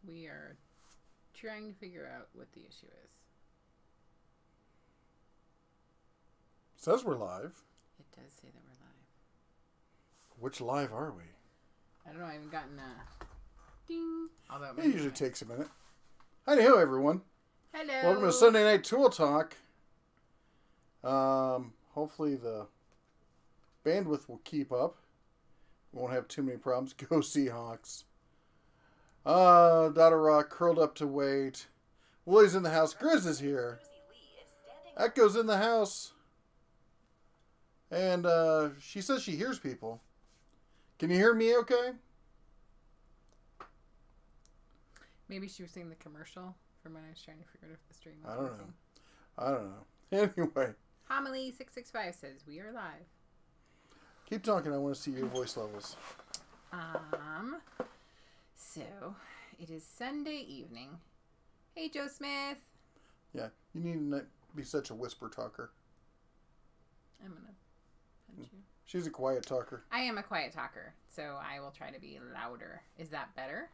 We are trying to figure out what the issue is. Says we're live. It does say that we're live. Which live are we? I don't know. I haven't gotten a ding. Although It usually takes a minute. Hi-ho, everyone. Hello. Welcome to Sunday Night Tool Talk. Hopefully the bandwidth will keep up. We won't have too many problems. Go Seahawks. Dada Rock curled up to wait. Willie's in the house. Grizz is here. Echo's in the house. And she says she hears people. Can you hear me okay? Maybe she was seeing the commercial from when I was trying to figure out if the stream was working. I don't know. Anyway. Homily 665 says we are live. Keep talking. I want to see your voice levels. So it is Sunday evening. Hey, Joe Smith. Yeah, you need to not be such a whisper talker. I'm gonna punch you. She's a quiet talker. I am a quiet talker, so I will try to be louder. Is that better?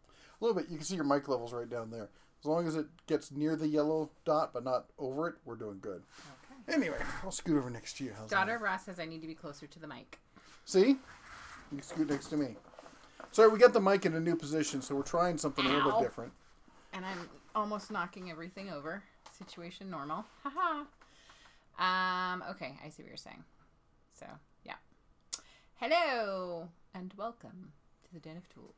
A little bit. You can see your mic levels right down there. As long as it gets near the yellow dot, but not over it, we're doing good. Okay. Anyway, I'll scoot over next to you. How's Daughter that? Ross says I need to be closer to the mic. See? You can scoot next to me. Sorry, we got the mic in a new position, so we're trying something a little bit different. And I'm almost knocking everything over. Situation normal. Haha. Okay, I see what you're saying. So, yeah. Hello, and welcome to the Den of Tools.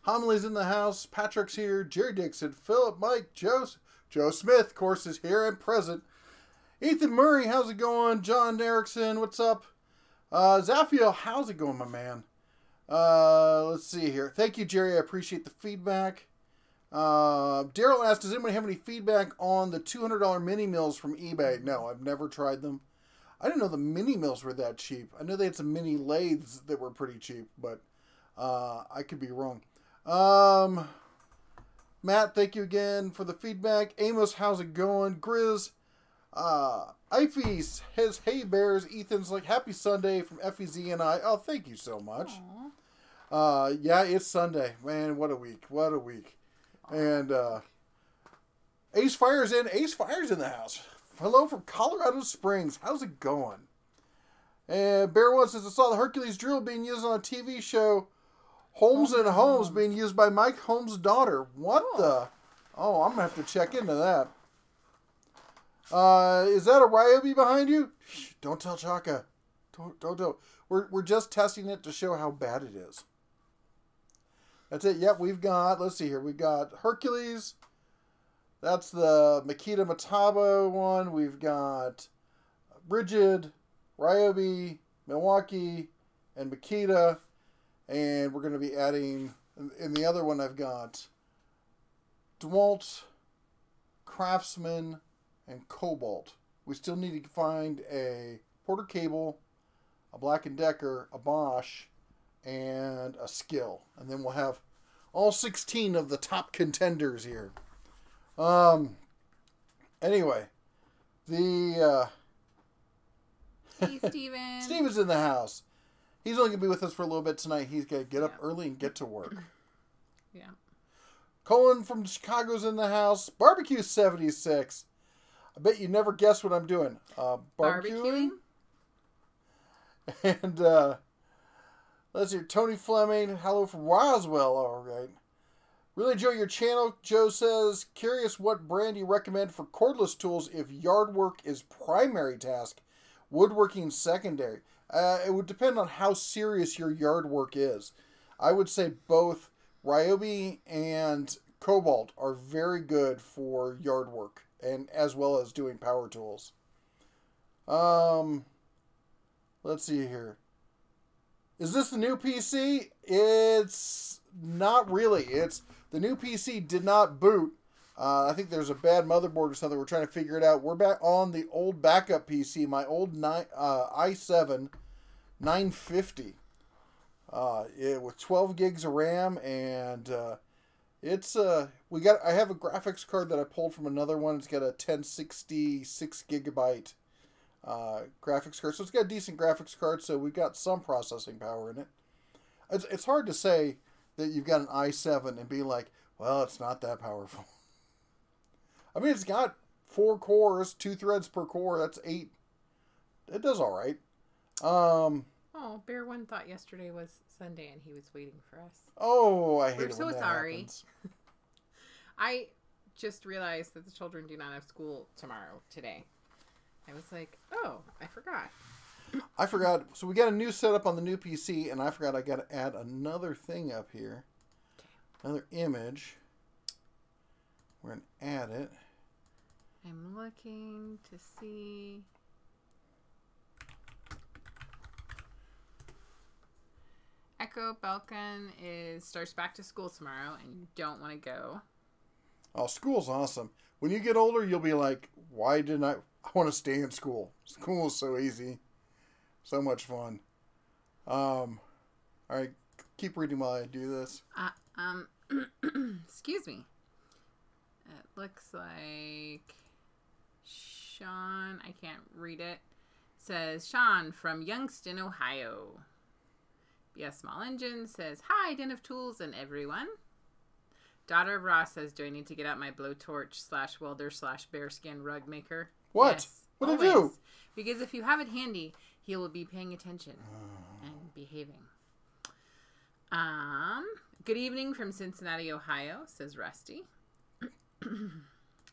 Homily's in the house. Patrick's here. Jerry Dixon, Philip, Mike, Joe Smith, of course, is here and present. Ethan Murray, how's it going? John Erickson, what's up? Zaffiel, how's it going, my man? Let's see here. Thank you, Jerry. I appreciate the feedback. Daryl asked, does anybody have any feedback on the $200 mini mills from eBay? No, I've never tried them. I didn't know the mini mills were that cheap. I know they had some mini lathes that were pretty cheap, but I could be wrong. Matt, thank you again for the feedback. Amos, how's it going? Grizz, Ife's, his Hey Bears, Ethan's like, happy Sunday from FEZ and I. Oh, thank you so much. Yeah, it's Sunday. Man, what a week. What a week. And Ace Fire's in. Ace Fire's in the house. Hello from Colorado Springs. How's it going? And Bear One says, I saw the Hercules drill being used on a TV show. Holmes and Holmes being used by Mike Holmes' daughter. What the? Oh, I'm going to have to check into that. Is that a Ryobi behind you? Shh, don't tell Chaka. Don't. We're just testing it to show how bad it is. That's it. Yep, we've got, let's see here. We've got Hercules. That's the Makita Metabo one. We've got Rigid, Ryobi, Milwaukee, and Makita. And we're going to be adding, in the other one I've got DeWalt, Craftsman, and Cobalt. We still need to find a Porter Cable, a Black & Decker, a Bosch, and a Skill. And then we'll have all 16 of the top contenders here. Anyway, Hey, Steven. Steven's in the house. He's only going to be with us for a little bit tonight. He's got to get up early and get to work. Yeah. Colin from Chicago's in the house. Barbecue 76. I bet you never guess what I'm doing. Barbecuing. And let's see. Tony Fleming. Hello from Roswell. All right. Really enjoy your channel. Joe says, curious what brand you recommend for cordless tools if yard work is primary task, woodworking secondary. It would depend on how serious your yard work is. I would say both Ryobi and Cobalt are very good for yard work, and as well as doing power tools. Let's see here. Is this the new PC? It's not really. The new PC did not boot. I think there's a bad motherboard or something. We're trying to figure it out. We're back on the old backup PC, my old i7 950. With 12 gigs of RAM, and it's I have a graphics card that I pulled from another one. It's got a 1066 gigabyte graphics card, so it's got a decent graphics card. So we've got some processing power in it. It's hard to say that you've got an i7 and being like, well, it's not that powerful. I mean, it's got 4 cores, 2 threads per core. That's 8. It does all right. Oh, Bear One thought yesterday was Sunday and he was waiting for us. Oh, I hate We're it so when that sorry. happens. I just realized that the children do not have school today. I was like, oh, I forgot. I forgot. So we got a new setup on the new PC, and I forgot I got to add another thing up here. Another image. We're going to add it. I'm looking to see. Echo Belkin starts back to school tomorrow, and you don't want to go. Oh, school's awesome. When you get older, you'll be like, why didn't I want to stay in school? School is so easy. So much fun. All right, keep reading while I do this. Excuse me. It looks like Sean, I can't read it, says Sean from Youngston, Ohio. BS Small Engine says, hi, Den of Tools and everyone. Daughter of Ross says, do I need to get out my blowtorch / welder / bearskin rug maker? What? Yes, What did I do? Because if you have it handy, he will be paying attention and behaving. Good evening from Cincinnati, Ohio, says Rusty.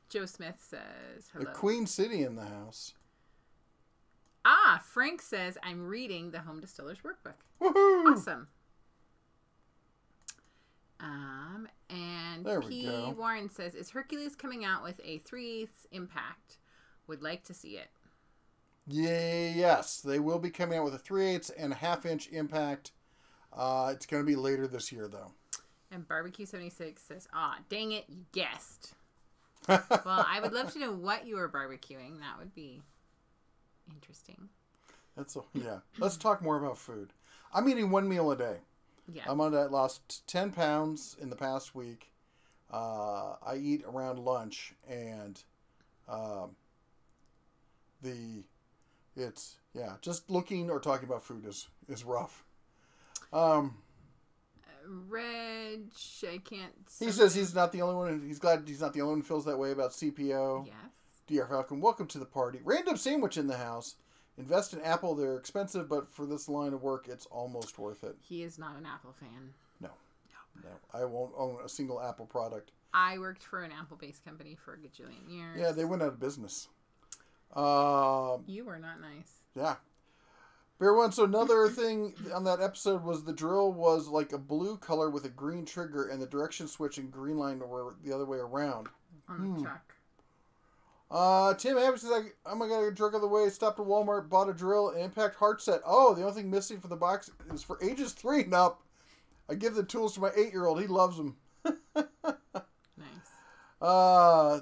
Joe Smith says, hello. The Queen City in the house. Frank says, I'm reading the Home Distiller's Workbook. Woohoo! Awesome. And There we P. go. Warren says, is Hercules coming out with a 3/8 impact? Would like to see it. Yes, they will be coming out with a 3/8 and a 1/2-inch impact. It's going to be later this year, though. And Barbecue 76 says, dang it, you guessed. Well, I would love to know what you were barbecuing. That would be interesting. Yeah. Let's talk more about food. I'm eating 1 meal a day. Yeah. I lost 10 pounds in the past week. I eat around lunch, and just looking or talking about food is rough. Reg, I can't. He says he's not the only one. He's glad he's not the only one who feels that way about CPO. Yes. Dear Falcon, welcome to the party. Random sandwich in the house. Invest in Apple. They're expensive, but for this line of work, it's almost worth it. He is not an Apple fan. No. I won't own a single Apple product. I worked for an Apple-based company for a gajillion years. Yeah, they went out of business. You were not nice. Yeah. Bear One, so another thing on that episode was the drill was like a blue color with a green trigger, and the direction switch and green line were the other way around. On the truck. Tim Abbott says, oh my god, I got drug of the way, stopped at Walmart, bought a drill, an impact heart set. Oh, the only thing missing from the box is for ages 3 and up. I give the tools to my 8-year-old. He loves them. Nice.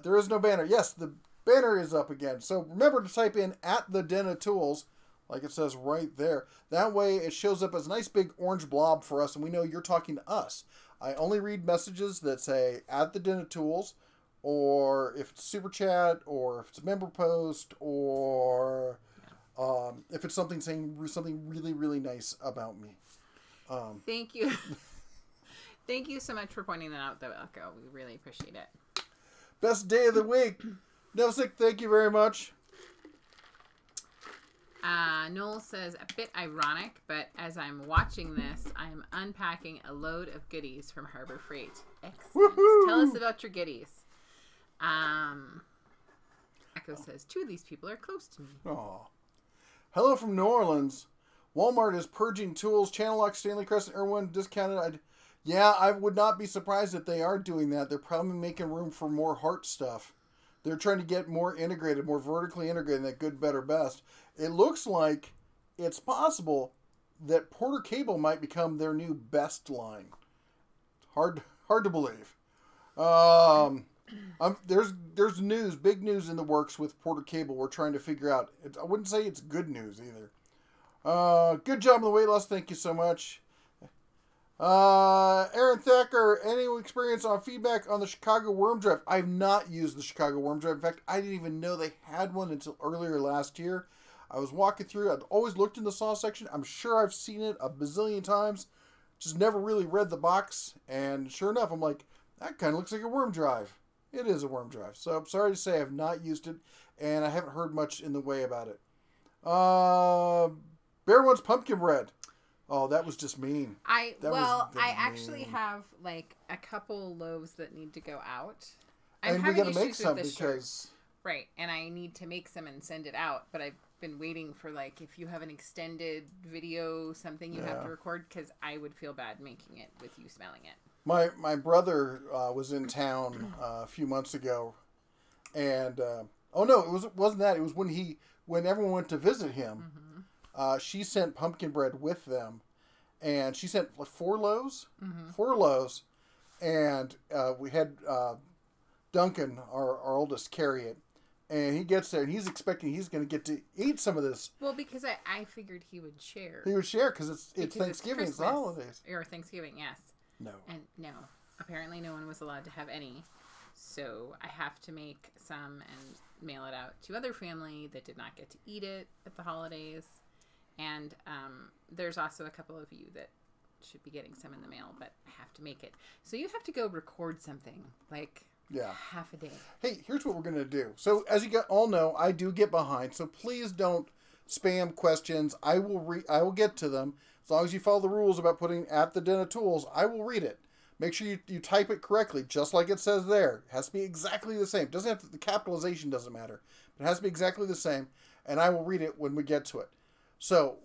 There is no banner. Yes, the banner is up again. So remember to type in at the Den of Tools, like it says right there. That way it shows up as a nice big orange blob for us, and we know you're talking to us. I only read messages that say at the Den of Tools, or if it's super chat, or if it's a member post, or if it's something saying something really, really nice about me. Thank you. Thank you so much for pointing that out, though, Elko. We really appreciate it. Best day of the week. Nelsic, thank you very much. Noel says, a bit ironic, but as I'm watching this, I'm unpacking a load of goodies from Harbor Freight. Excellent. Woohoo! Tell us about your goodies. Echo says, 2 of these people are close to me. Aw. Hello from New Orleans. Walmart is purging tools. Channel Lock, Stanley Crest, Irwin discounted. I would not be surprised if they are doing that. They're probably making room for more Hart stuff. They're trying to get more integrated, more vertically integrated, that good, better, best. It looks like it's possible that Porter Cable might become their new best line. Hard to believe. There's news, big news in the works with Porter Cable. We're trying to figure out. I wouldn't say it's good news either. Good job on the weight loss. Thank you so much. Aaron Thacker, any experience on feedback on the Chicago Worm Drive? I've not used the Chicago Worm Drive. In fact, I didn't even know they had one until earlier last year. I was walking through. I've always looked in the saw section. I'm sure I've seen it a bazillion times. just never really read the box. And sure enough, I'm like, that kind of looks like a worm drive. It is a worm drive. So I'm sorry to say I've not used it, and I haven't heard much in the way about it. Bear wants pumpkin bread. Oh, that was just mean. I actually have like a couple loaves that need to go out. And we got to make some because... Right, and I need to make some and send it out, but I've been waiting for, like, if you have an extended video, something you have to record, because I would feel bad making it with you smelling it. My brother was in town a few months ago, and oh no, wasn't that. It was when everyone went to visit him. Mm-hmm. She sent pumpkin bread with them, and she sent like 4 loaves, 4 loaves, and we had Duncan, our oldest, carry it. And he gets there, and he's expecting he's going to get to eat some of this. Well, because I figured he would share. He would share because it's Thanksgiving, it's the holidays. Or Thanksgiving, yes. No. And no. Apparently no one was allowed to have any. So I have to make some and mail it out to other family that did not get to eat it at the holidays. And there's also a couple of you that should be getting some in the mail, but I have to make it. So you have to go record something, like... Yeah. Half a day. Hey, here's what we're going to do. So, as you all know, I do get behind. So, please don't spam questions. I will get to them. As long as you follow the rules about putting at the den of tools, I will read it. Make sure you type it correctly, just like it says there. It has to be exactly the same. Doesn't have to, the capitalization doesn't matter. But it has to be exactly the same. And I will read it when we get to it. So,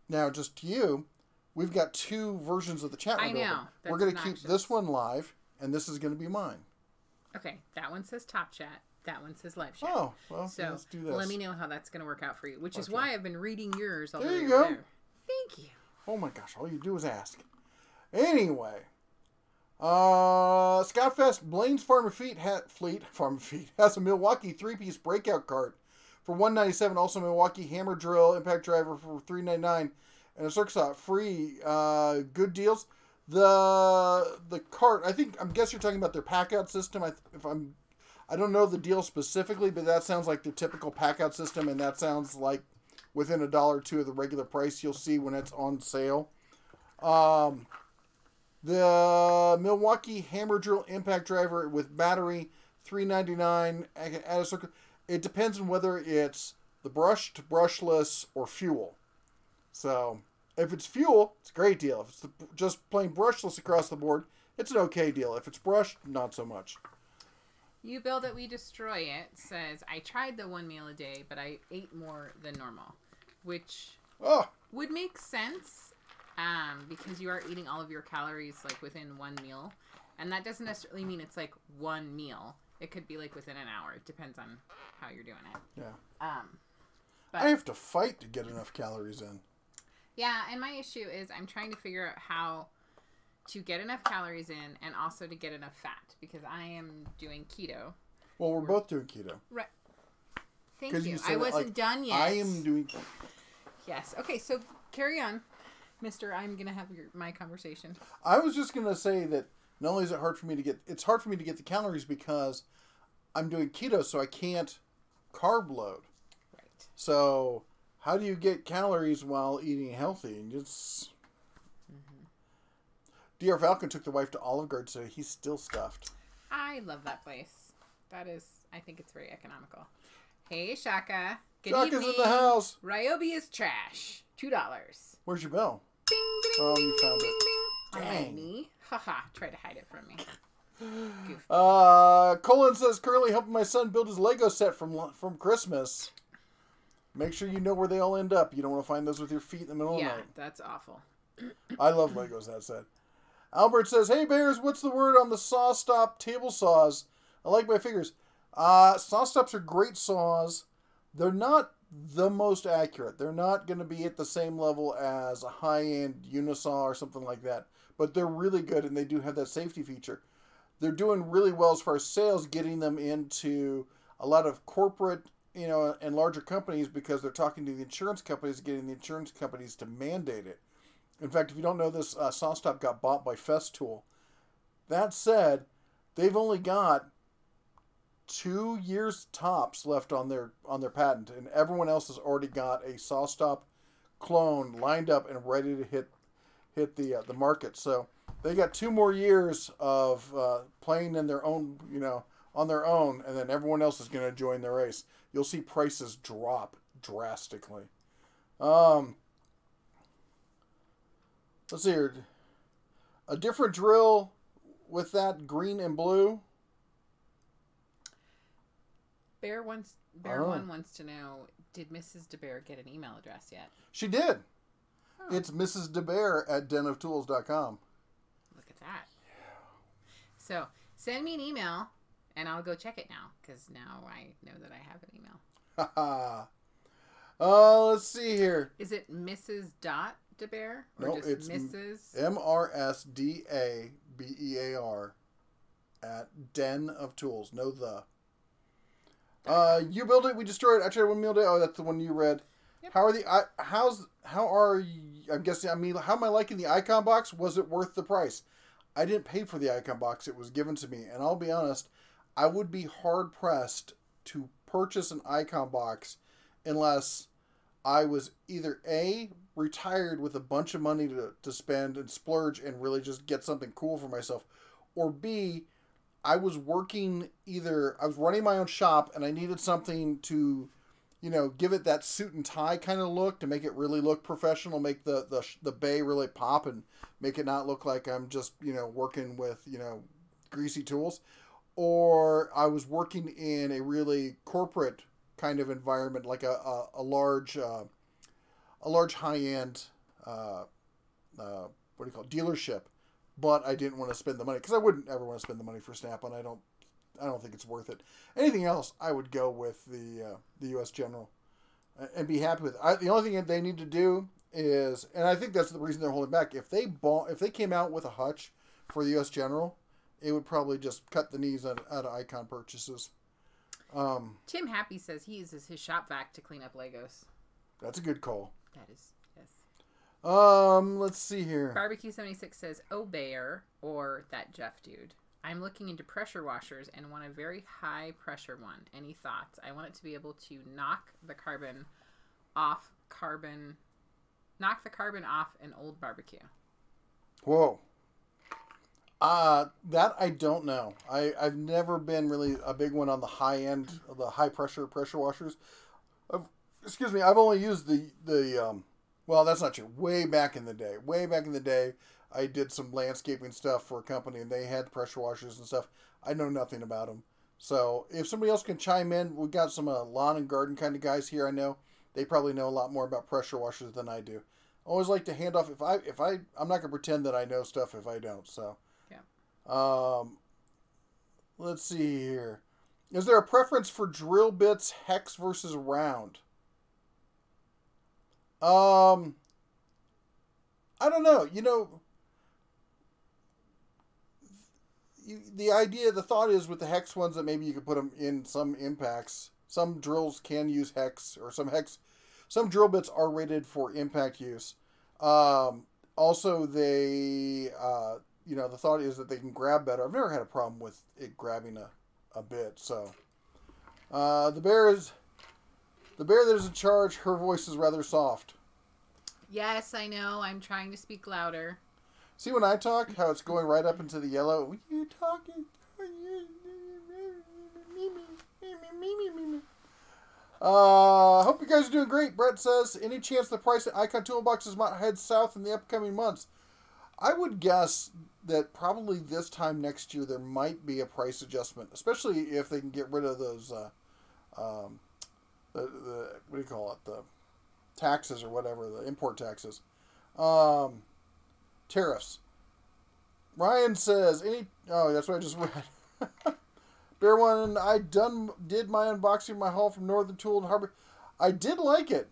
now just to you, we've got 2 versions of the chat room. I know. We're going to keep this one live, and this is going to be mine. Okay, that one says Top Chat. That one says Live Chat. Oh, well, so let's do this. Let me know how that's going to work out for you, which is why I've been reading yours all the way there you go. There. Thank you. Oh my gosh, all you do is ask. Anyway, Scoutfest Blaine's Fleet has a Milwaukee 3-piece breakout cart for $197. Also, Milwaukee hammer drill impact driver for $399, and a circus saw free. Good deals. The cart, I'm guess you're talking about their pack-out system. I don't know the deal specifically, but that sounds like their typical pack-out system, and that sounds like within $1 or $2 of the regular price you'll see when it's on sale. The Milwaukee hammer drill impact driver with battery, $399 at a circle. It depends on whether it's the brushed, brushless, or fuel. So... if it's fuel, it's a great deal. If it's just plain brushless across the board, it's an okay deal. If it's brushed, not so much. You Build It, We Destroy It says, I tried the 1 meal a day, but I ate more than normal, which would make sense because you are eating all of your calories like within 1 meal. And that doesn't necessarily mean it's like 1 meal. It could be like within an hour. It depends on how you're doing it. Yeah. But, I have to fight to get enough calories in. Yeah, and my issue is I'm trying to figure out how to get enough calories in and also to get enough fat because I am doing keto. Well, we're both doing keto. Right. Thank you. I wasn't done yet. I am doing keto. Yes. Okay, so carry on, Mister. I'm going to have my conversation. I was just going to say that not only is it hard for me to get the calories because I'm doing keto, so I can't carb load. Right. So... how do you get calories while eating healthy? And just... DR Falcon took the wife to Olive Garden, so he's still stuffed. I love that place. I think it's very economical. Hey, Shaka. Good Shaka's evening. in the house. Ryobi is trash. $2. Where's your bell? Bing, bing, Oh, bing, you bing, found bing, it. bing, bing. Dang. On my knee. Haha. Try to hide it from me. Colin says, currently helping my son build his Lego set from Christmas. Make sure you know where they all end up. You don't want to find those with your feet in the middle of the night. Yeah, that's awful. I love Legos, that said. Albert says, hey Bears, what's the word on the saw stop table saws? I like my fingers. Saw stops are great saws. They're not the most accurate. They're not going to be at the same level as a high-end unisaw or something like that. But they're really good, and they do have that safety feature. They're doing really well as far as sales, getting them into a lot of corporate, and larger companies because they're talking to the insurance companies, getting the insurance companies to mandate it. In fact, if you don't know this, SawStop got bought by Festool. That said, they've only got 2 years tops left on their patent, and everyone else has already got a SawStop clone lined up and ready to hit the market. So they got 2 more years of playing in their own, on their own, and then everyone else is going to join the race. You'll see prices drop drastically. Let's see here. A different drill with that green and blue. Bear One wants to know, did Mrs. DeBear get an email address yet? She did. Oh. It's Mrs. DeBear at denoftools.com. Look at that. So send me an email, and I'll go check it now, because now I know that I have an email. Let's see here. Is it Mrs. DeBear? Or No, just it's Mrs. MRSDABEAR at Den of Tools. No the. You build it, we destroy it. I tried one meal day. Oh, that's the one you read. Yep. How am I liking the icon box? Was it worth the price? I didn't pay for the icon box. It was given to me. And I'll be honest, I would be hard pressed to purchase an icon box unless I was either A, retired with a bunch of money to spend and splurge and really just get something cool for myself, or B, I was running my own shop and I needed something to, give it that suit and tie kind of look, to make it really look professional, make the bay really pop and make it not look like I'm just, working with, greasy tools. Or I was working in a really corporate kind of environment, like a large high-end, dealership. But I didn't want to spend the money, because I wouldn't ever want to spend the money for Snap-on. I don't think it's worth it. Anything else, I would go with the U.S. General and be happy with it. The only thing that they need to do is, and I think that's the reason they're holding back. If they came out with a hutch for the U.S. General, it would probably just cut the knees out of icon purchases. Tim Happy says he uses his shop vac to clean up Legos. That's a good call. That is, yes. Let's see here. Barbecue 76 says, "Oh, Bayer," or "That Jeff dude. I'm looking into pressure washers and want a very high pressure one. Any thoughts? I want it to be able to knock the carbon off an old barbecue." Whoa. That I don't know. I've never been really a big one on the high end of the high pressure washers. I've only used the well, that's not true. Way back in the day, I did some landscaping stuff for a company, and they had pressure washers and stuff. I know nothing about them. So if somebody else can chime in, we've got some lawn and garden kind of guys here. I know they probably know a lot more about pressure washers than I do. I always like to hand off I'm not gonna pretend that I know stuff if I don't. So yeah. Let's see here. Is there a preference for drill bits, hex versus round? I don't know. The thought is with the hex ones that maybe you could put them in some impacts. Some drills can use hex, or some drill bits are rated for impact use. Also, the thought is that they can grab better. I've never had a problem with it grabbing a bit. So, the bear that is in charge, her voice is rather soft. Yes, I know. I'm trying to speak louder. See, when I talk, how it's going right up into the yellow. When you talking? Hope you guys are doing great. Brett says, any chance the price of icon toolboxes might head south in the upcoming months? I would guess that probably this time next year there might be a price adjustment, especially if they can get rid of those what do you call it, the taxes or whatever, the import taxes, tariffs. Ryan says, that's what I just read. Bear One, I did my unboxing of my haul from Northern Tool and Harbor. I did like it.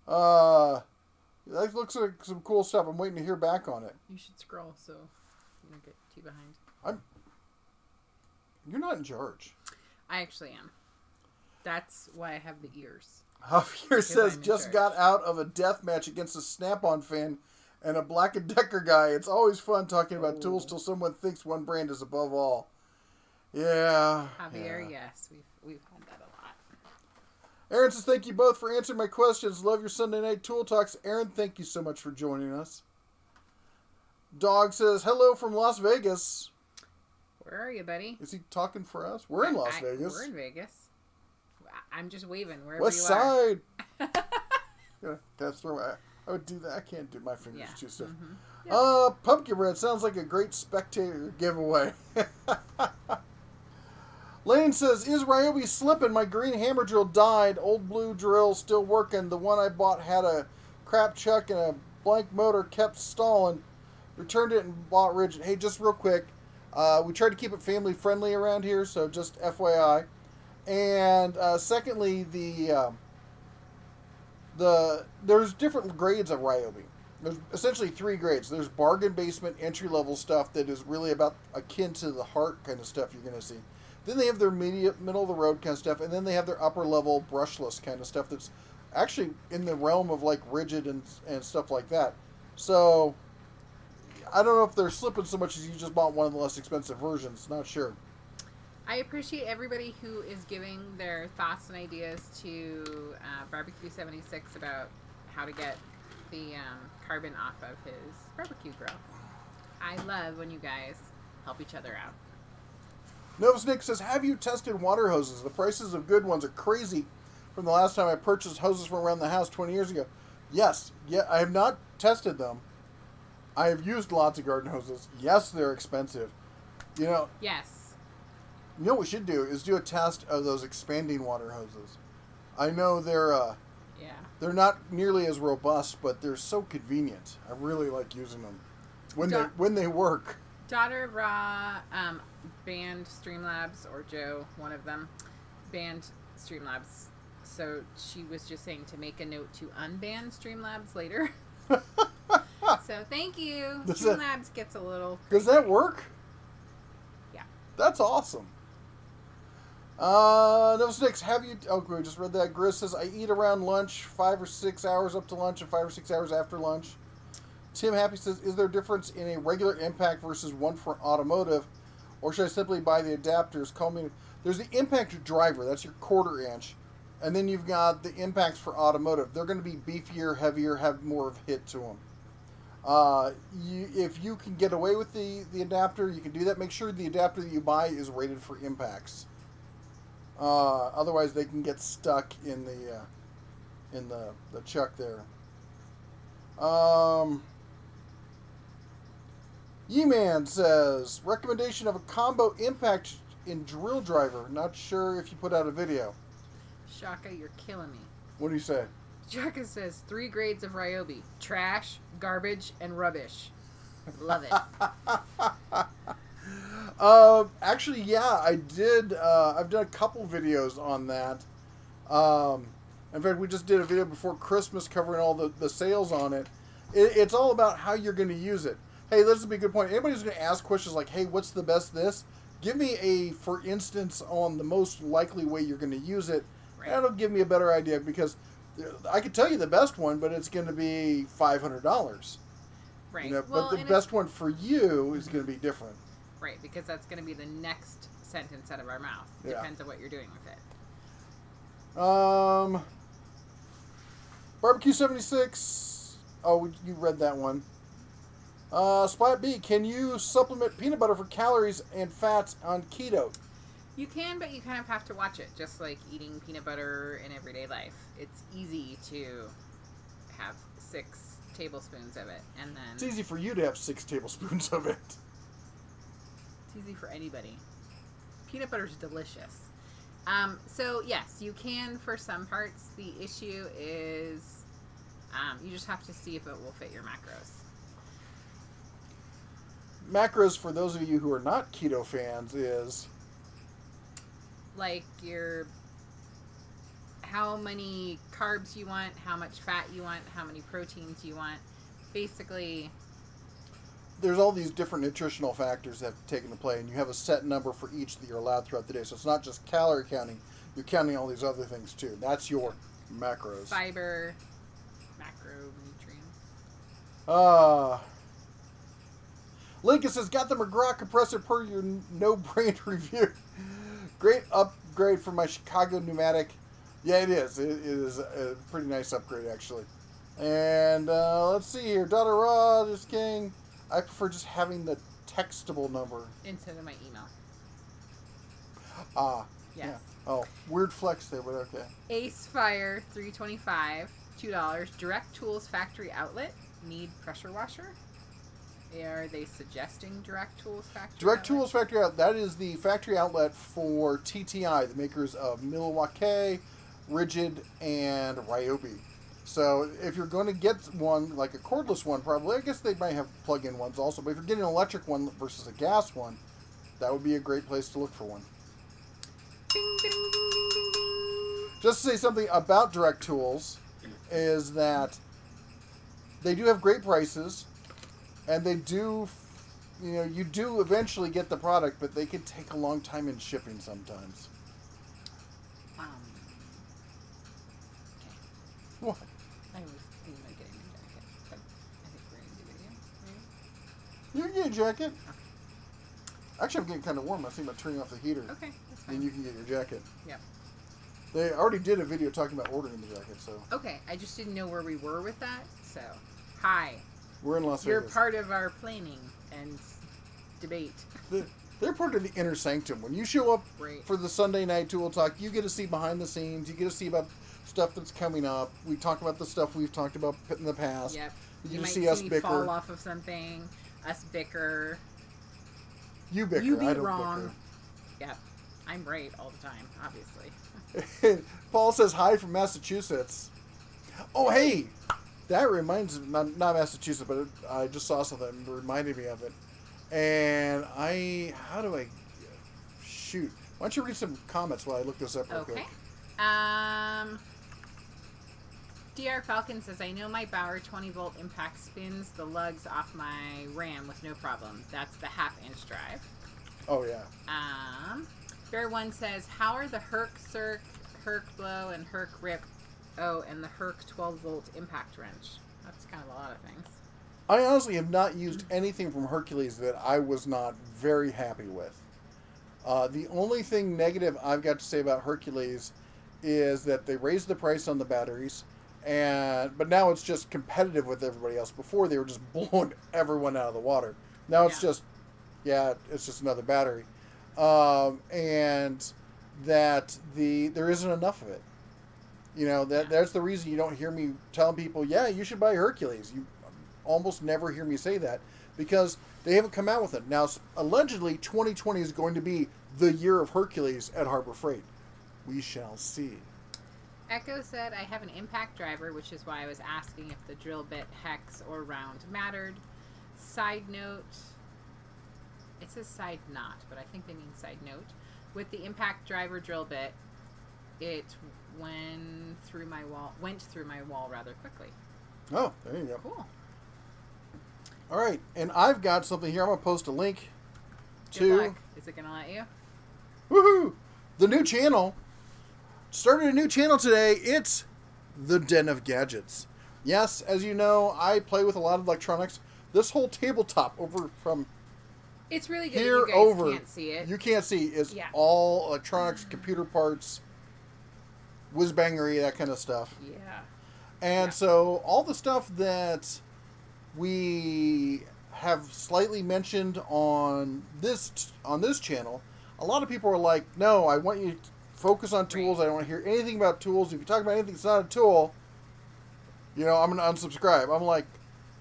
That looks like some cool stuff. I'm waiting to hear back on it. You should scroll so you don't get too behind. You're not in charge. I actually am. That's why I have the ears. Javier says, just got out of a death match against a Snap-on fan and a Black & Decker guy. It's always fun talking about tools till someone thinks one brand is above all. Yeah. Javier, yes. We've had that a lot. Aaron says, thank you both for answering my questions. Love your Sunday night tool talks. Aaron, thank you so much for joining us. Dog says, hello from Las Vegas. Where are you, buddy? Is he talking for us? We're in Las Vegas. We're in Vegas. I'm just waving wherever West you Side. Gotta throw. I would do that. I can't do my fingers too stiff. Yep. Pumpkin bread sounds like a great spectator giveaway. Lane says, is Ryobi slipping? My green hammer drill died. Old blue drill still working. The one I bought had a crap chuck and a blank motor, kept stalling. Returned it and bought rigid. Hey, just real quick. We try to keep it family friendly around here, so just FYI. And secondly, there's different grades of Ryobi. There's essentially 3 grades. There's bargain basement entry level stuff that is really about akin to the heart kind of stuff you're going to see. Then they have their middle of the road kind of stuff, and then they have their upper level brushless kind of stuff that's actually in the realm of like rigid and stuff like that. So I don't know if they're slipping so much as you just bought one of the less expensive versions. Not sure. I appreciate everybody who is giving their thoughts and ideas to Barbecue 76 about how to get the carbon off of his barbecue grill. I love when you guys help each other out. Novus Nick says, have you tested water hoses? The prices of good ones are crazy from the last time I purchased hoses from around the house 20 years ago. Yes. Yeah, I have not tested them. I have used lots of garden hoses. Yes, they're expensive. You know. Yes. You know what we should do is do a test of those expanding water hoses. I know they're not nearly as robust, but they're so convenient. I really like using them when they work. Daughter of Ra banned Streamlabs, or Joe, one of them, banned Streamlabs. So she was just saying to make a note to unban Streamlabs later. So thank you. Streamlabs gets a little crazy. Does that work? Yeah. That's awesome. Novus Nix, have you... Oh, we just read that. Grizz says, I eat around lunch, 5 or 6 hours up to lunch and 5 or 6 hours after lunch. Tim Happy says, is there a difference in a regular impact versus one for automotive? Or should I simply buy the adapters? Call me... There's the impact driver. That's your 1/4 inch. And then you've got the impacts for automotive. They're going to be beefier, heavier, have more of hit to them. If you can get away with the adapter, you can do that. Make sure the adapter that you buy is rated for impacts. Otherwise, they can get stuck in the chuck there. Ye-Man says, recommendation of a combo impact in drill driver. Not sure if you put out a video. Shaka, you're killing me. What do you say? Shaka says 3 grades of Ryobi: trash, garbage, and rubbish. Love it. Actually, yeah, I did. I've done a couple videos on that. In fact, we just did a video before Christmas covering all the sales on it. It's all about how you're going to use it. Hey, this would be a good point. Anybody who's going to ask questions like, hey, what's the best this? Give me a, for instance, on the most likely way you're going to use it. Right. That'll give me a better idea, because I could tell you the best one, but it's going to be $500. Right. You know, well, but the best one for you is going to be different. Right, because that's going to be the next sentence out of our mouth. Yeah. Depends on what you're doing with it. Barbecue 76. Oh, you read that one. Spot B, can you supplement peanut butter for calories and fats on keto? You can, but you kind of have to watch it, just like eating peanut butter in everyday life. It's easy to have 6 tablespoons of it, and then... It's easy for you to have 6 tablespoons of it. It's easy for anybody. Peanut butter is delicious. So, yes, you can for some parts. The issue is you just have to see if it will fit your macros. Macros, for those of you who are not keto fans, is... like your... how many carbs you want, how much fat you want, how many proteins you want. Basically... there's all these different nutritional factors that have to take into play, and you have a set number for each that you're allowed throughout the day. So it's not just calorie counting. You're counting all these other things, too. That's your macros. Fiber, macronutrients. Lincoln says, got the McGraw compressor per your no-brain review. Great upgrade for my Chicago pneumatic. Yeah, it is. It is a pretty nice upgrade, actually. And let's see here. Daughter Rod is king. I prefer just having the textable number. Instead of my email. Ah. Yes. Yeah. Oh, weird flex there, but okay. Ace Fire 325, $2. Direct Tools Factory Outlet. Need pressure washer? Are they suggesting Direct Tools Factory Direct Outlet? Tools Factory Outlet. That is the factory outlet for TTI, the makers of Milwaukee, Rigid, and Ryobi. So if you're going to get one, like a cordless one, probably, I guess they might have plug-in ones also, but if you're getting an electric one versus a gas one, that would be a great place to look for one. Ding, ding, ding, ding, ding, ding. Just to say something about Direct Tools is that they do have great prices, and they do, you do eventually get the product, but they can take a long time in shipping sometimes. Okay. What? I was thinking about getting a jacket, but I think we're going to do video. Maybe? You can get a jacket. Actually, I'm getting kind of warm. I think about turning off the heater. Okay, that's fine. Then you can get your jacket. Yep. They already did a video talking about ordering the jacket, so. Okay, I just didn't know where we were with that, so. Hi. We're in Las You're Vegas. part of our planning and debate. They're part of the inner sanctum. When you show up Right. for the Sunday night Tool Talk, you get to see behind the scenes. You get to see about stuff that's coming up. We talk about the stuff we've talked about in the past. Yep. You You get might to see see us me bicker. fall off of something, us bicker. You bicker. You be I don't wrong. Yep. I'm right all the time, obviously. bicker. Paul says hi from Massachusetts. Oh, hey! That reminds me, not Massachusetts, but I just saw something that reminded me of it. And shoot. Why don't you read some comments while I look this up real Okay. quick? DR Falcon says, I know my Bauer 20-volt impact spins the lugs off my Ram with no problem. That's the half-inch drive. Oh, yeah. Bear One says, how are the Herc Circ, Herc Blow, and Herc Rip? Oh, and the Herc 12-volt impact wrench. That's kind of a lot of things. I honestly have not used anything from Hercules that I was not very happy with. The only thing negative I've got to say about Hercules is that they raised the price on the batteries, but now it's just competitive with everybody else. Before they were just blowing everyone out of the water. Now it's just another battery, and that there isn't enough of it. That's the reason you don't hear me telling people, yeah, you should buy Hercules. You almost never hear me say that because they haven't come out with it. Now, allegedly, 2020 is going to be the year of Hercules at Harbor Freight. We shall see. Echo said, I have an impact driver, which is why I was asking if the drill bit hex or round mattered. Side note, it says side knot, but I think they mean side note. With the impact driver drill bit, it went through my wall rather quickly. Oh, there you go. Cool. All right, and I've got something here. I'm going to post a link Good to... luck. Is it going to let you? Woohoo! The new channel. Started a new channel today. It's The Den of Gadgets. Yes, as you know, I play with a lot of electronics. This whole tabletop over from It's really good here that you guys over, can't see it. you can't see, is Yeah. all electronics, computer parts, whiz-bangery, that kind of stuff. Yeah. And so all the stuff that we have slightly mentioned on this channel, a lot of people are like, no, I want you to focus on tools. I don't want to hear anything about tools. If you talk about anything that's not a tool, I'm going to unsubscribe. I'm like,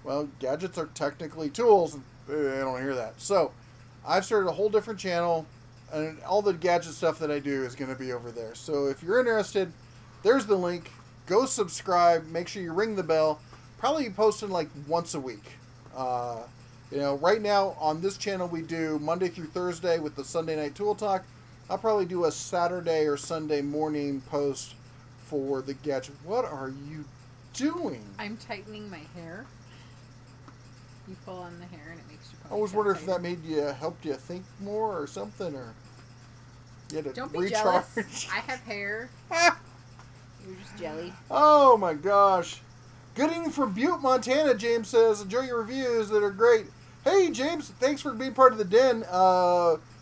well, gadgets are technically tools. And I don't hear that. So I've started a whole different channel, and all the gadget stuff that I do is going to be over there. So if you're interested, there's the link. Go subscribe. Make sure you ring the bell. Probably posting like once a week. Right now on this channel we do Monday through Thursday with the Sunday Night Tool Talk. I'll probably do a Saturday or Sunday morning post for the gadget. What are you doing? I'm tightening my hair. You pull on the hair and it makes you I was wondering if that helped you think more or something, or you had to Don't be recharge. jealous. I have hair. You're just jelly. Oh my gosh. Good evening from Butte, Montana, James says. Enjoy your reviews that are great. Hey, James, thanks for being part of the den.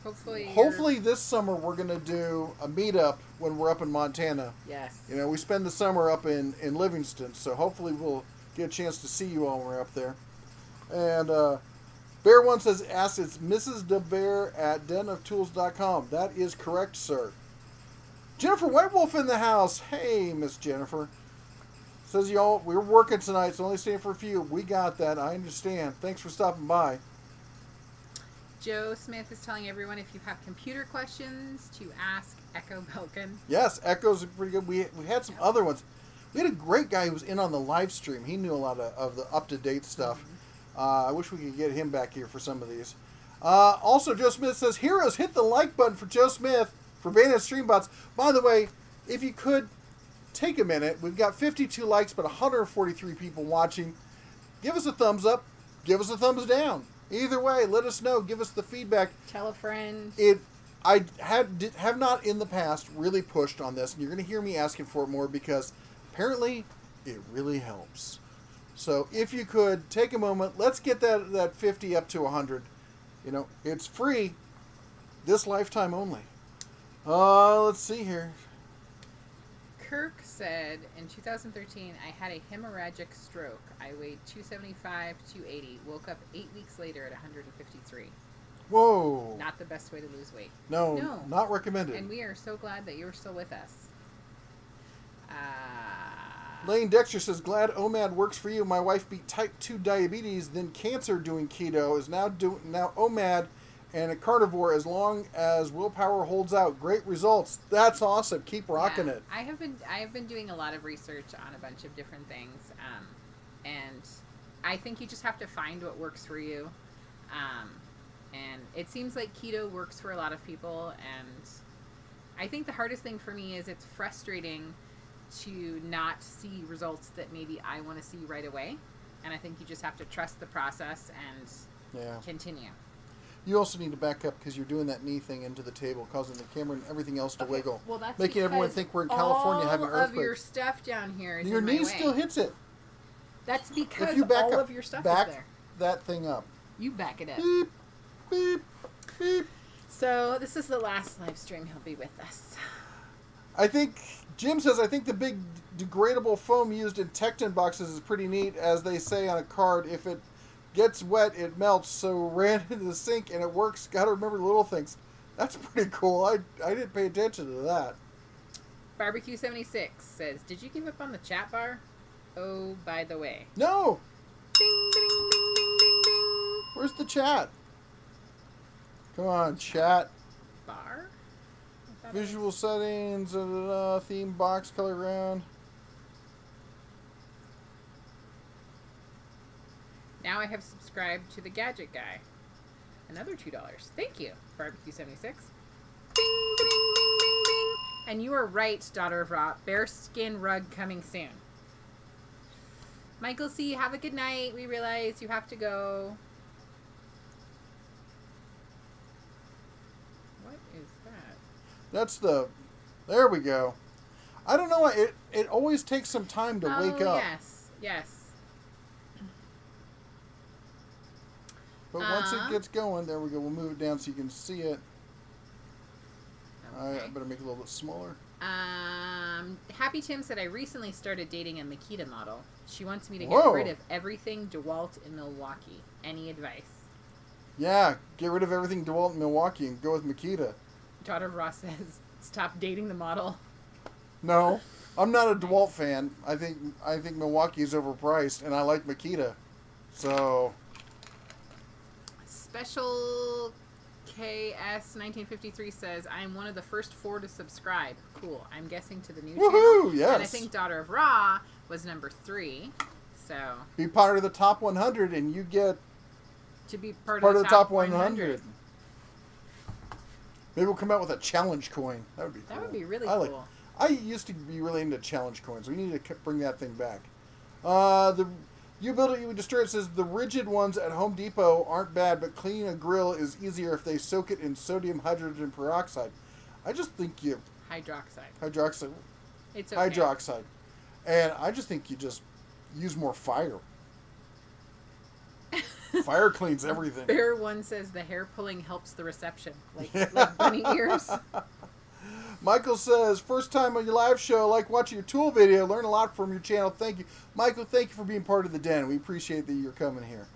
Hopefully this summer we're going to do a meetup when we're up in Montana. Yes. We spend the summer up in Livingston, so hopefully we'll get a chance to see you all when we're up there. And Bear One says, asks, it's Mrs. DeBear at denoftools.com. That is correct, sir. Jennifer White Wolf in the house. Hey, Miss Jennifer. Says, y'all, we're working tonight, so only staying for a few. We got that. I understand. Thanks for stopping by. Joe Smith is telling everyone if you have computer questions to ask Echo Belkin. Yes, Echo's pretty good. We had some other ones. We had a great guy who was in on the live stream. He knew a lot of the up-to-date stuff. Mm-hmm. I wish we could get him back here for some of these. Also, Joe Smith says, Heroes, hit the like button for Joe Smith for Bayonet Streambots. By the way, if you could take a minute, we've got 52 likes but 143 people watching. Give us a thumbs up. Give us a thumbs down. Either way, let us know. Give us the feedback. Tell a friend. I have not in the past really pushed on this, and you're going to hear me asking for it more because apparently it really helps. So if you could take a moment, let's get that 50 up to 100. You know, it's free this lifetime only. Let's see here. Kirk said, in 2013, I had a hemorrhagic stroke. I weighed 275, 280. Woke up 8 weeks later at 153. Whoa. Not the best way to lose weight. No, not recommended. And we are so glad that you're still with us. Lane Dexter says, glad OMAD works for you. My wife beat type 2 diabetes, then cancer doing keto, is now OMAD and a carnivore as long as willpower holds out. Great results. That's awesome. Keep rocking it. I have been doing a lot of research on a bunch of different things. And I think you just have to find what works for you. And it seems like keto works for a lot of people. And I think the hardest thing for me is it's frustrating to not see results that maybe I want to see right away. And I think you just have to trust the process and continue. You also need to back up because you're doing that knee thing into the table, causing the camera and everything else to wiggle. Well, that's making everyone think we're in California having an earthquake. All of your stuff down here is your in knee my way. Still hits it. That's because if you back all up, of your stuff back is there. That thing up. You back it up. Beep, beep, beep. So this is the last live stream he'll be with us. I think Jim says, I think the big degradable foam used in Tecton boxes is pretty neat. As they say on a card, if it gets wet, it melts. So ran into the sink and it works. Got to remember the little things. That's pretty cool. I didn't pay attention to that. Barbecue 76 says, did you give up on the chat bar? Oh, by the way. No. Ding, ding, ding, ding, ding, ding. Where's the chat? Come on, chat. Bar? Visual settings, theme box, color ground. Now I have subscribed to the Gadget Guy. Another $2. Thank you, Barbecue 76. Bing, bing, bing, bing, bing. And you are right, Daughter of Ra. Bearskin rug coming soon. Michael C., have a good night. We realize you have to go. What is that? That's the... There we go. I don't know why. It always takes some time to wake up. Yes. But once it gets going, there we go. We'll move it down so you can see it. Okay. I better make it a little bit smaller. Happy Tim said, I recently started dating a Makita model. She wants me to get rid of everything DeWalt in Milwaukee. Any advice? Yeah, get rid of everything DeWalt in Milwaukee and go with Makita. Daughter of Ross says, stop dating the model. No, I'm not a DeWalt fan. I think Milwaukee is overpriced, and I like Makita. So... Special KS 1953 says, I am one of the first 4 to subscribe. Cool. I'm guessing to the new channel. Yes. And I think Daughter of Ra was number 3. So be part of the top 100 and you get to be part of the top 100. Maybe we'll come out with a challenge coin. That would be cool. That would be really cool. I used to be really into challenge coins. We need to bring that thing back. You Build It, You Destroy It says, the rigid ones at Home Depot aren't bad, but cleaning a grill is easier if they soak it in sodium hydrogen peroxide. I just think you... Hydroxide. It's okay. Hydroxide. And I just think you just use more fire. Fire cleans everything. Bear One says the hair pulling helps the reception. Like bunny ears. Michael says, first time on your live show, like watching your tool video, learn a lot from your channel. Thank you. Michael, thank you for being part of the den. We appreciate that you're coming here.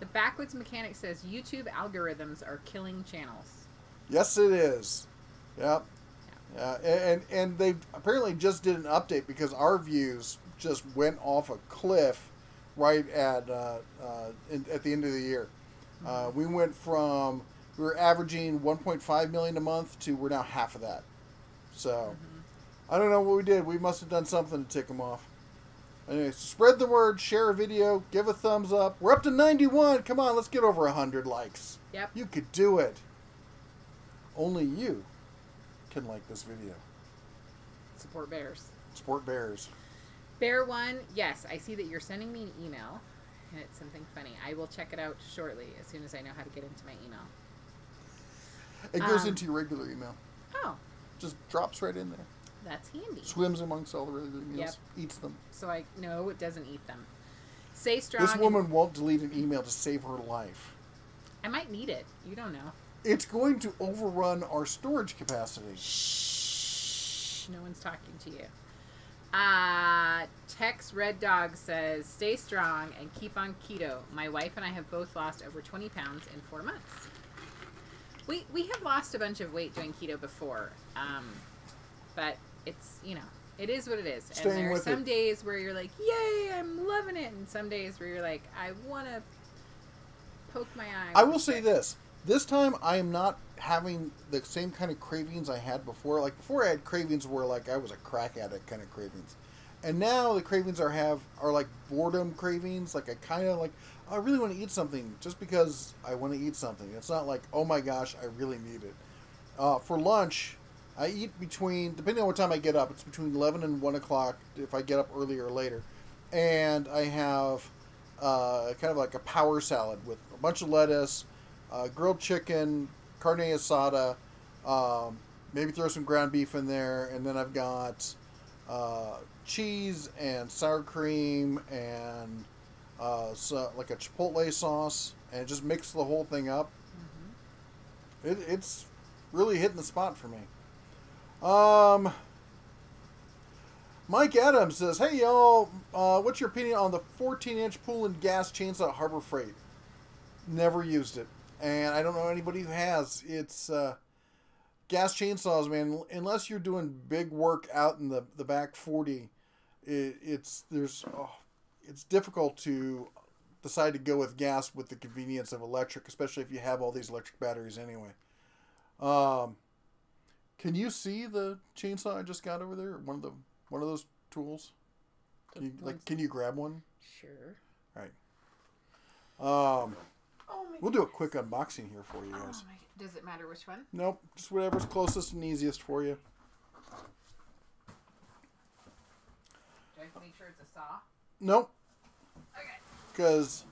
The Backwoods Mechanic says YouTube algorithms are killing channels. Yes, it is. Yep. And they apparently just did an update because our views just went off a cliff right at the end of the year. We were averaging 1.5 million a month to we're now half of that. So I don't know what we did. We must have done something to tick them off. Anyway, spread the word, share a video, give a thumbs up. We're up to 91. Come on, let's get over 100 likes. Yep. You could do it. Only you can like this video. Support bears. Support bears. Bear one, yes, I see that you're sending me an email, and it's something funny. I will check it out shortly as soon as I know how to get into my email. It goes into your regular email. Oh. Just drops right in there. That's handy. Swims amongst all the regular emails. Yep. Eats them. So no, it doesn't eat them. Stay strong. This woman won't delete an email to save her life. I might need it. You don't know. It's going to overrun our storage capacity. Shh. No one's talking to you. Tex Red Dog says, stay strong and keep on keto. My wife and I have both lost over 20 pounds in 4 months. We have lost a bunch of weight doing keto before. But it's, it is what it is. And there are some days where you're like, yay, I'm loving it. And some days where you're like, I want to poke my eye. I will say this. This time, I am not having the same kind of cravings I had before. Like, before I had cravings where, like, I was a crack addict kind of cravings. And now the cravings are like boredom cravings. Like, I kind of, like, I really want to eat something just because I want to eat something. It's not like, oh my gosh, I really need it. For lunch, I eat depending on what time I get up, it's between 11 and 1 o'clock if I get up earlier or later. And I have kind of like a power salad with a bunch of lettuce, grilled chicken, carne asada, maybe throw some ground beef in there, and then I've got cheese and sour cream and like a chipotle sauce, and just mix the whole thing up. It's really hitting the spot for me. Mike Adams says, hey y'all, what's your opinion on the 14-inch pool and gas chainsaw at Harbor Freight? Never used it. And I don't know anybody who has. It's gas chainsaws, man. Unless you're doing big work out in the back 40, it's difficult to decide to go with gas with the convenience of electric, especially if you have all these electric batteries anyway. Can you see the chainsaw I just got over there? One of those tools. Can you grab one? Sure. All right. We'll do a quick unboxing here for you guys. Does it matter which one? Nope. Just whatever's closest and easiest for you. Do I have to make sure it's a saw? Nope. Okay. Because...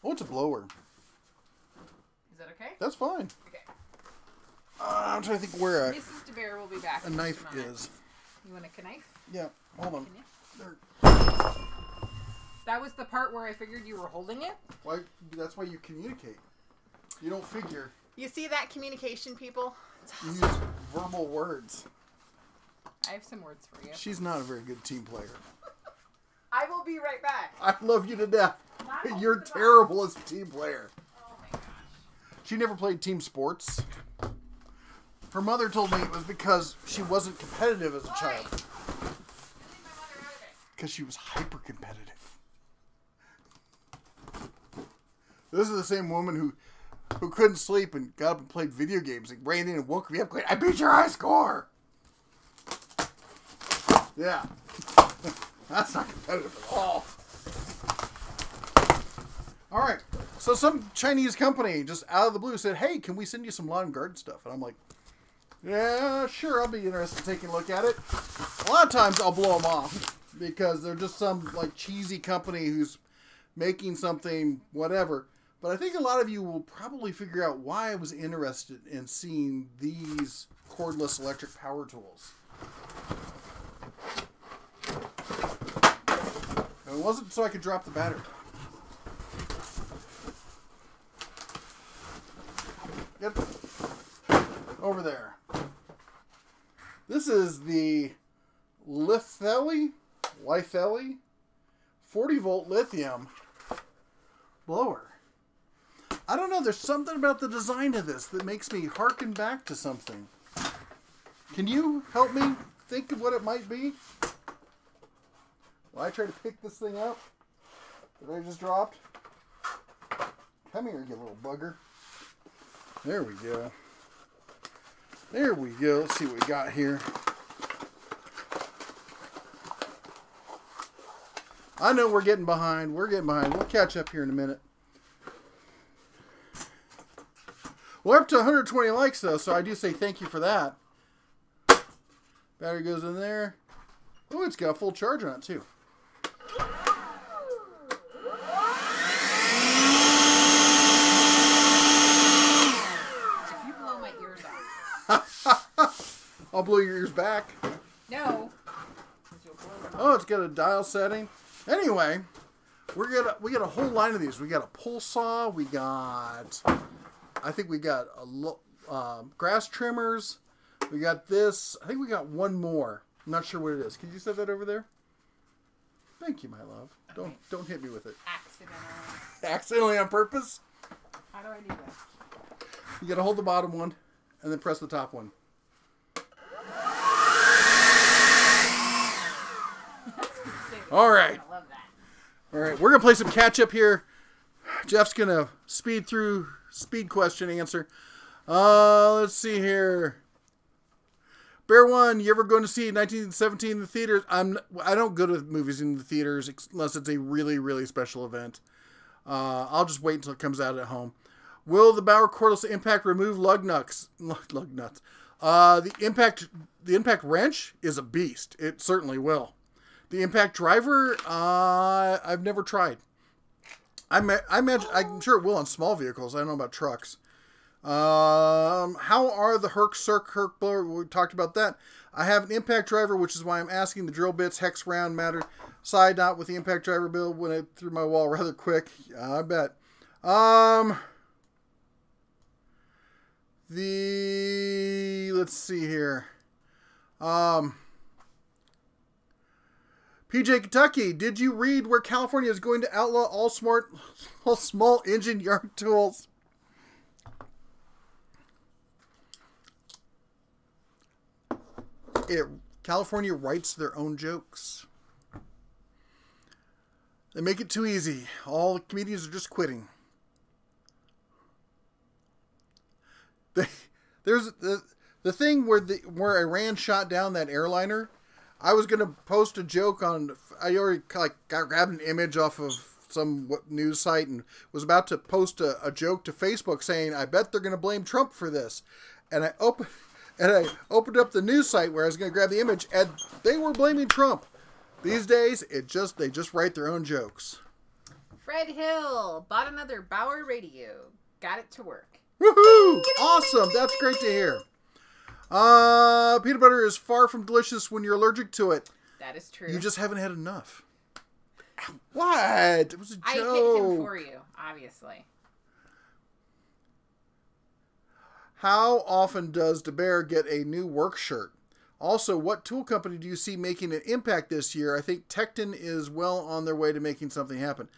Oh, it's a blower. Is that okay? That's fine. Okay. I'm trying to think where Mrs. DeBear will be back. a knife is. You want a knife? Yeah. Hold on. There. That was the part where I figured you were holding it? Why? That's why you communicate. You don't figure. You see that communication, people? It's You awesome. use verbal words. I have some words for you. She's not a very good team player. I will be right back. I love you to death. Not You're holding the terrible as a team player. Oh my gosh. She never played team sports. Her mother told me it was because she wasn't competitive as a child. Leave my mother out of it. Because she was hyper competitive. This is the same woman who couldn't sleep and got up and played video games and ran in and woke me up going, I beat your high score! Yeah. That's not competitive at all. Alright. So some Chinese company just out of the blue said, hey, can we send you some lawn and garden stuff? And I'm like, yeah, sure, I'll be interested in taking a look at it. A lot of times I'll blow them off because they're just some like cheesy company who's making something, whatever. But I think a lot of you will probably figure out why I was interested in seeing these cordless electric power tools. And it wasn't so I could drop the battery. Get over there. This is the Lithelli 40-volt lithium blower. I don't know. There's something about the design of this that makes me harken back to something. Can you help me think of what it might be? While I try to pick this thing up that I just dropped. Come here, you little bugger. There we go. There we go. Let's see what we got here. I know we're getting behind. We're getting behind. We'll catch up here in a minute. We're up to 120 likes, though, so I do say thank you for that. Battery goes in there. Oh, it's got a full charge on it, too. If you blow my ears off. I'll blow your ears back. No. Oh, it's got a dial setting. Anyway, we got a whole line of these. We got a pull saw. We got, I think we got grass trimmers. We got this. I think we got one more. I'm not sure what it is. Could you set that over there? Thank you, my love. Okay. Don't hit me with it. Accidentally. Accidentally on purpose? How do I do this? You got to hold the bottom one and then press the top one. All right. I love that. All right, we're going to play some catch up here. Jeff's going to speed through speed question answer. Let's see here. Bear One, you ever going to see 1917 in the theaters? I don't go to movies in the theaters unless it's a really, really special event. I'll just wait until it comes out at home. Will the Bauer Cordless Impact remove lug nuts? Lug nuts. The impact wrench is a beast. It certainly will. The impact driver, I've never tried. I imagine, I'm sure it will on small vehicles. I don't know about trucks. How are the Herc blower? We talked about that. I have an impact driver, which is why I'm asking. The drill bits, hex round matter. Side knot with the impact driver build when it through my wall rather quick. I bet. Let's see here. PJ Kentucky, did you read where California is going to outlaw all small engine yard tools? California writes their own jokes. They make it too easy. All the comedians are just quitting. There's the thing where Iran shot down that airliner. I was gonna post a joke on. I already grabbed an image off of some news site and was about to post a joke to Facebook saying, "I bet they're gonna blame Trump for this," and I opened up the news site where I was gonna grab the image, and they were blaming Trump. These days, they just write their own jokes. Fred Hill bought another Bauer radio. Got it to work. Woohoo! Awesome. That's great to hear. Peanut butter is far from delicious when you're allergic to it. That is true. You just haven't had enough. What? It was a joke. I hit him for you, obviously. How often does DeBear get a new work shirt? Also, what tool company do you see making an impact this year? I think Tecton is well on their way to making something happen.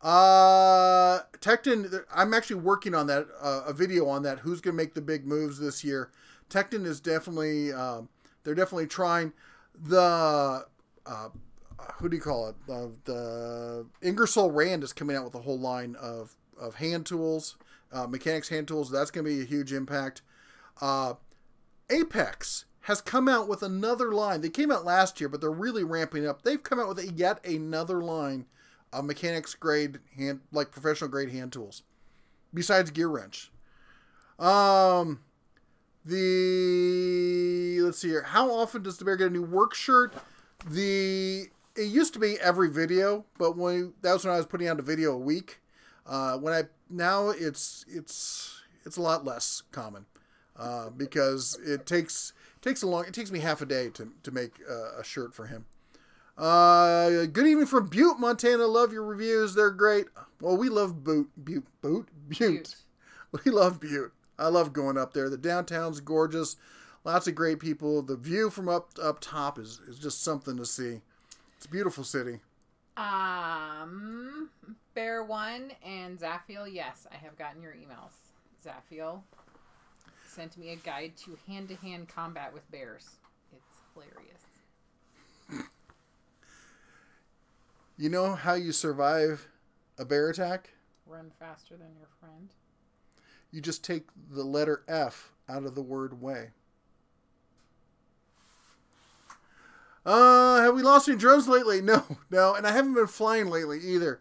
Tecton, I'm actually working on that, a video on that. Who's going to make the big moves this year? Tecton is definitely, they're definitely trying. The, who do you call it? The Ingersoll Rand is coming out with a whole line of hand tools, mechanics hand tools. That's going to be a huge impact. Apex has come out with another line. They came out last year, but they're really ramping up. They've come out with yet another line of mechanics grade hand, like professional grade hand tools, besides gear wrench. Let's see here. How often does the bear get a new work shirt? It used to be every video, but that was when I was putting out a video a week. Now it's a lot less common, because it takes me half a day to make a shirt for him. Good evening from Butte, Montana. Love your reviews. They're great. Well, we love Butte. We love Butte. I love going up there. The downtown's gorgeous. Lots of great people. The view from up top is just something to see. It's a beautiful city. Bear One and Zaphiel, yes, I have gotten your emails. Zaphiel sent me a guide to hand-to-hand combat with bears. It's hilarious. You know how you survive a bear attack? Run faster than your friend. You just take the letter F out of the word way. Have we lost any drones lately? No. And I haven't been flying lately either.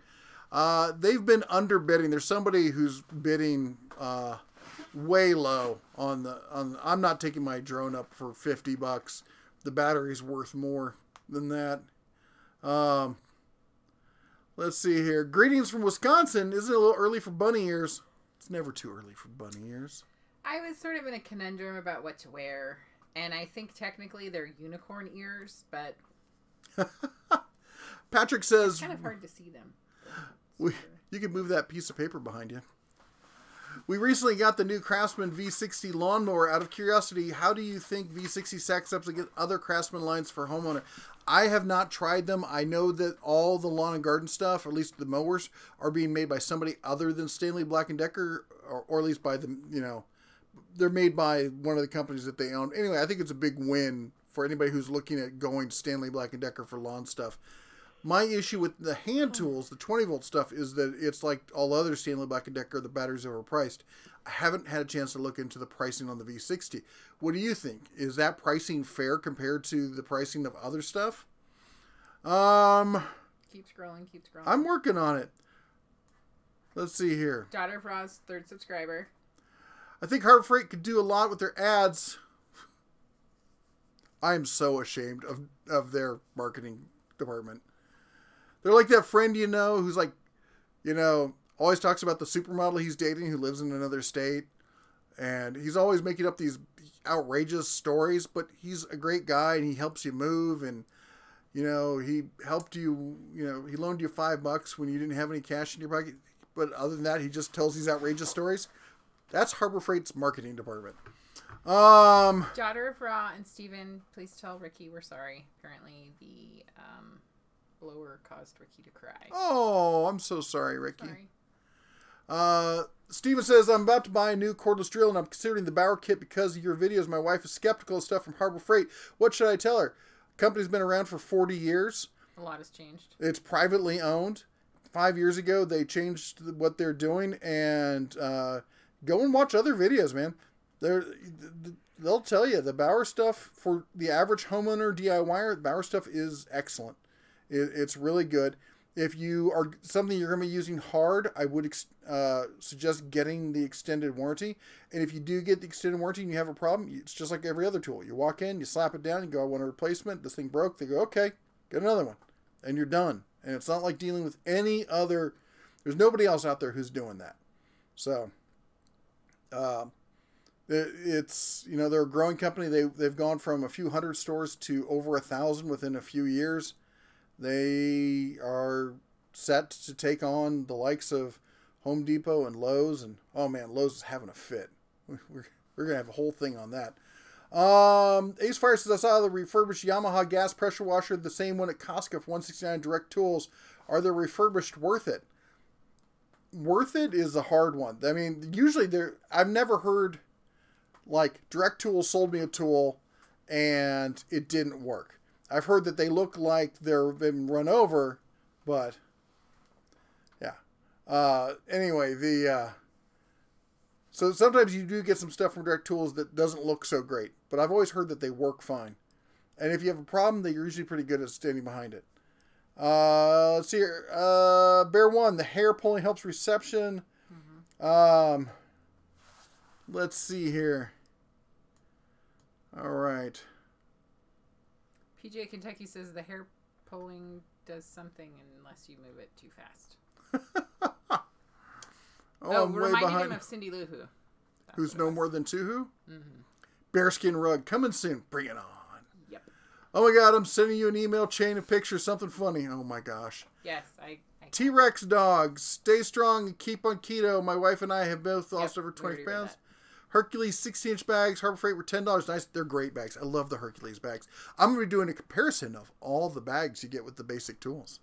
They've been underbidding. There's somebody who's bidding way low on I'm not taking my drone up for $50. The battery's worth more than that. Let's see here. Greetings from Wisconsin. Isn't it a little early for bunny ears? It's never too early for bunny ears. I was sort of in a conundrum about what to wear. And I think technically they're unicorn ears, but... Patrick says... It's kind of hard to see them. You can move that piece of paper behind you. We recently got the new Craftsman V60 lawnmower. Out of curiosity, how do you think V60 stacks up against other Craftsman lines for homeowner? I have not tried them. I know that all the lawn and garden stuff, or at least the mowers, are being made by somebody other than Stanley Black & Decker, or at least by the, they're made by one of the companies that they own. Anyway, I think it's a big win for anybody who's looking at going to Stanley Black & Decker for lawn stuff. My issue with the hand tools, the 20-volt stuff, is that it's like all other Stanley Black & Decker, the battery's overpriced. I haven't had a chance to look into the pricing on the V60. What do you think? Is that pricing fair compared to the pricing of other stuff? Keep scrolling. I'm working on it. Let's see here. Daughter Frost's 3rd subscriber. I think Harbor Freight could do a lot with their ads. I am so ashamed of their marketing department. They're like that friend who's like, always talks about the supermodel he's dating who lives in another state. And he's always making up these outrageous stories, but he's a great guy and he helps you move. And, he helped you, he loaned you $5 when you didn't have any cash in your pocket. But other than that, he just tells these outrageous stories. That's Harbor Freight's marketing department. Daughter of Ra and Steven, please tell Ricky we're sorry. Apparently the blower caused Ricky to cry. Oh, I'm so sorry, Ricky. Steven says, I'm about to buy a new cordless drill and I'm considering the Bauer kit because of your videos. My wife is skeptical of stuff from Harbor Freight. What should I tell her? The company's been around for 40 years. A lot has changed. It's privately owned. 5 years ago, they changed what they're doing, and go and watch other videos, man. They'll tell you the Bauer stuff for the average homeowner DIYer. Bauer stuff is excellent. It's really good. If you are something you're going to be using hard, I would suggest getting the extended warranty. And if you do get the extended warranty and you have a problem, it's just like every other tool. You walk in, you slap it down, you go, I want a replacement. This thing broke. They go, okay, get another one. And you're done. And it's not like dealing with any other... There's nobody else out there who's doing that. So, it's, they're a growing company. They've gone from a few hundred stores to over 1,000 within a few years. They are set to take on the likes of Home Depot and Lowe's. And, oh man, Lowe's is having a fit. We're going to have a whole thing on that. Ace Fire says, I saw the refurbished Yamaha gas pressure washer, the same one at Costco for $169 direct tools. Are the refurbished worth it? Worth it is a hard one. I mean, usually I've never heard like direct tools sold me a tool and it didn't work. I've heard that they look like they've been run over, but yeah. Anyway, so sometimes you do get some stuff from direct tools that doesn't look so great, but I've always heard that they work fine. And if you have a problem, they're usually pretty good at standing behind it. Let's see here. Bear One, the hair pulling helps reception. Mm-hmm. Let's see here. All right. PJ Kentucky says the hair pulling does something unless you move it too fast. I'm way reminding behind. him of Cindy Lou Who. Who's no more than Tuhu? Mm-hmm. Bearskin rug coming soon. Bring it on. Yep. Oh my God, I'm sending you an email chain of pictures, something funny. Oh my gosh. Yes, I T-Rex dogs, stay strong and keep on keto. My wife and I have both lost over 20 pounds. Hercules 16-inch bags, Harbor Freight were $10. Nice. They're great bags. I love the Hercules bags. I'm going to be doing a comparison of all the bags you get with the basic tools.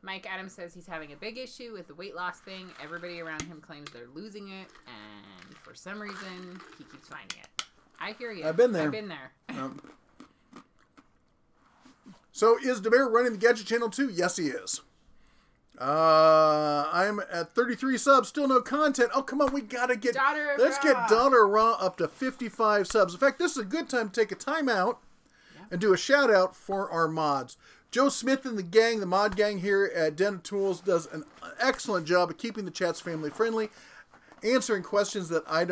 Mike Adams says he's having a big issue with the weight loss thing. Everybody around him claims they're losing it, and for some reason, he keeps finding it. I hear you. I've been there. So is DeBear running the Gadget channel too? Yes, he is. I'm at 33 subs, still no content. Oh, come on, we gotta get... Let's get Daughter Raw up to 55 subs. In fact, this is a good time to take a time out and do a shout out for our mods. Joe Smith and the gang, the mod gang here at Den Tools, does an excellent job of keeping the chats family friendly, answering questions that I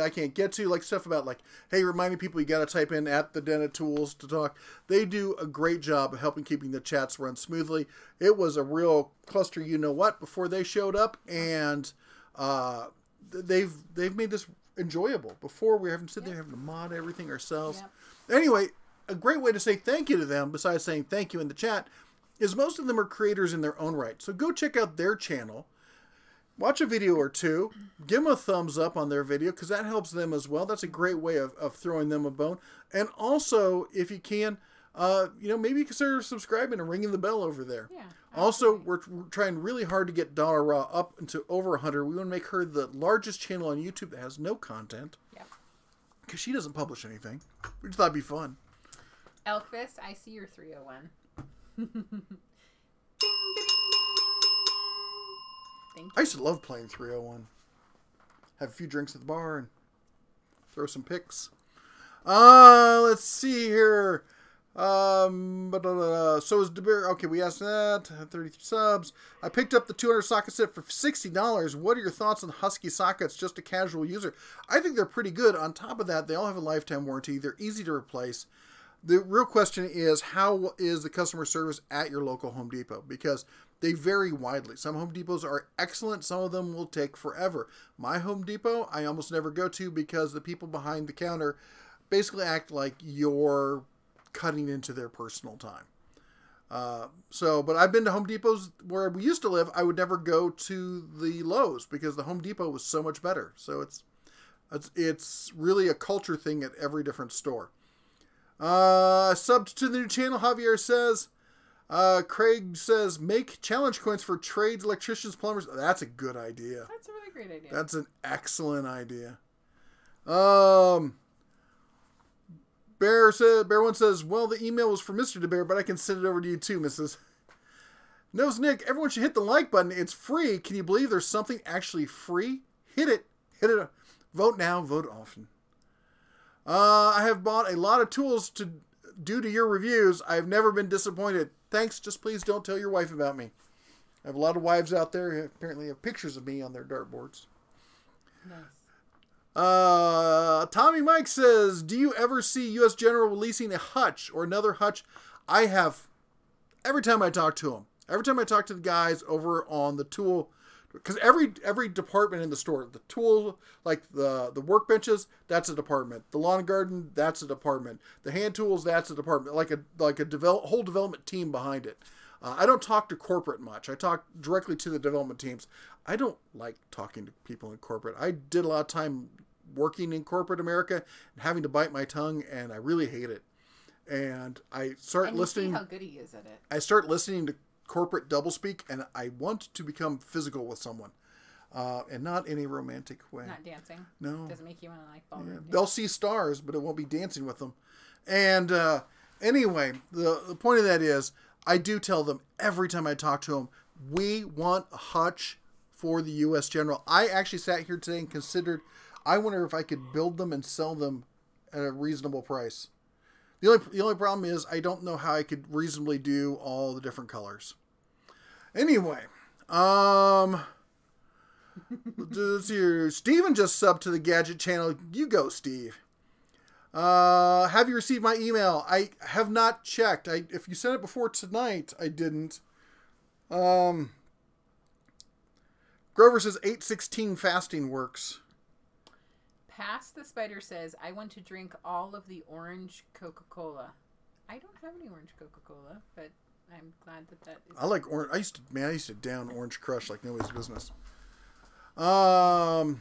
can't get to, like stuff about like, hey, reminding people you got to type in at the Den of Tools to talk. They do a great job of helping keeping the chats run smoothly. It was a real cluster, you know what, before they showed up, and they've made this enjoyable. Before we were having to sit there having to mod everything ourselves. Anyway, a great way to say thank you to them, besides saying thank you in the chat, is most of them are creators in their own right. So go check out their channel. Watch a video or two. Give them a thumbs up on their video, because that helps them as well. That's a great way of throwing them a bone. And also, if you can, maybe consider subscribing and ringing the bell over there. Yeah, also, we're trying really hard to get Dollar Raw up into over 100. We want to make her the largest channel on YouTube that has no content. Yep. Because she doesn't publish anything. We just thought it'd be fun. Elkfist, I see your 301. Thank you. I used to love playing 301. Have a few drinks at the bar and throw some picks. Let's see here. So is DeBear. Okay, we asked that. 33 subs. I picked up the 200 socket set for $60. What are your thoughts on Husky sockets? Just a casual user. I think they're pretty good. On top of that, they all have a lifetime warranty. They're easy to replace. The real question is, how is the customer service at your local Home Depot? Because they vary widely. Some Home Depots are excellent. Some of them will take forever. My Home Depot, I almost never go to, because the people behind the counter basically act like you're cutting into their personal time. But I've been to Home Depots where we used to live. I would never go to the Lowe's because the Home Depot was so much better. So it's really a culture thing at every different store. Subbed to the new channel, Javier says. Craig says, make challenge coins for trades, electricians, plumbers. That's a good idea. That's a really great idea. That's an excellent idea. Bear One says, well, the email was for Mr. DeBear, but I can send it over to you too, Mrs. Nose Nick, everyone should hit the like button. It's free. Can you believe there's something actually free? Hit it. Hit it. Vote now. Vote often. I have bought a lot of tools due to your reviews. I've never been disappointed. Thanks. Just please don't tell your wife about me. I have a lot of wives out there who apparently have pictures of me on their dartboards. Nice. Tommy Mike says, do you ever see U.S. General releasing a hutch or another hutch? I have, every time I talk to them. Every time I talk to the guys over on the tool, because every department in the store, the tool, like the workbenches, that's a department. The lawn and garden, that's a department. The hand tools, that's a department. Like a whole development team behind it. I don't talk to corporate much. I talk directly to the development teams. I don't like talking to people in corporate. I did a lot of time working in corporate America and having to bite my tongue, and I really hate it. And I start listening. See how good he is at it. I start listening to corporate doublespeak, and I want to become physical with someone, and not in a romantic way. Not dancing. No. Doesn't make you want to like ballroom. Yeah. They'll see stars, but it won't be dancing with them. And anyway, the point of that is, I do tell them every time I talk to them, we want a hutch for the U.S. General. I actually sat here today and considered, I wonder if I could build them and sell them at a reasonable price. The only problem is I don't know how I could reasonably do all the different colors. Anyway, let's see. Steven just subbed to the Gadget channel. You go, Steve. Have you received my email? I have not checked. If you sent it before tonight, I didn't. Grover says 8/16 fasting works. Past the Spider says, I want to drink all of the orange Coca-Cola. I don't have any orange Coca-Cola, but I'm glad that is... I like orange. I used to down Orange Crush like nobody's business. That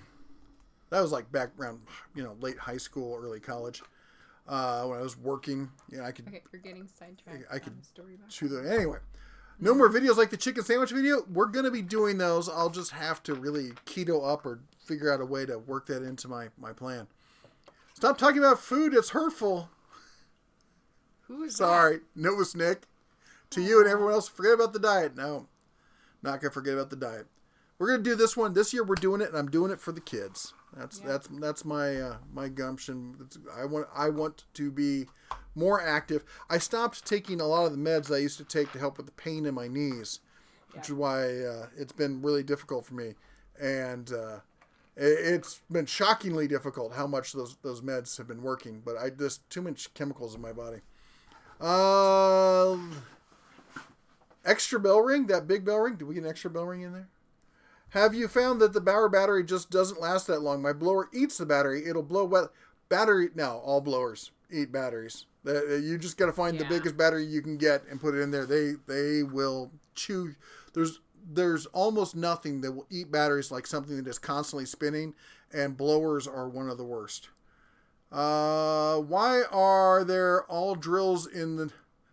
was like back around, late high school, early college. When I was working, I could... Okay, you're getting sidetracked. I could story about chew the... Anyway. No more videos like the chicken sandwich video. We're going to be doing those. I'll just have to really keto up or figure out a way to work that into my plan. Stop talking about food. It's hurtful. Who is Sorry. No, it was Nick. To you and everyone else, forget about the diet. No, not going to forget about the diet. We're going to do this one. This year we're doing it, and I'm doing it for the kids. That's my my gumption. I want to be more active. I stopped taking a lot of the meds that I used to take to help with the pain in my knees, which is why it's been really difficult for me. And it's been shockingly difficult how much those meds have been working. But I just too much chemicals in my body. Extra bell ring, that big bell ring. Did we get an extra bell ring in there? Have you found that the Bauer battery just doesn't last that long? My blower eats the battery. It'll blow wet. Battery, no, all blowers eat batteries. You just got to find the biggest battery you can get and put it in there. They will chew. There's almost nothing that will eat batteries like something that is constantly spinning, and blowers are one of the worst. Why are there all drills in the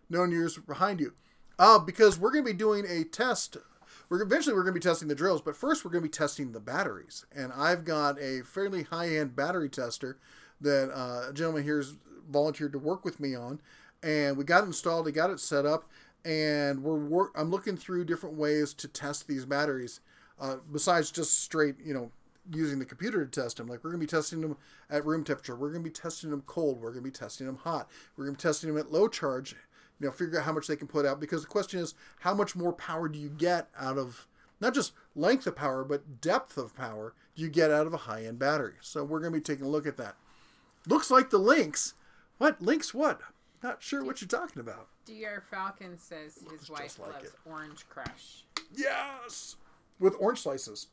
known years behind you? Because we're going to be doing a test. Eventually we're going to be testing the drills, but first we're going to be testing the batteries. And I've got a fairly high-end battery tester that a gentleman here has volunteered to work with me on. And we got it installed, we got it set up, and I'm looking through different ways to test these batteries, besides just straight, using the computer to test them. Like, we're going to be testing them at room temperature. We're going to be testing them cold. We're going to be testing them hot. We're going to be testing them at low charge. Figure out how much they can put out, because the question is, how much more power do you get out of, not just length of power, but depth of power do you get out of a high-end battery? So we're going to be taking a look at that. Looks like the Lynx. What? Lynx what? Not sure what you're talking about. DR Falcon says his wife loves Orange Crush. Yes! With orange slices.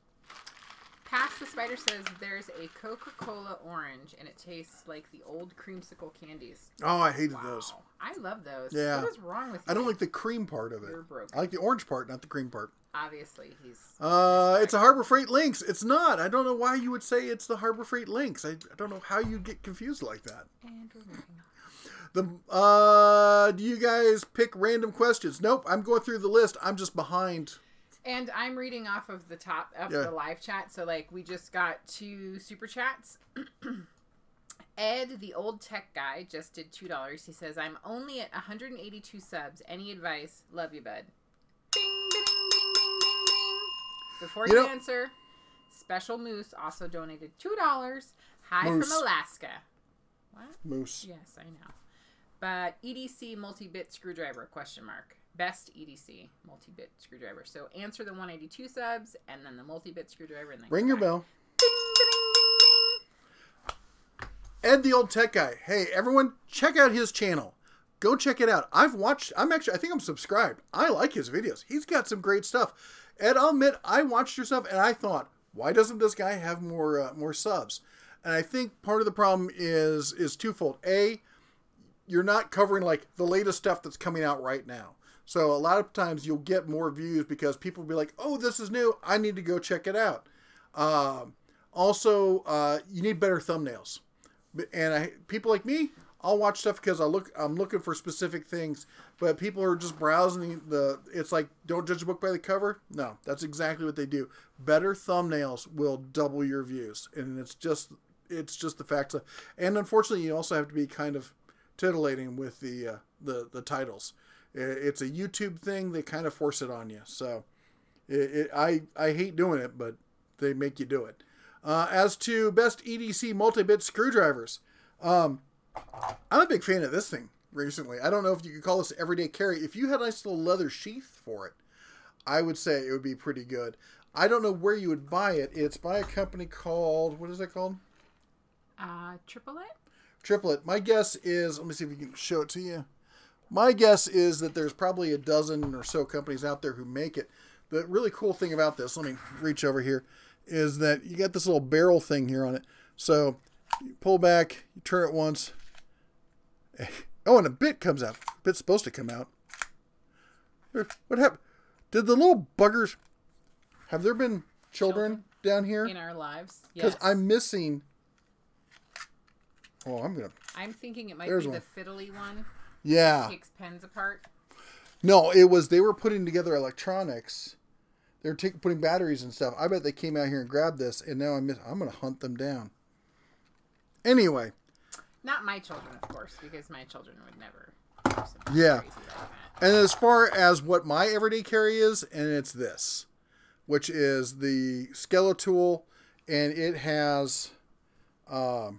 Past the Spider says there's a Coca-Cola orange, and it tastes like the old creamsicle candies. Oh, I hated those. I love those. Yeah. What is wrong with you? I don't like the cream part of it. You're broken. I like the orange part, not the cream part. Obviously, he's... It's a Harbor Freight Lynx. It's not. I don't know why you would say it's the Harbor Freight Lynx. I don't know how you get confused like that. And we're moving on. Do you guys pick random questions? Nope. I'm going through the list. I'm just behind. And I'm reading off of the top of the live chat. So, we just got 2 super chats. Ed, the old tech guy, just did $2. He says, I'm only at 182 subs. Any advice? Love you, bud. Bing, bing, bing, bing, bing, bing. Before you answer, Special Moose also donated $2. Hi from Alaska. What? Moose. Yes, I know. But EDC multi-bit screwdriver, ? Best EDC multi-bit screwdriver. So answer the 182 subs and then the multi-bit screwdriver. And then ring your bell. Ding, ding, ding, ding. Ed, the old tech guy. Hey, everyone, check out his channel. Go check it out. I think I'm subscribed. I like his videos. He's got some great stuff. Ed, I'll admit, I watched your stuff and I thought, why doesn't this guy have more subs? And I think part of the problem is twofold. A, you're not covering the latest stuff that's coming out right now. So a lot of times you'll get more views because people will be like, oh, this is new. I need to go check it out. Also, you need better thumbnails. And people like me, I'll watch stuff because I'm looking for specific things. But people are just browsing it's like, don't judge a book by the cover. No, that's exactly what they do. Better thumbnails will double your views. And it's just the facts. And unfortunately, you also have to be kind of titillating with the titles. It's a YouTube thing. They kind of force it on you. So I hate doing it, but they make you do it. As to best EDC multi-bit screwdrivers, I'm a big fan of this thing recently. I don't know if you could call this everyday carry. If you had a nice little leather sheath for it, I would say it would be pretty good. I don't know where you would buy it. It's by a company called, what is it called? Triplet? Triplet. My guess is, let me see if we can show it to you. My guess is that there's probably a dozen or so companies out there who make it. The really cool thing about this, let me reach over here, is that you got this little barrel thing here on it. So you pull back, you turn it once. Oh, and a bit comes out. A bit's supposed to come out. What happened? Did the little buggers, have there been children down here? In our lives? Because Yes. I'm missing. Oh, I'm thinking it might be There's the one. fiddly one. Yeah. Takes pens apart. No, it was they were putting together electronics. They were putting batteries and stuff. I bet they came out here and grabbed this, and now I'm going to hunt them down. Anyway. Not my children, of course, because my children would never do something yeah. crazy like that. And as far as what my everyday carry is, and it's this, which is the Skeletal, and it has, so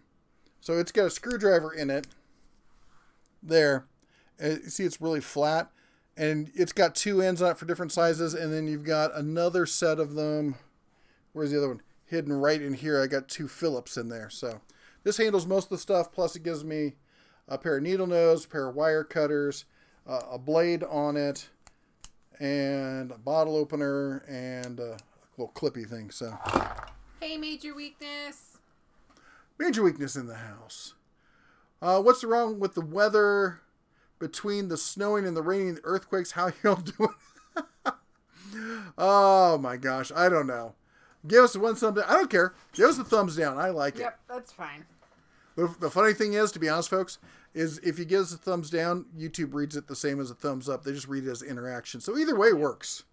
it's got a screwdriver in it. There. And you see it's really flat. And it's got two ends on it for different sizes. And then you've got another set of them. Where's the other one? Hidden right in here. I got two Phillips in there. So this handles most of the stuff. Plus it gives me a pair of needle nose, a pair of wire cutters, a blade on it, and a bottle opener, and a little clippy thing. So, hey, major weakness. Major weakness in the house. What's wrong with the weather between the snowing and the raining and the earthquakes? How y'all doing? Oh my gosh, I don't know. Give us one thumbs down. I don't care. Give us a thumbs down. I like it. Yep, that's fine. The funny thing is, to be honest, folks, is if you give us a thumbs down, YouTube reads it the same as a thumbs up. They just read it as interaction. So either way works.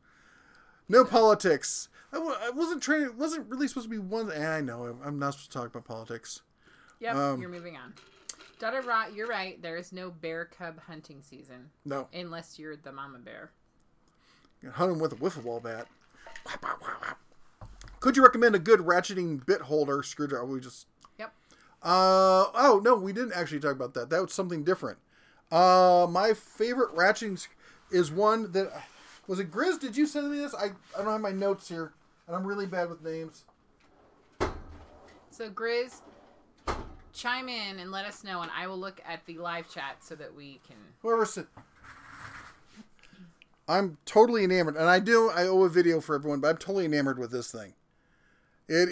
No politics. I wasn't trying. It wasn't really supposed to be one. I know. I'm not supposed to talk about politics. Yep, you're moving on. Daughter Rot, you're right. There is no bear cub hunting season. No. Unless you're the mama bear. You can hunt them with a wiffle ball bat. Could you recommend a good ratcheting bit holder screwdriver? Yep. Oh, no, we didn't actually talk about that. That was something different. My favorite ratcheting is one that... Was it Grizz? Did you send me this? I don't have my notes here, and I'm really bad with names. So, Grizz, chime in and let us know, and I will look at the live chat so that we can... Whoever said... I'm totally enamored, and I owe a video for everyone, but I'm totally enamored with this thing. It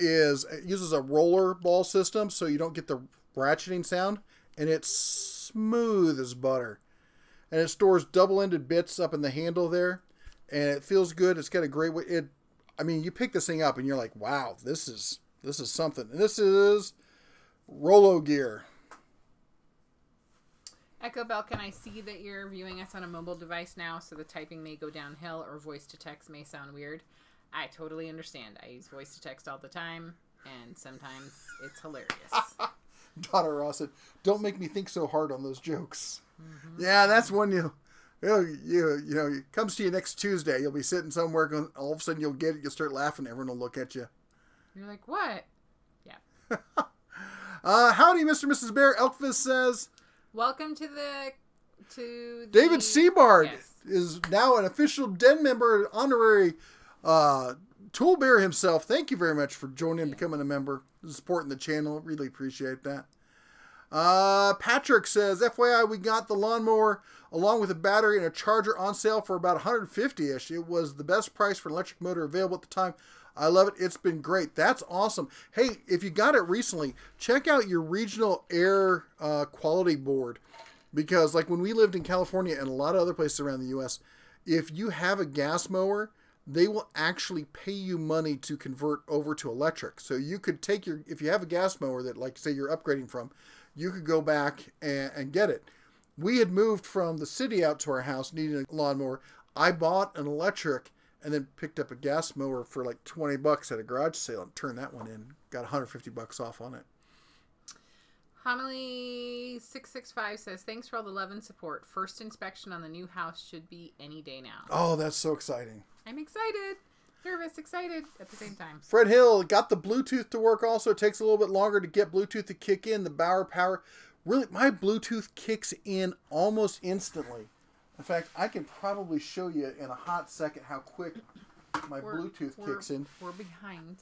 uses a roller ball system, so you don't get the ratcheting sound, and it's smooth as butter. And it stores double-ended bits up in the handle there, and it feels good. It's got a great way. I mean, you pick this thing up, and you're like, wow, this is something. And this is Rolo Gear. Echo Belkin, I see that you're viewing us on a mobile device now, so the typing may go downhill or voice to text may sound weird. I totally understand. I use voice to text all the time, and sometimes it's hilarious. Donna Ross said, "Don't make me think so hard on those jokes." Mm-hmm. Yeah, that's one you know, it comes to you next Tuesday. You'll be sitting somewhere, and all of a sudden you'll start laughing. Everyone will look at you. You're like, what? Yeah. Howdy, Mr. and Mrs. Bear. Elkfist says, welcome to David Seabard yes. is now an official Den member, honorary Tool Bear himself. Thank you very much for joining and becoming a member, supporting the channel. Really appreciate that. Patrick says, FYI, we got the lawnmower along with a battery and a charger on sale for about $150-ish. It was the best price for an electric motor available at the time. I love it. It's been great. That's awesome. Hey, if you got it recently, check out your regional air quality board. Because like when we lived in California and a lot of other places around the U.S., if you have a gas mower, they will actually pay you money to convert over to electric. So you could take if you have a gas mower that, like, say you're upgrading from, you could go back and get it. We had moved from the city out to our house needing a lawnmower. I bought an electric and then picked up a gas mower for like $20 at a garage sale and turned that one in. Got $150 off on it. Homily 665 says, thanks for all the love and support. First inspection on the new house should be any day now. Oh, that's so exciting. I'm excited. Nervous, excited at the same time. Fred Hill got the Bluetooth to work also. It takes a little bit longer to get Bluetooth to kick in. The Bauer Power. Really, my Bluetooth kicks in almost instantly. In fact, I can probably show you in a hot second how quick my Bluetooth kicks in. We're behind.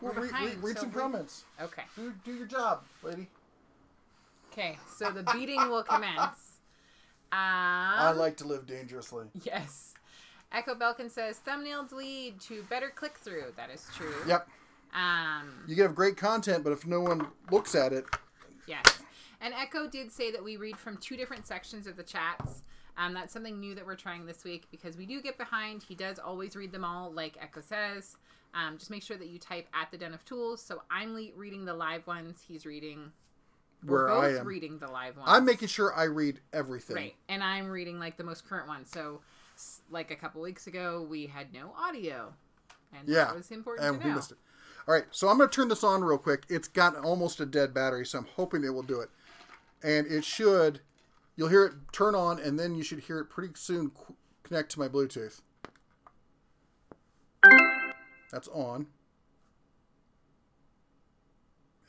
Read some comments. Okay. Do your job, lady. Okay, so the beating will commence. I like to live dangerously. Yes. Echo Belkin says, thumbnails lead to better click-through. That is true. Yep. You can have great content, but if no one looks at it... Yes. And Echo did say that we read from 2 different sections of the chats. That's something new that we're trying this week because we do get behind. He does always read them all, like Echo says. Just make sure that you type at the Den of Tools. So I'm reading the live ones. He's reading We're where both I am. reading the live ones. I'm making sure I read everything. Right. And I'm reading like the most current one. So like a couple weeks ago, we had no audio. And that was important to know. We missed it. All right. So I'm going to turn this on real quick. It's got almost a dead battery, so I'm hoping it will do it. And it should, you'll hear it turn on, and then you should hear it pretty soon connect to my Bluetooth. That's on.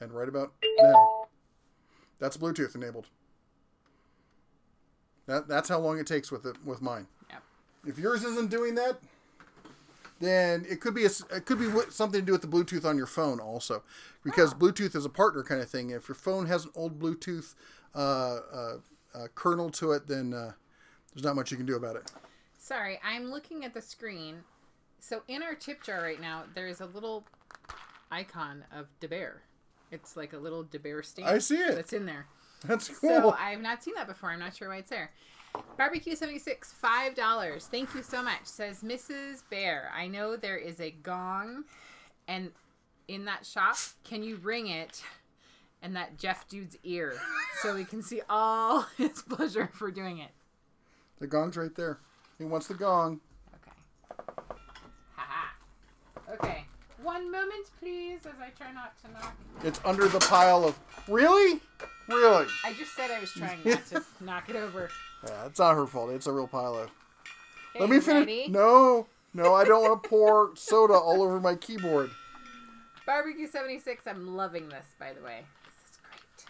And right about now, that's Bluetooth enabled. That's how long it takes with mine. Yep. If yours isn't doing that, then it could be something to do with the Bluetooth on your phone also, because Bluetooth is a partner kind of thing. If your phone has an old Bluetooth kernel to it, then there's not much you can do about it. Sorry, I'm looking at the screen. So in our tip jar right now, there's a little icon of DeBear. It's like a little DeBear stamp. I see it. That's in there. That's cool. So I've not seen that before. I'm not sure why it's there. Barbecue 76, $5. Thank you so much. Says Mrs. Bear. I know there is a gong, and in that shop, can you ring it in that Jeff dude's ear so we can see all his pleasure for doing it? The gong's right there. He wants the gong. Okay. Haha. Okay. One moment, please, as I try not to knock. It's under the pile of... Really? Really? I just said I was trying not to knock it over. Yeah, it's not her fault. It's a real pile of... Hey, let me finish. ready? No, I don't want to pour soda all over my keyboard. Barbecue 76, I'm loving this, by the way. This is great.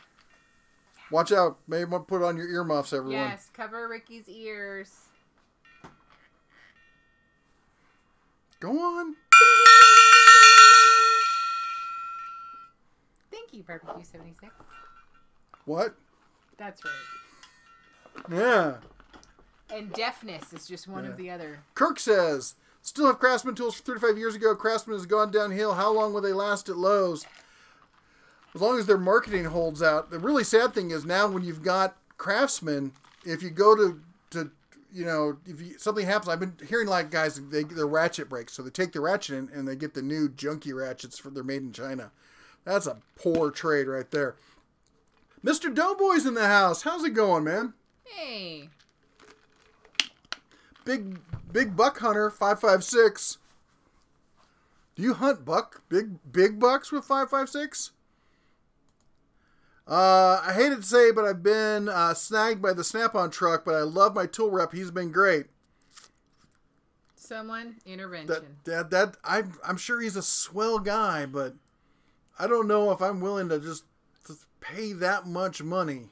Watch out. Maybe put on your earmuffs, everyone. Yes, cover Ricky's ears. Go on. Thank you, Barbecue 76. What? That's right. Yeah. And deafness is just one of the other. Kirk says, still have Craftsman tools from 35 years ago. Craftsman has gone downhill. How long will they last at Lowe's? As long as their marketing holds out. The really sad thing is now when you've got Craftsman, if you go to if something happens, I've been hearing like guys, their ratchet breaks. So they take the ratchet in and they get the new junky ratchets they're made in China. That's a poor trade right there. Mr. Doughboy's in the house. How's it going, man? Hey. Big buck hunter, 5.56. Do you hunt big bucks with 5.56? I hate it to say, but I've been snagged by the Snap-on truck, but I love my tool rep. He's been great. Someone intervention. I'm sure he's a swell guy, but I don't know if I'm willing to just pay that much money.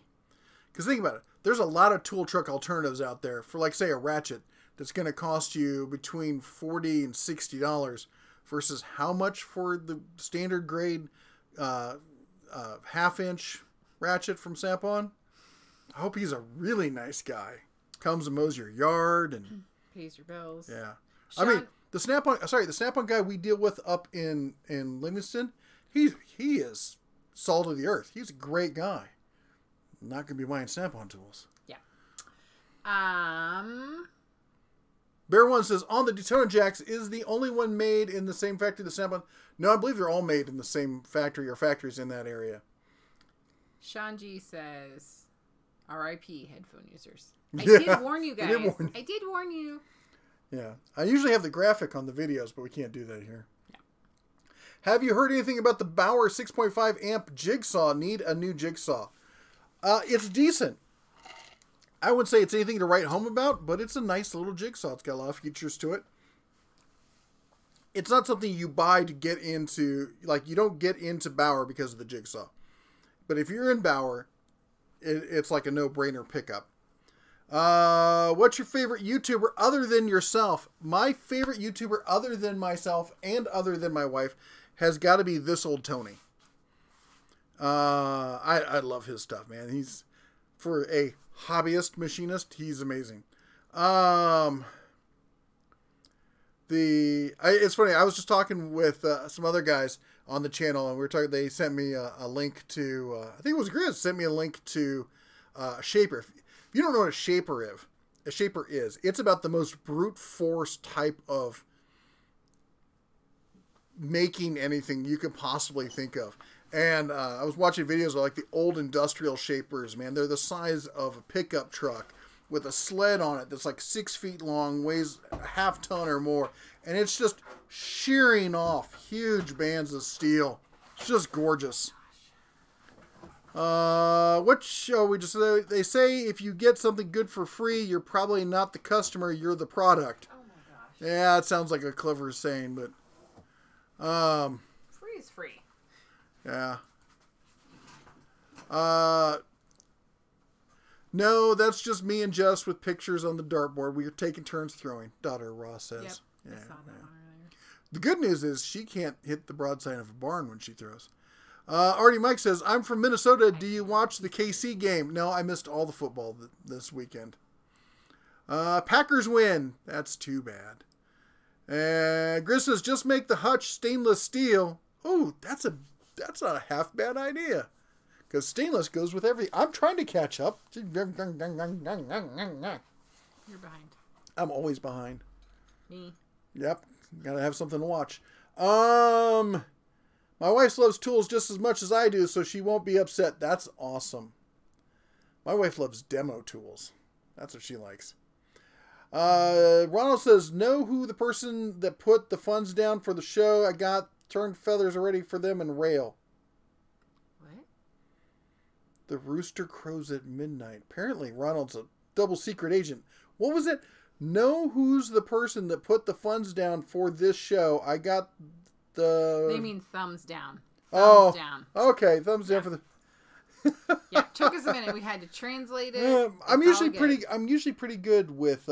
Because think about it. There's a lot of tool truck alternatives out there for, like, say, a ratchet that's going to cost you between $40 and $60 versus how much for the standard grade half-inch ratchet from Snap-on. I hope he's a really nice guy. Comes and mows your yard and pays your bills. Yeah. Sean, I mean, the Snap-on guy we deal with up in Livingston, he is salt of the earth. He's a great guy. Not going to be buying Snap-on tools. Yeah. Bear One says, on the Daytona Jacks, is the only one made in the same factory the Snap-on? No, I believe they're all made in the same factory or factories in that area. Sean G says, R.I.P. headphone users. I did warn you guys. I did warn you. Yeah. I usually have the graphic on the videos, but we can't do that here. Yeah. Have you heard anything about the Bauer 6.5 amp jigsaw? Need a new jigsaw. It's decent. I wouldn't say it's anything to write home about, but it's a nice little jigsaw. It's got a lot of features to it. It's not something you buy to get into, like, you don't get into Bauer because of the jigsaw. But if you're in Bauer, it's like a no-brainer pickup. What's your favorite YouTuber other than yourself? My favorite YouTuber other than myself and other than my wife has got to be This Old Tony. I love his stuff, man. He's, for a hobbyist machinist, he's amazing. It's funny. I was just talking with some other guys on the channel, and we were talking. They sent me a link to. I think it was Grizz sent me a link to a shaper. If you don't know what a shaper is, it's about the most brute force type of making anything you could possibly think of. And I was watching videos of like the old industrial shapers, man. They're the size of a pickup truck with a sled on it that's like 6 feet long, weighs a half ton or more. And it's just shearing off huge bands of steel. It's just gorgeous. What show we just... They say if you get something good for free, you're probably not the customer, you're the product. Oh my gosh. Yeah, it sounds like a clever saying, but... Free is free. Yeah. No, that's just me and Jess with pictures on the dartboard. We are taking turns throwing, daughter Ross says. Yep, Yeah, I saw that one earlier. The good news is she can't hit the broadside of a barn when she throws. Artie Mike says, I'm from Minnesota. Do you watch the KC game? No, I missed all the football this weekend. Packers win. That's too bad. Gris says, just make the hutch stainless steel. Oh, that's not a half bad idea. Because stainless goes with everything. I'm trying to catch up. You're behind. I'm always behind. Me. Yep. Gotta have something to watch. My wife loves tools just as much as I do, so she won't be upset. That's awesome. My wife loves demo tools. That's what she likes. Ronald says, know who the person that put the funds down for the show I got turned feathers already for them and rail. What? The rooster crows at midnight. Apparently, Ronald's a double secret agent. What was it? Know who's the person that put the funds down for this show. I got the... They mean thumbs down. Thumbs down. Okay, thumbs down for the... Yeah, it took us a minute. We had to translate it. I'm usually pretty good with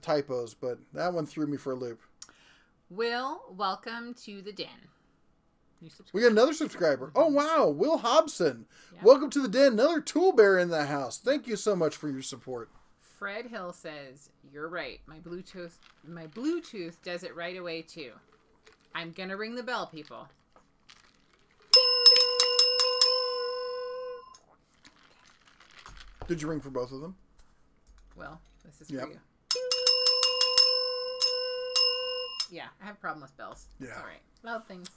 typos, but that one threw me for a loop. Will, welcome to the den. We got another subscriber. Oh, wow. Will Hobson. Yep. Welcome to the den. Another tool bear in the house. Thank you so much for your support. Fred Hill says, you're right. My Bluetooth does it right away, too. I'm going to ring the bell, people. Did you ring for both of them? Well, this is Yep. for you. Yeah, I have a problem with bells. Yeah. It's all right. Loud things.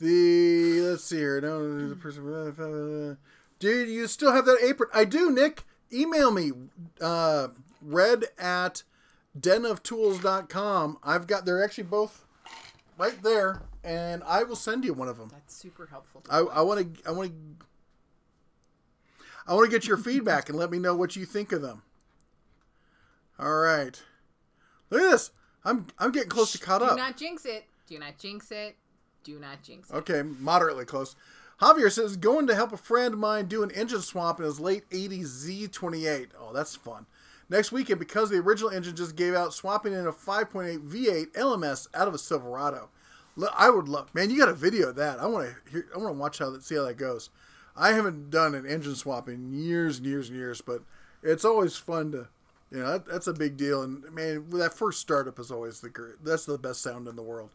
Let's see here. No, the person. Do you still have that apron? I do, Nick. Email me. red@denoftools.com. They're actually both right there, and I will send you one of them. That's super helpful. I want to get your feedback and let me know what you think of them. All right. Look at this. I'm getting close to caught up. Do not jinx it. Do not jinx it. Do not jinx it. Okay, moderately close. Javier says, going to help a friend of mine do an engine swap in his late 80s Z28. Oh, that's fun. Next weekend, because the original engine just gave out, swapping in a 5.8 V8 LMS out of a Silverado. I would love, man, you got a video of that. I want to watch see how that goes. I haven't done an engine swap in years and years and years, but it's always fun to, that's a big deal. And man, that first startup is always that's the best sound in the world.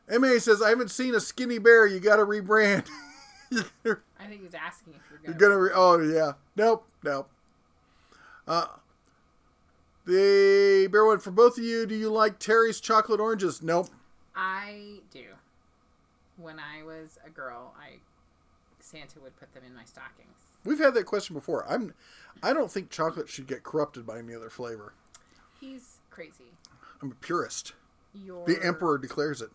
MA says, I haven't seen a skinny bear. You got to rebrand. I think he's asking if you're going to. Oh, yeah. Nope. The bear one for both of you. Do you like Terry's chocolate oranges? Nope. I do. When I was a girl, Santa would put them in my stockings. We've had that question before. I don't think chocolate should get corrupted by any other flavor. He's crazy. I'm a purist. The emperor declares it.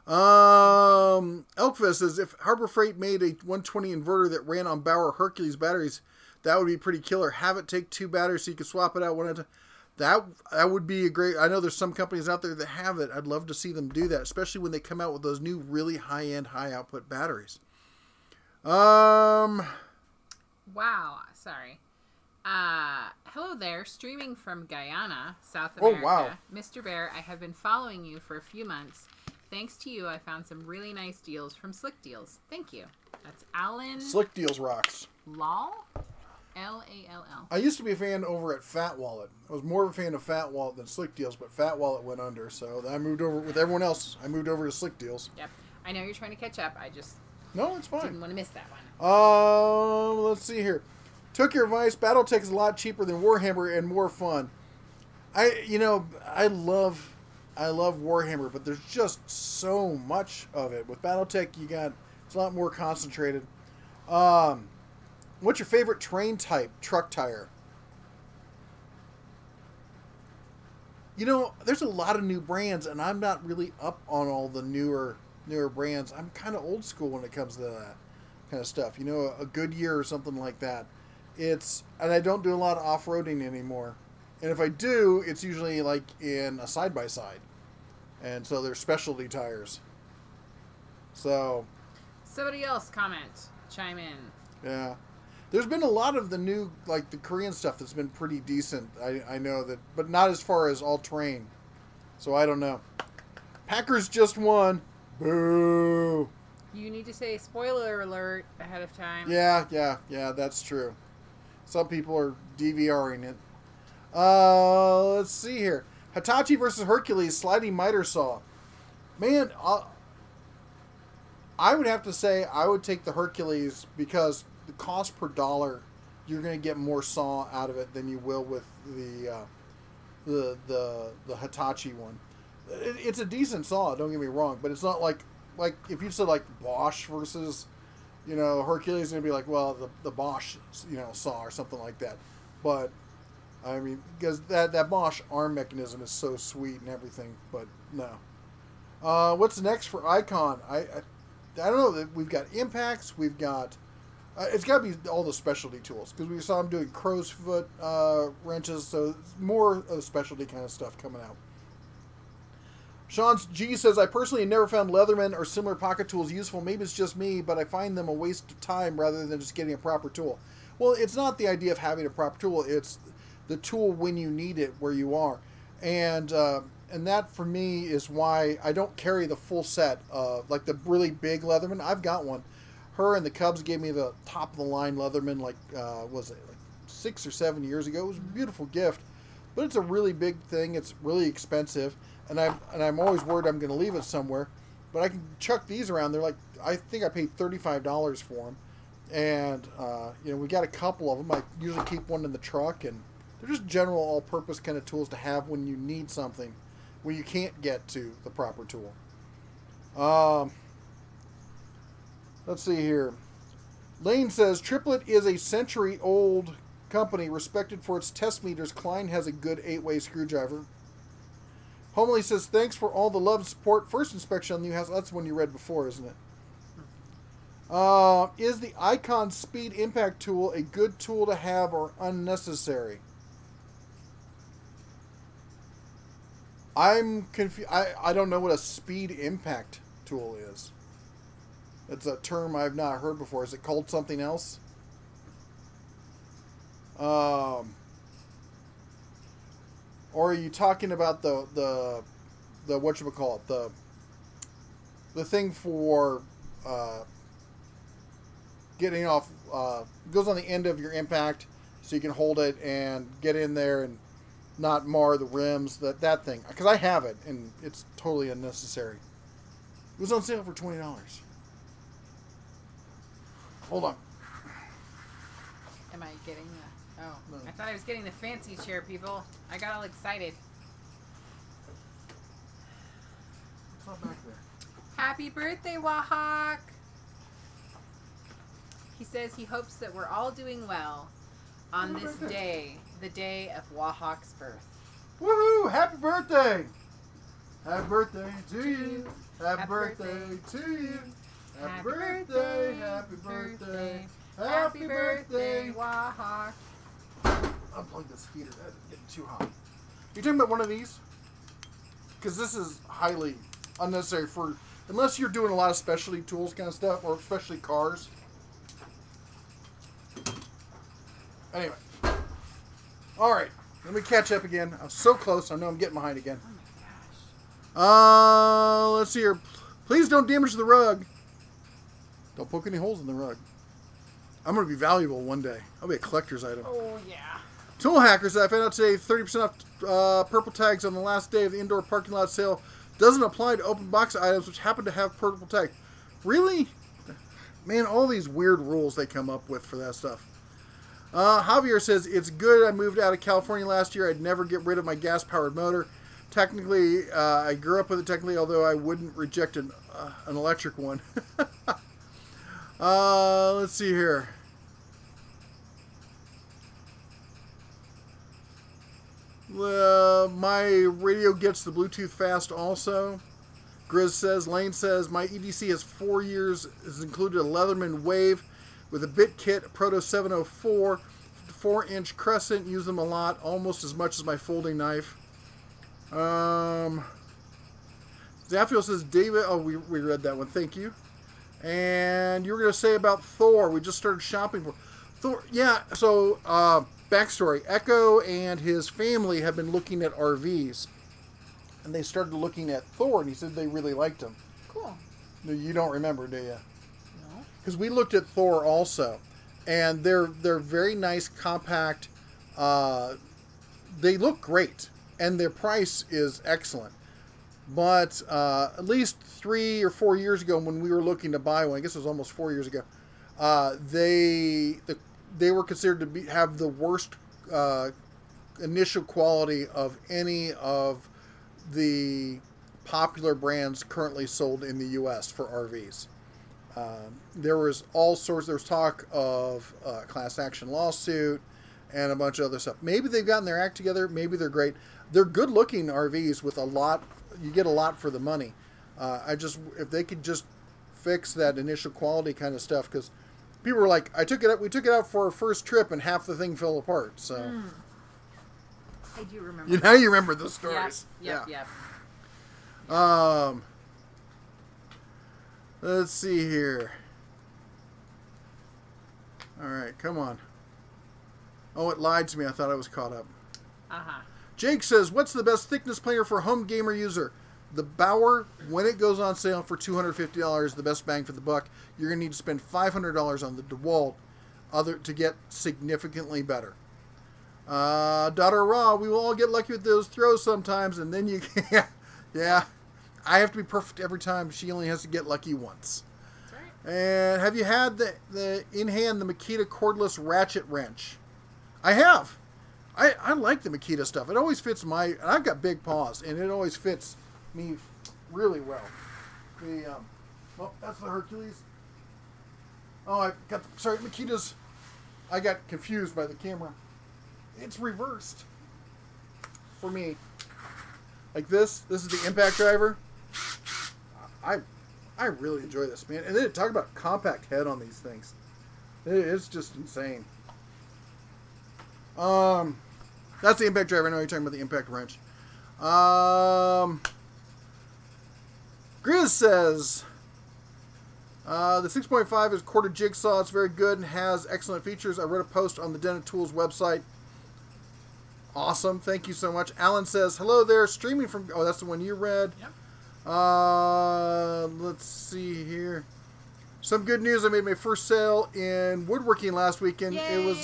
Elkfest says, if Harbor Freight made a 120 inverter that ran on Bauer Hercules batteries, that would be pretty killer. Have it take 2 batteries so you could swap it out one at a time. That would be a great... I know there's some companies out there that have it. I'd love to see them do that, especially when they come out with those new really high-end, high-output batteries. Wow. Sorry. Hello there. Streaming from Guyana, South America. Oh, wow. Mr. Bear, I have been following you for a few months. Thanks to you, I found some really nice deals from Slick Deals. Thank you. That's Alan... Slick Deals rocks. Lall? L-A-L-L. I used to be a fan over at Fat Wallet. I was more of a fan of Fat Wallet than Slick Deals, but Fat Wallet went under, so I moved over with everyone else. I moved over to Slick Deals. Yep. I know you're trying to catch up. I just... No, it's fine. Didn't want to miss that one. Let's see here. Took your advice. Battletech is a lot cheaper than Warhammer and more fun. I love I love Warhammer, but there's just so much of it. With BattleTech, it's a lot more concentrated. What's your favorite terrain type truck tire? You know, there's a lot of new brands, and I'm not really up on all the newer brands. I'm kind of old school when it comes to that kind of stuff. You know, a Goodyear or something like that. And I don't do a lot of off-roading anymore. And if I do, it's usually like in a side-by-side. And so they're specialty tires. So. Somebody else chime in. Yeah. There's been a lot of the new, like the Korean stuff that's been pretty decent. I know that, but not as far as all-terrain. So I don't know. Packers just won. Boo. You need to say spoiler alert ahead of time. Yeah, that's true. Some people are DVRing it. Let's see here. Hitachi versus Hercules sliding miter saw. Man, I would have to say I would take the Hercules because the cost per dollar, you're going to get more saw out of it than you will with the Hitachi one. It's a decent saw, don't get me wrong, but it's not like if you said like Bosch versus, you know, Hercules, it'd be like, well, the Bosch, you know, saw or something like that. But I mean, because that Bosch arm mechanism is so sweet and everything, but no. What's next for Icon? I don't know. We've got impacts. We've got. It's got to be all the specialty tools because we saw him doing crow's foot wrenches, so more of specialty kind of stuff coming out. Sean G says, I personally have never found Leatherman or similar pocket tools useful. Maybe it's just me, but I find them a waste of time rather than just getting a proper tool. Well, it's not the idea of having a proper tool. It's the tool when you need it where you are. And that, for me, is why I don't carry the full set of, like, the really big Leatherman. I've got one. Her and the Cubs gave me the top-of-the-line Leatherman, like, was it like 6 or 7 years ago. It was a beautiful gift. But it's a really big thing. It's really expensive. And I'm always worried I'm going to leave it somewhere. But I can chuck these around. They're like, I think I paid $35 for them. And, you know, we got a couple of them. I usually keep one in the truck. And they're just general all-purpose kind of tools to have when you need something. When you can't get to the proper tool. Let's see here. Lane says, Triplet is a century-old company respected for its test meters. Klein has a good 8-way screwdriver. Homely says, thanks for all the love and support. First inspection on the new house. That's one you read before, isn't it? Is the Icon Speed Impact tool a good tool to have or unnecessary? I'm confused. I don't know what a speed impact tool is. It's a term I've not heard before. Is it called something else? Or are you talking about the whatchamacallit, the thing for getting off, it goes on the end of your impact so you can hold it and get in there and not mar the rims, that thing. Because I have it and it's totally unnecessary. It was on sale for $20. Hold on. Am I getting the... Oh, No. I thought I was getting the fancy chair, people. I got all excited. It's not back there. Happy birthday, Wahawk! He says he hopes that we're all doing well on this day, the day of Wahawk's birth. Woohoo! Happy birthday! Happy birthday to you. Happy birthday to you. Happy birthday, happy birthday, happy birthday, Wahawk. Unplug this heater, that's getting too hot. You talking about one of these? Because this is highly unnecessary for, unless you're doing a lot of specialty tools kind of stuff, or especially cars. Anyway. Alright, let me catch up again. I'm so close, I know I'm getting behind again. Oh my gosh. Let's see here. Please don't damage the rug. Don't poke any holes in the rug. I'm going to be valuable one day. I'll be a collector's item. Oh, yeah. Tool Hackers, I found out today 30% off purple tags on the last day of the indoor parking lot sale. Doesn't apply to open box items which happen to have purple tags. Really? Man, all these weird rules they come up with for that stuff. Javier says, it's good I moved out of California last year. I'd never get rid of my gas-powered motor. Technically, I grew up with it technically, although I wouldn't reject an electric one. Let's see here. My radio gets the Bluetooth fast also. Grizz says, Lane says, my EDC has 4 years, has included a Leatherman Wave with a bit kit, a Proto 704, 4-inch crescent, use them a lot, almost as much as my folding knife. Zaffiel says, David, oh, we read that one, thank you. And you were going to say about Thor, we just started shopping for Thor. Yeah, so, backstory, Echo and his family have been looking at RVs. And they started looking at Thor, and he said they really liked him. Cool. You don't remember, do you? No. Because we looked at Thor also, and they're very nice, compact. They look great, and their price is excellent. But at least 3 or 4 years ago, when we were looking to buy one, I guess it was almost 4 years ago, they were considered to have the worst initial quality of any of the popular brands currently sold in the U.S. for RVs. There was all sorts. There was talk of class action lawsuit and a bunch of other stuff. Maybe they've gotten their act together. Maybe they're great. They're good-looking RVs with a lot. You get a lot for the money. If they could just fix that initial quality kind of stuff, because people were like, we took it out for our first trip and half the thing fell apart. So. I do remember. Now you remember the stories. Yep. Let's see here. All right, come on. Oh, it lied to me. I thought I was caught up. Jake says, what's the best thickness planer for home gamer user? The Bauer, when it goes on sale for $250, the best bang for the buck. You're going to need to spend $500 on the DeWalt to get significantly better. Daughter Raw, we will all get lucky with those throws sometimes, and then you can. Yeah. I have to be perfect every time. She only has to get lucky once. That's right. And have you had the in-hand, the Makita cordless ratchet wrench? I have. I like the Makita stuff. It always fits and I've got big paws, and it always fits me really well. That's the Hercules. Oh, Makita's, I got confused by the camera. It's reversed for me. Like this is the impact driver. I really enjoy this, man. And then talk about compact head on these things. It's just insane. That's the impact driver. I know you're talking about the impact wrench. Grizz says, the 6.5 is quarter jigsaw. It's very good and has excellent features. I read a post on the Dennet Tools website. Awesome. Thank you so much. Alan says, hello there. Streaming from... Oh, that's the one you read. Yep. Let's see here. Some good news. I made my first sale in woodworking last weekend. Yay! It was...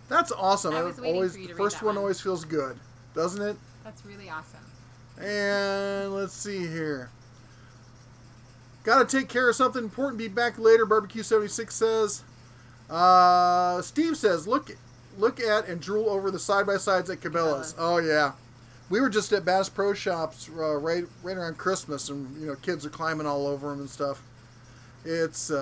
That's awesome. I was waiting for you to the first read that one one. Always feels good, doesn't it? That's really awesome. And let's see here. Gotta take care of something important. Be back later. Barbecue 76 says. Steve says, look at and drool over the side-by-sides at Cabela's. Oh, yeah. We were just at Bass Pro Shops right around Christmas, and, kids are climbing all over them and stuff. It's,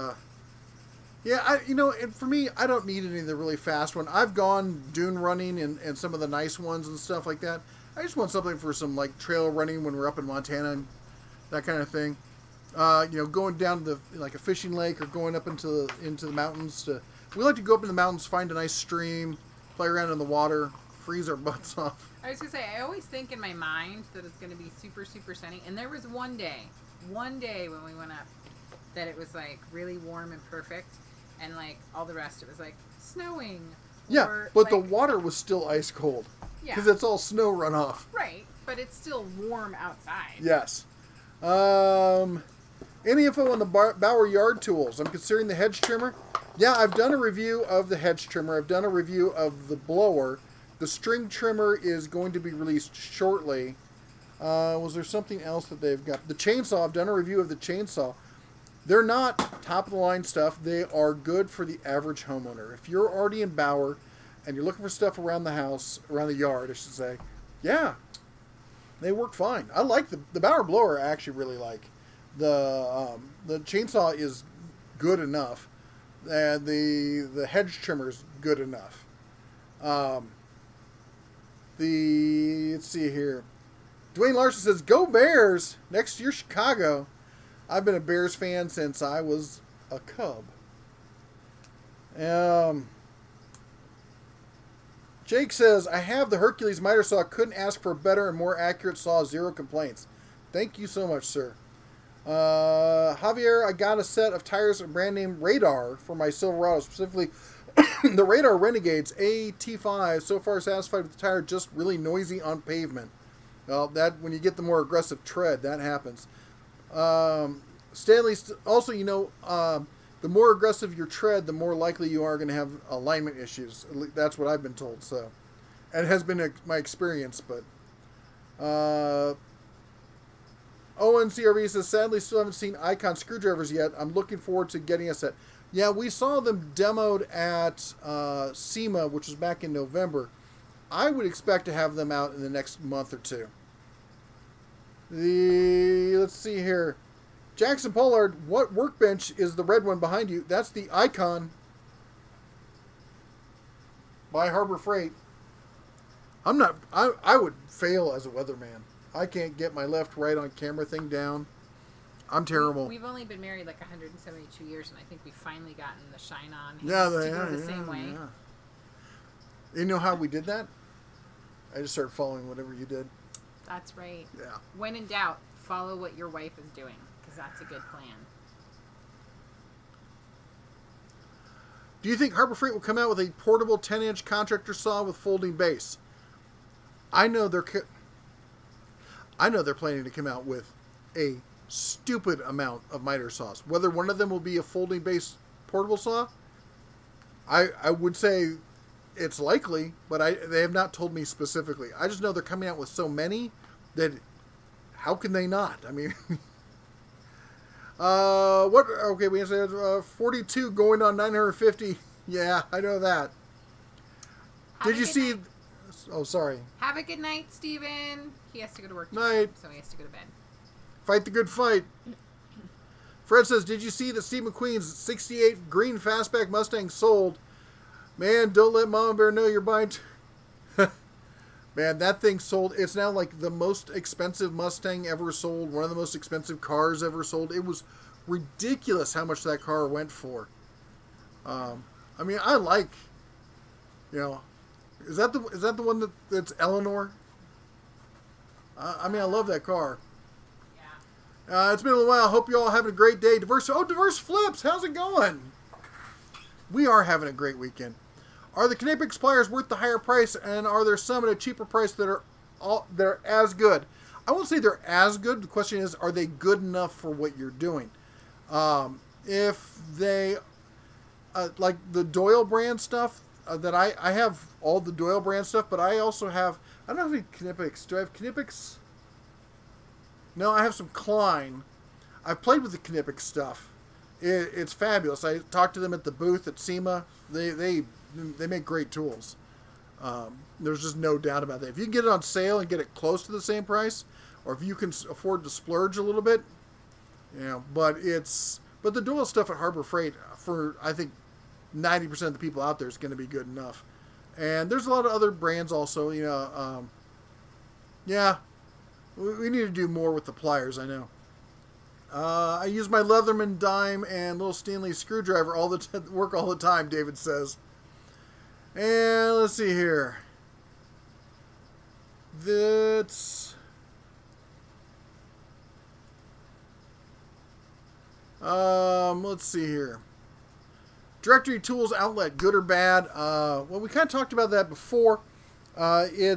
yeah, and for me, I don't need any of the really fast one. I've gone dune running and some of the nice ones and stuff like that. I just want something for some, trail running when we're up in Montana and that kind of thing. Going down to a fishing lake or going up into the mountains. We like to go up in the mountains, find a nice stream, play around in the water, freeze our butts off. I was going to say, I always think in my mind that it's going to be super, super sunny. And there was one day when we went up that it was really warm and perfect. And all the rest, it was snowing. Yeah, but the water was still ice cold. Yeah. Because it's all snow runoff. Right, but it's still warm outside. Yes. Any info on the Bauer yard tools? I'm considering the hedge trimmer. Yeah, I've done a review of the hedge trimmer. I've done a review of the blower. The string trimmer is going to be released shortly. Was there something else that they've got? The chainsaw, I've done a review of the chainsaw. They're not top-of-the-line stuff. They are good for the average homeowner. If you're already in Bauer and you're looking for stuff around the house, around the yard, I should say, yeah, They work fine. I like the Bauer blower. I actually really like. The chainsaw is good enough. The hedge trimmer is good enough. Let's see here. Dwayne Larson says, "Go Bears! Next year, Chicago." I've been a Bears fan since I was a Cub. Jake says, "I have the Hercules miter saw. Couldn't ask for a better and more accurate saw. 0 complaints." Thank you so much, sir. Javier, I got a set of tires and brand name Radar for my Silverado, specifically the Radar Renegades AT5. So far satisfied with the tire, just really noisy on pavement. Well, that when you get the more aggressive tread, that happens. Stanley, also, the more aggressive your tread, the more likely you are going to have alignment issues. That's what I've been told. So, and it has been my experience. But Owen CRV says, "Sadly, still haven't seen Icon screwdrivers yet. I'm looking forward to getting a set." Yeah, we saw them demoed at SEMA, which was back in November. I would expect to have them out in the next month or two. Let's see here. Jackson Pollard, what workbench is the red one behind you? That's the Icon by Harbor Freight. I would fail as a weatherman. I can't get my left right on camera thing down. I'm terrible. We've only been married like 172 years, and I think we've finally gotten the shine on. Yeah, the same way. Yeah. You know how we did that? I just started following whatever you did. That's right. Yeah. When in doubt, follow what your wife is doing, because that's a good plan. Do you think Harbor Freight will come out with a portable 10-inch contractor saw with folding base? I know they're planning to come out with a stupid amount of miter saws. Whether one of them will be a folding base portable saw, I would say it's likely, but they have not told me specifically. I just know they're coming out with so many that how can they not? I mean, what? Okay, we said 42 going on 950. Yeah, I know that. Did you see? Night. Oh, sorry. Have a good night, Steven. He has to go to work tonight, so he has to go to bed. Fight the good fight. Fred says, "Did you see that Steve McQueen's 68 green fastback Mustang sold? Man, don't let Mama Bear know you're buying." Man, that thing sold. It's now like the most expensive Mustang ever sold. One of the most expensive cars ever sold. It was ridiculous how much that car went for. I mean, I like, is that the one that's Eleanor? I mean, I love that car. Yeah. It's been a little while. Hope you all having a great day. Diverse Flips. How's it going? We are having a great weekend. Are the Canapix pliers worth the higher price, and are there some at a cheaper price that are as good? I won't say they're as good. The question is, are they good enough for what you're doing? If they like the Doyle brand stuff, that I have all the Doyle brand stuff, but I also have, I don't know if Canapix. Do I have Canapix? No, I have some Klein. I've played with the Canapix stuff. It's fabulous. I talked to them at the booth at SEMA. They make great tools. There's just no doubt about that. If you can get it on sale and get it close to the same price, or if you can afford to splurge a little bit, but the Doyle stuff at Harbor Freight, for I think 90% of the people out there, is going to be good enough. And there's a lot of other brands also. Yeah, we need to do more with the pliers. I know. I use my Leatherman dime and little Stanley screwdriver work all the time, David says. And let's see here. Let's see here. Directory Tools Outlet, good or bad? Well, we kind of talked about that before. They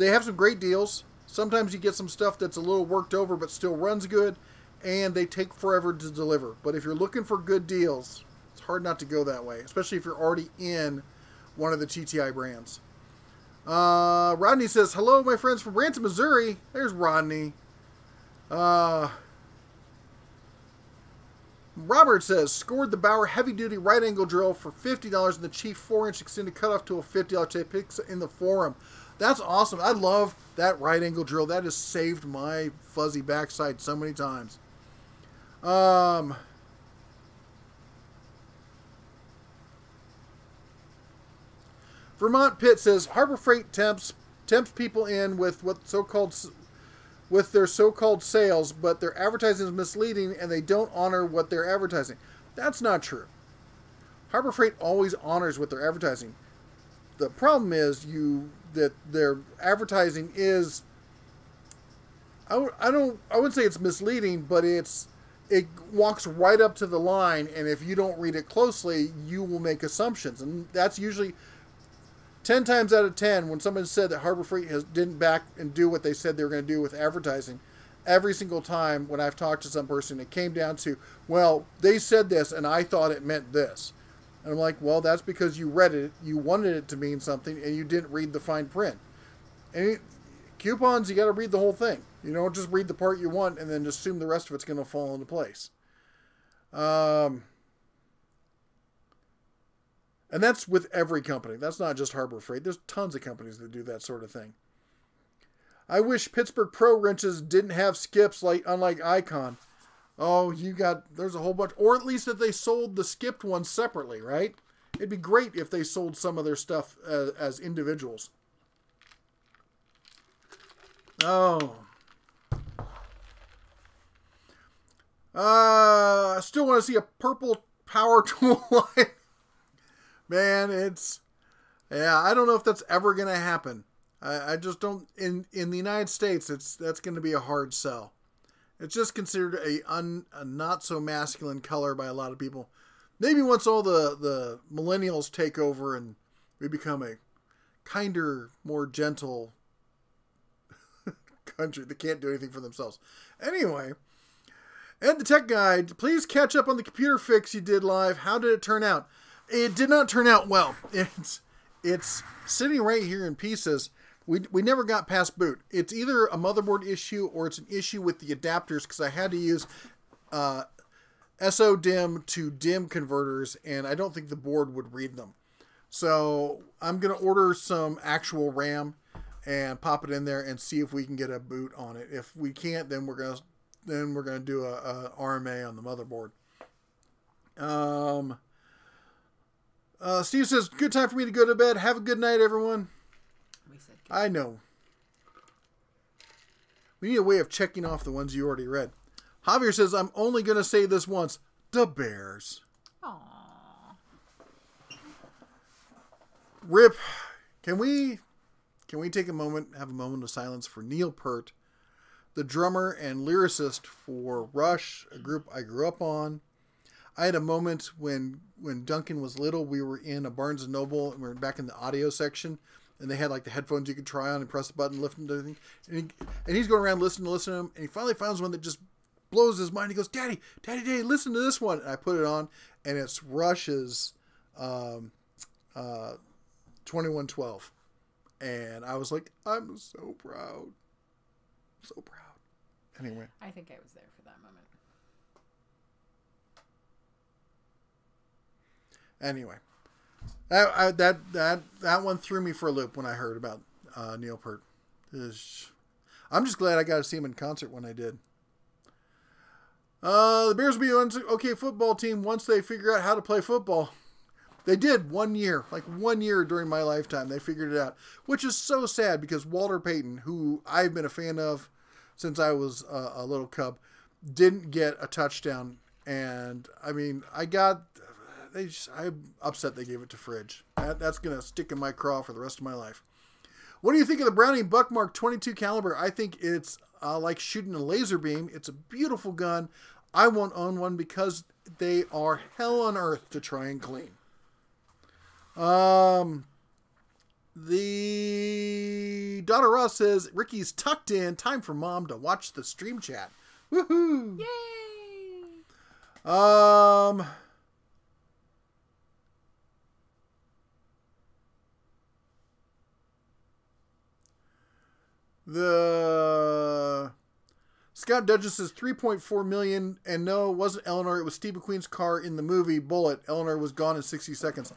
have some great deals. Sometimes you get some stuff that's a little worked over but still runs good, and they take forever to deliver. But if you're looking for good deals, it's hard not to go that way, especially if you're already in one of the TTI brands. Rodney says, "Hello, my friends from Branson, Missouri." There's Rodney. Robert says, "Scored the Bauer heavy-duty right-angle drill for $50 and the Chief 4-inch extended cutoff tool $50 tip. Picks in the forum." That's awesome. I love that right angle drill. That has saved my fuzzy backside so many times. Vermont Pitt says Harbor Freight tempts people in with with their so-called sales, but their advertising is misleading and they don't honor what they're advertising. That's not true. Harbor Freight always honors what they're advertising. The problem is that their advertising is I wouldn't say it's misleading, but it walks right up to the line, and if you don't read it closely, you will make assumptions, and that's usually 10 times out of 10 when someone said that Harbor Freight didn't back and do what they said they were going to do with advertising. Every single time when I've talked to some person, it came down to, well, they said this and I thought it meant this. And I'm like, well, that's because you read it, you wanted it to mean something, and you didn't read the fine print. And coupons, you got to read the whole thing. You don't just read the part you want and then assume the rest of it's going to fall into place. And that's with every company. That's not just Harbor Freight. There's tons of companies that do that sort of thing. I wish Pittsburgh Pro wrenches didn't have skips unlike Icon. Oh, there's a whole bunch. Or at least if they sold the skipped ones separately, right? It'd be great if they sold some of their stuff as individuals. Oh. I still want to see a purple power tool line. Man, I don't know if that's ever going to happen. I just don't, in the United States, that's going to be a hard sell. It's just considered a not so masculine color by a lot of people. Maybe once all the millennials take over and we become a kinder, more gentle country that can't do anything for themselves. Anyway, Ed the Tech Guide, please catch up on the computer fix you did live. How did it turn out? It did not turn out well. It's sitting right here in pieces. We never got past boot. It's either a motherboard issue or it's an issue with the adapters because I had to use SO-DIMM to DIMM converters, and I don't think the board would read them. So I'm going to order some actual RAM and pop it in there and see if we can get a boot on it. If we can't, then we're going to do a RMA on the motherboard. Steve says, good time for me to go to bed. Have a good night, everyone. We said good. I know. We need a way of checking off the ones you already read. Javier says, I'm only going to say this once. The Bears. Aww. Rip. Can we take a moment, have a moment of silence for Neil Peart, the drummer and lyricist for Rush, a group I grew up on. I had a moment when Duncan was little. We were in a Barnes & Noble, and we were back in the audio section, and they had like the headphones you could try on and press the button, lift them to everything. And he's going around listening to them, and he finally finds one that just blows his mind. He goes, Daddy, listen to this one. And I put it on, and it's Rush's 2112. And I was like, I'm so proud. So proud. Anyway. I think I was there for that moment. Anyway, that one threw me for a loop when I heard about Neil Peart. I'm just glad I got to see him in concert when I did. The Bears will be an okay football team once they figure out how to play football. They did 1 year, like 1 year during my lifetime. They figured it out, which is so sad because Walter Payton, who I've been a fan of since I was a little cub, didn't get a touchdown. And I mean, I'm upset they gave it to Fridge. That's going to stick in my craw for the rest of my life. What do you think of the Browning Buckmark 22 caliber? I think it's like shooting a laser beam. It's a beautiful gun. I won't own one because they are hell on earth to try and clean. The Daughter Ross says, Ricky's tucked in. Time for Mom to watch the stream chat. Woohoo! Yay! The Scott Dudgeon says 3.4 million, and no, it wasn't Eleanor. It was Steve McQueen's car in the movie Bullet. Eleanor was gone in 60 seconds.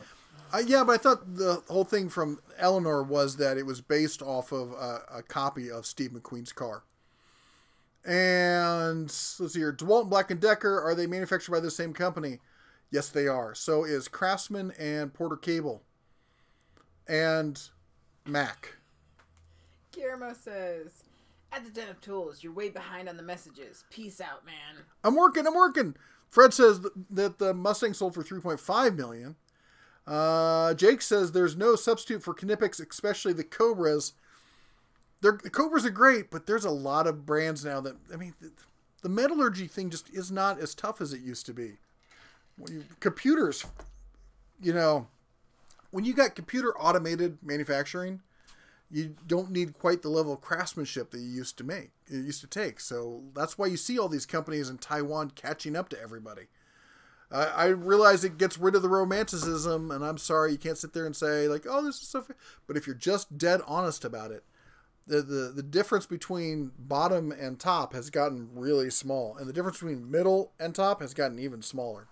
Yeah, but I thought the whole thing from Eleanor was that it was based off of a copy of Steve McQueen's car. And let's see here. DeWalt and Black & Decker, are they manufactured by the same company? Yes, they are. So is Craftsman and Porter Cable. And Mac. Guillermo says, at the Den of Tools, you're way behind on the messages. Peace out, man. I'm working. Fred says that the Mustang sold for $3.5 million. Jake says there's no substitute for Knipex, especially the Cobras. The Cobras are great, but there's a lot of brands now that, I mean, the metallurgy thing just is not as tough as it used to be. Computers, you know, when you got computer automated manufacturing, you don't need quite the level of craftsmanship that you used to take. So that's why you see all these companies in Taiwan catching up to everybody. I realize it gets rid of the romanticism, and I'm sorry, you can't sit there and say, like, oh, this is so fair. But if you're just dead honest about it, the difference between bottom and top has gotten really small, and the difference between middle and top has gotten even smaller.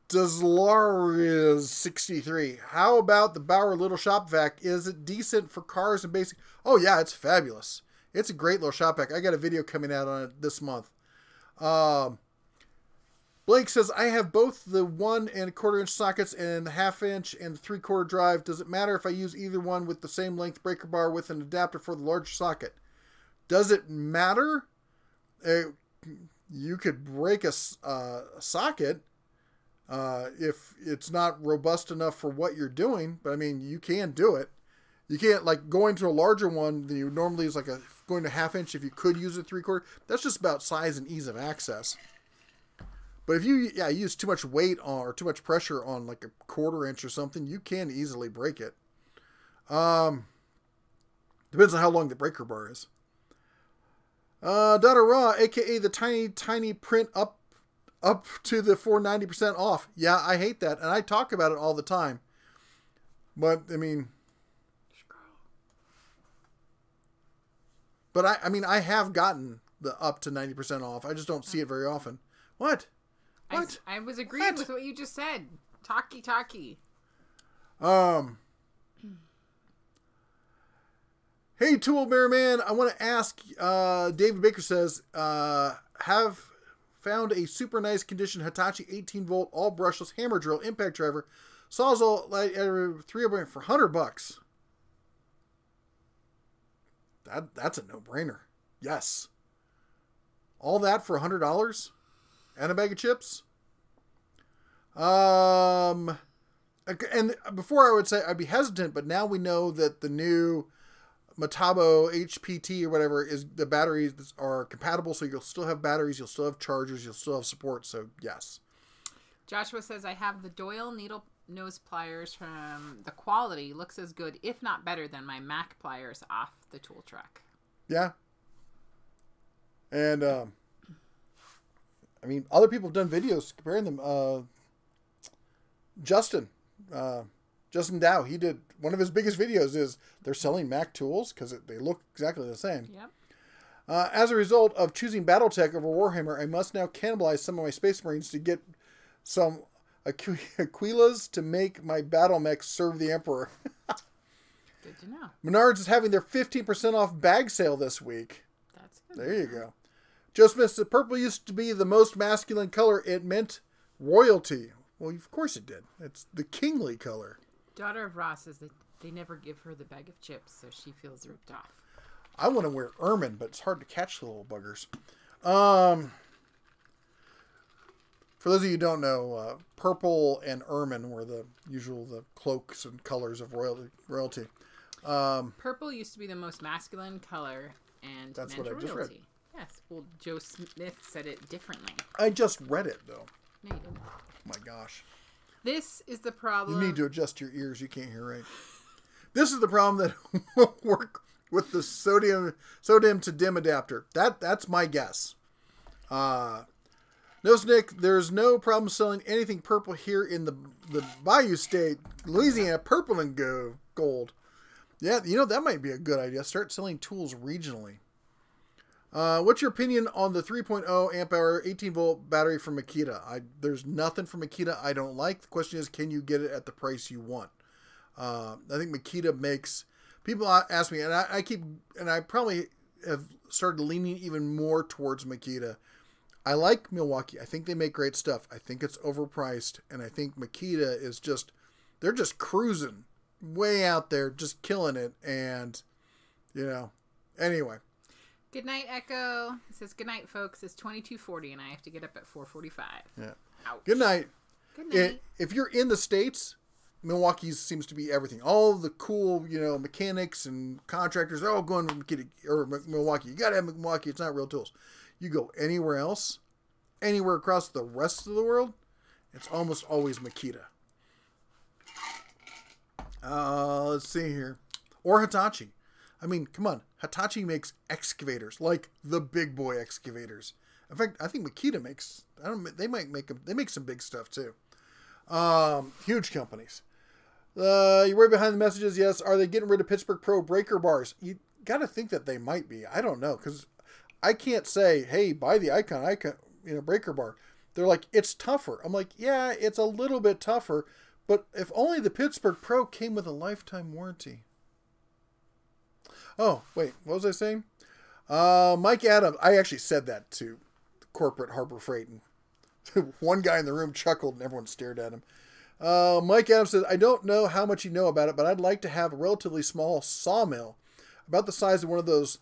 Dezlar 63. How about the Bauer Little Shop Vac? Is it decent for cars and basic? Oh yeah, it's fabulous. It's a great little shop vac. I got a video coming out on it this month. Blake says, I have both the 1 1/4 inch sockets and the 1/2 inch and the 3/4 drive. Does it matter if I use either one with the same length breaker bar with an adapter for the larger socket? Does it matter? You could break a socket if it's not robust enough for what you're doing, but I mean, you can do it. You can't, like, going to a larger one than you normally is, like going to 1/2 inch if you could use a 3/4. That's just about size and ease of access. But if you use too much weight on, or too much pressure on like a 1/4 inch or something, you can easily break it. Depends on how long the breaker bar is. Dada Raw, aka the tiny print up to the 490% off. Yeah, I hate that, and I talk about it all the time. But I mean, I mean, I have gotten the up to 90% off. I just don't see it very often. What? I was agreeing with what you just said. Talkie. Hey, Tool Bear Man, I want to ask, David Baker says, have found a super nice condition Hitachi 18-volt all brushless hammer drill impact driver. Sawzall light 3 for $100. That's a no-brainer. Yes. All that for $100? And a bag of chips? And before I would say I'd be hesitant, but now we know that the new Metabo HPT or whatever is the batteries are compatible, so you'll still have batteries, you'll still have chargers, you'll still have support, so yes. Joshua says, I have the Doyle needle nose pliers from the quality. Looks as good, if not better, than my Mac pliers off the tool truck. Yeah. And, I mean, other people have done videos comparing them. Justin Dow, he did one of his biggest videos is they're selling Mac tools because they look exactly the same. Yep. As a result of choosing BattleTech over Warhammer, I must now cannibalize some of my Space Marines to get some Aquilas to make my battle mechs serve the Emperor. Good to know. Menards is having their 15% off bag sale this week. That's good. There you go. Joe Smith said, purple used to be the most masculine color. It meant royalty. Well, of course it did. It's the kingly color. Daughter of Ross says that they never give her the bag of chips, so she feels ripped off. I want to wear ermine, but it's hard to catch the little buggers. For those of you who don't know, purple and ermine were the cloaks and colors of royalty. Purple used to be the most masculine color, and that's meant what I just read. Yes, well, Joe Smith said it differently. I just read it, though. No, you didn't. Oh, my gosh. This is the problem. You need to adjust your ears. You can't hear right. This is the problem that won't work with the sodium to dim adapter. That's my guess. No, Nick, there's no problem selling anything purple here in the Bayou State, Louisiana, purple and gold. Yeah, that might be a good idea. Start selling tools regionally. What's your opinion on the 3.0 amp hour 18 volt battery from Makita? There's nothing from Makita I don't like. The question is, can you get it at the price you want? I think Makita makes, people ask me, and I probably have started leaning even more towards Makita. I like Milwaukee. I think they make great stuff. I think it's overpriced, and I think Makita is they're just cruising way out there, just killing it, and, anyway. Good night, Echo. It says, good night, folks. It's 22:40, and I have to get up at 4:45. Yeah. Ouch. Good night. Good night. If you're in the States, Milwaukee seems to be everything. All the cool, mechanics and contractors, they're all going to Makita or Milwaukee. You got to have Milwaukee. It's not Real Tools. You go anywhere else, anywhere across the rest of the world, it's almost always Makita. Let's see here. Or Hitachi. I mean, come on. Hitachi makes excavators, like the big boy excavators. In fact, I think Makita makes, they make some big stuff too. Huge companies. You're right behind the messages. Yes. Are they getting rid of Pittsburgh Pro breaker bars? You got to think that they might be. I don't know. Cause I can't say, hey, buy the Icon, breaker bar. They're like, it's tougher. I'm like, yeah, it's a little bit tougher, but if only the Pittsburgh Pro came with a lifetime warranty. Oh, wait, what was I saying? Mike Adams, I actually said that to corporate Harbor Freight, and one guy in the room chuckled and everyone stared at him. Mike Adams says, I don't know how much you know about it, but I'd like to have a relatively small sawmill, about the size of one of those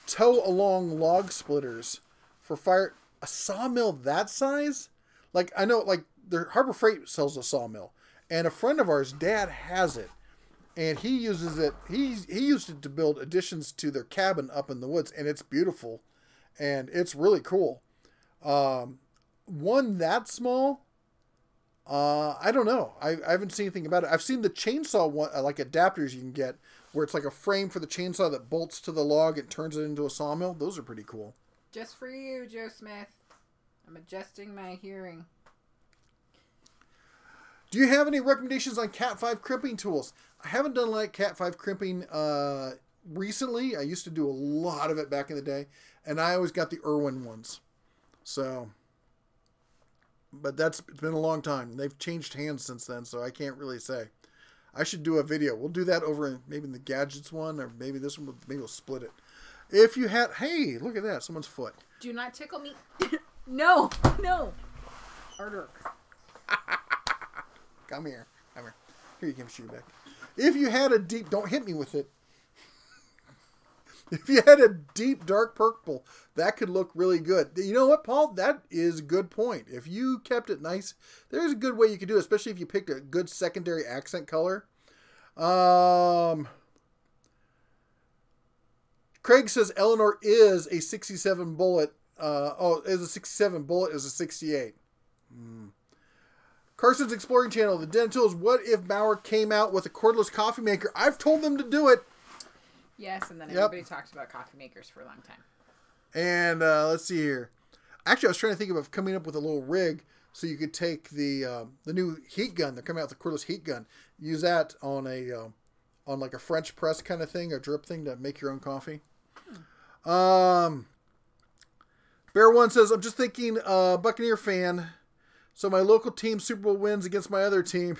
tow-along log splitters for fire. A sawmill that size? Like, I know, like, the Harbor Freight sells a sawmill, and a friend of ours, dad, has it. And he uses it. He used it to build additions to their cabin up in the woods, and it's beautiful, and it's really cool. One that small, I don't know. I haven't seen anything about it. I've seen the chainsaw one, like adapters you can get, where it's like a frame for the chainsaw that bolts to the log and turns it into a sawmill. Those are pretty cool. Just for you, Joe Smith. I'm adjusting my hearing. Do you have any recommendations on Cat 5 crimping tools? I haven't done like Cat 5 crimping recently. I used to do a lot of it back in the day, and I always got the Irwin ones. So, but it's been a long time. They've changed hands since then, so I can't really say. I should do a video. We'll do that over maybe in the gadgets one, or maybe this one. Maybe we'll split it. If you had, hey, look at that, someone's foot. Do not tickle me. No. Harder. Come here. Here, you can shoot back. If you had a deep, don't hit me with it. If you had a deep dark purple, that could look really good. You know what, Paul? That is a good point. If you kept it nice, there's a good way you could do it, especially if you picked a good secondary accent color. Craig says Eleanor is a 67 bullet. Is a 67 bullet is a 68. Carson's Exploring Channel, the Den Tools. What if Bauer came out with a cordless coffee maker? I've told them to do it. Yes, and then everybody talks about coffee makers for a long time. And let's see here. Actually, I was trying to think of coming up with a little rig so you could take the new heat gun. They're coming out with the cordless heat gun. Use that on like a French press kind of thing, a drip thing to make your own coffee. Bear One says, I'm just thinking, Buccaneer fan. So my local team Super Bowl wins against my other team.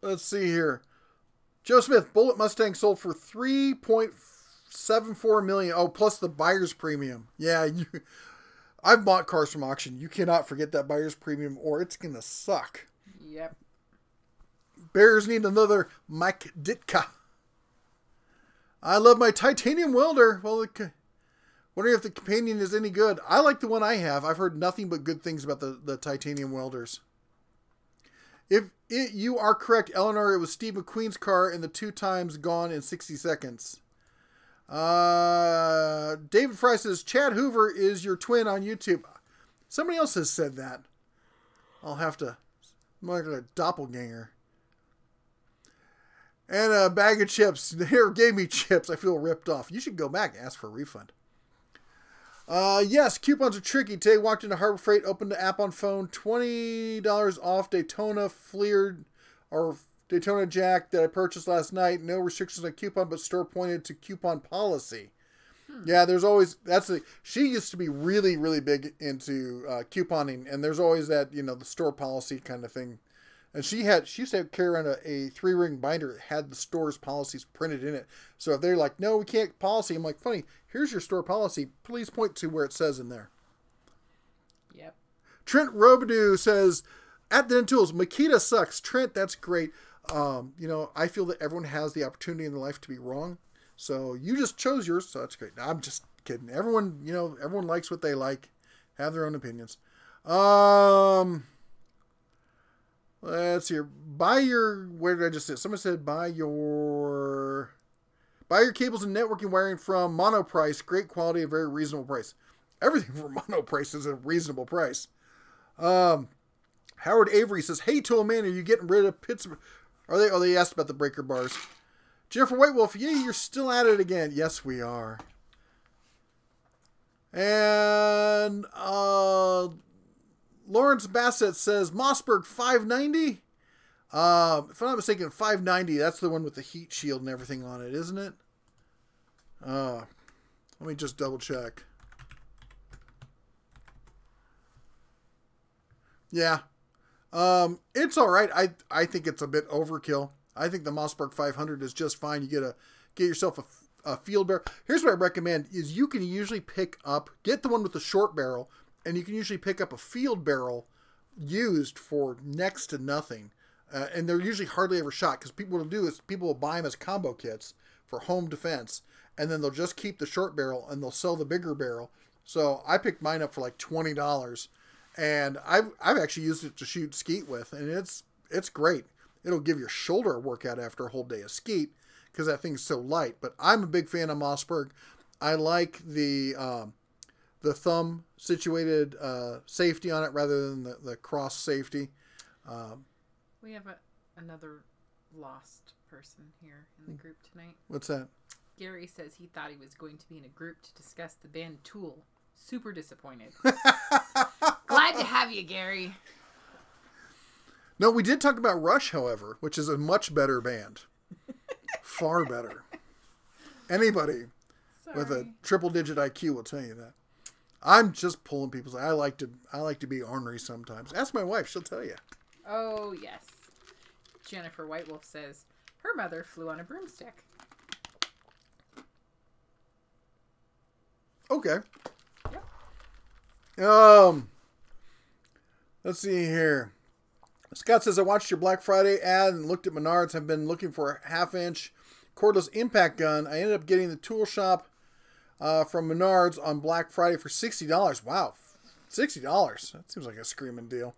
Let's see here. Joe Smith, Bullet Mustang sold for $3.74 million. Oh, plus the buyer's premium. Yeah, I've bought cars from auction. You cannot forget that buyer's premium, or it's gonna suck. Yep. Bears need another Mike Ditka. I love my titanium welder. Well, wondering if the companion is any good. I like the one I have. I've heard nothing but good things about the titanium welders. You are correct, Eleanor, it was Steve McQueen's car and the 2 times gone in 60 seconds. David Fry says, Chad Hoover is your twin on YouTube. Somebody else has said that. I'm like a doppelganger. And a bag of chips. They never gave me chips. I feel ripped off. You should go back and ask for a refund. Yes, coupons are tricky. Today walked into Harbor Freight, opened the app on phone, $20 off Daytona Fleer, or Daytona Jack that I purchased last night. No restrictions on coupon, but store pointed to coupon policy. Yeah, there's always, she used to be really, really big into couponing, and there's always that, the store policy kind of thing. And she used to carry around a 3-ring binder that had the store's policies printed in it. So if they're like, no, we can't policy, I'm like, funny, here's your store policy. Please point to where it says in there. Yep. Trent Robidoux says, at Den of Tools, Makita sucks. Trent, that's great. I feel that everyone has the opportunity in their life to be wrong. So you just chose yours, so that's great. No, I'm just kidding. Everyone likes what they like, have their own opinions. Let's see here. Where did I just say? Someone said buy your cables and networking wiring from Monoprice. Great quality, a very reasonable price. Everything from Monoprice is a reasonable price. Howard Avery says, hey, Tool Man, are you getting rid of Pittsburgh? They asked about the breaker bars. Jennifer White Wolf, yeah, you're still at it again. Yes, we are. And Lawrence Bassett says Mossberg 590. If I'm not mistaken, 590. That's the one with the heat shield and everything on it, isn't it? Let me just double check. Yeah. It's all right. I think it's a bit overkill. I think the Mossberg 500 is just fine. You get yourself a field barrel. Here's what I recommend is you can usually get the one with the short barrel, and you can usually pick up a field barrel used for next to nothing. And they're usually hardly ever shot, because people will buy them as combo kits for home defense, and then they'll just keep the short barrel and they'll sell the bigger barrel. So I picked mine up for like $20, and I've actually used it to shoot skeet with, and it's great. It'll give your shoulder a workout after a whole day of skeet, because that thing's so light. But I'm a big fan of Mossberg. I like the thumb situated safety on it rather than the cross safety. We have another lost person here in the group tonight. What's that? Gary says he thought he was going to be in a group to discuss the band Tool. Super disappointed. Glad to have you, Gary. No, we did talk about Rush, however, which is a much better band. Far better. Anybody with a triple-digit IQ will tell you that. I'm just pulling people's. I like to be ornery sometimes. Ask my wife; she'll tell you. Oh yes. Jennifer White Wolf says her mother flew on a broomstick. Okay. Yep. Let's see here. Scott says, I watched your Black Friday ad and looked at Menards. I've been looking for a 1/2-inch cordless impact gun. I ended up getting the tool shop from Menards on Black Friday for $60. Wow. $60. That seems like a screaming deal.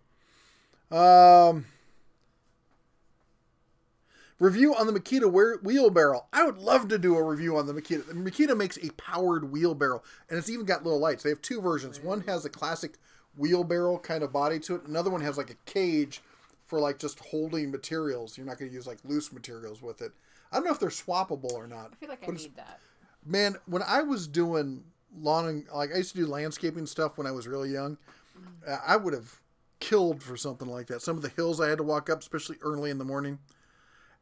Review on the Makita wheelbarrow. I would love to do a review on the Makita. The Makita makes a powered wheelbarrow, and it's even got little lights. They have two versions. One has a classic wheelbarrow kind of body to it. Another one has like a cage for like just holding materials. You're not going to use like loose materials with it. I don't know if they're swappable or not. I feel like I need that. Man, when I was doing I used to do landscaping stuff when I was really young. I would have killed for something like that. Some of the hills I had to walk up, especially early in the morning.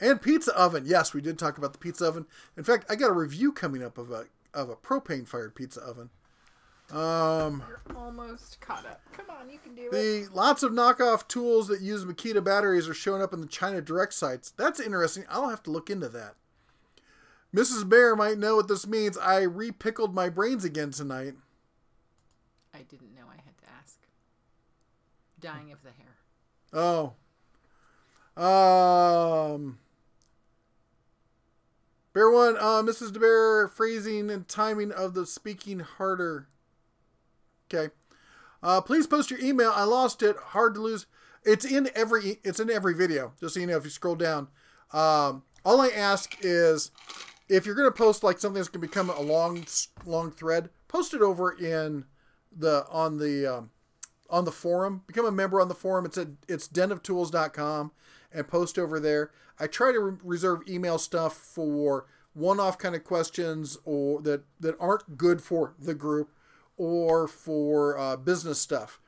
And pizza oven. Yes, we did talk about the pizza oven. In fact, I got a review coming up of a propane fired pizza oven. You're almost caught up. Come on, you can do it. Lots of knockoff tools that use Makita batteries are showing up in the China Direct sites. That's interesting. I'll have to look into that. Mrs. Bear might know what this means. I re-pickled my brains again tonight. I didn't know I had to ask. Dying of the hair. Oh. Bear one, Mrs. DeBear, phrasing and timing of the speaking harder. Okay. Please post your email. I lost it. Hard to lose. It's in every video. Just so you know, if you scroll down. All I ask is, if you're going to post like something that's going to become a long thread, post it over on the forum. Become a member on the forum. It's denoftools.com and post over there. I try to reserve email stuff for one-off kind of questions or that aren't good for the group or for business stuff.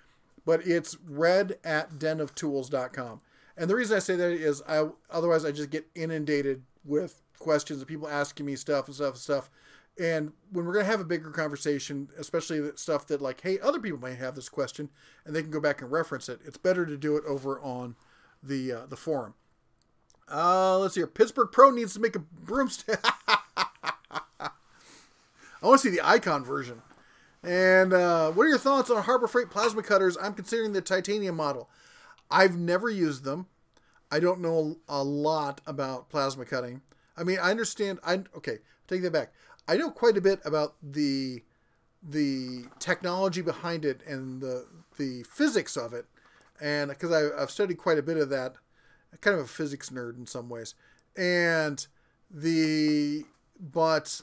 But it's red@denoftools.com. And the reason I say that is otherwise I just get inundated with questions of people asking me stuff. And when we're going to have a bigger conversation, especially the stuff that like, hey, other people may have this question and they can go back and reference it. It's better to do it over on the forum. Let's see here. Pittsburgh Pro needs to make a broomstick. I want to see the icon version. And what are your thoughts on Harbor Freight plasma cutters? I'm considering the titanium model. I've never used them. I don't know a lot about plasma cutting. I mean, I understand. Okay, take that back. I know quite a bit about the technology behind it and the physics of it, and because I've studied quite a bit of that. I'm kind of a physics nerd in some ways, but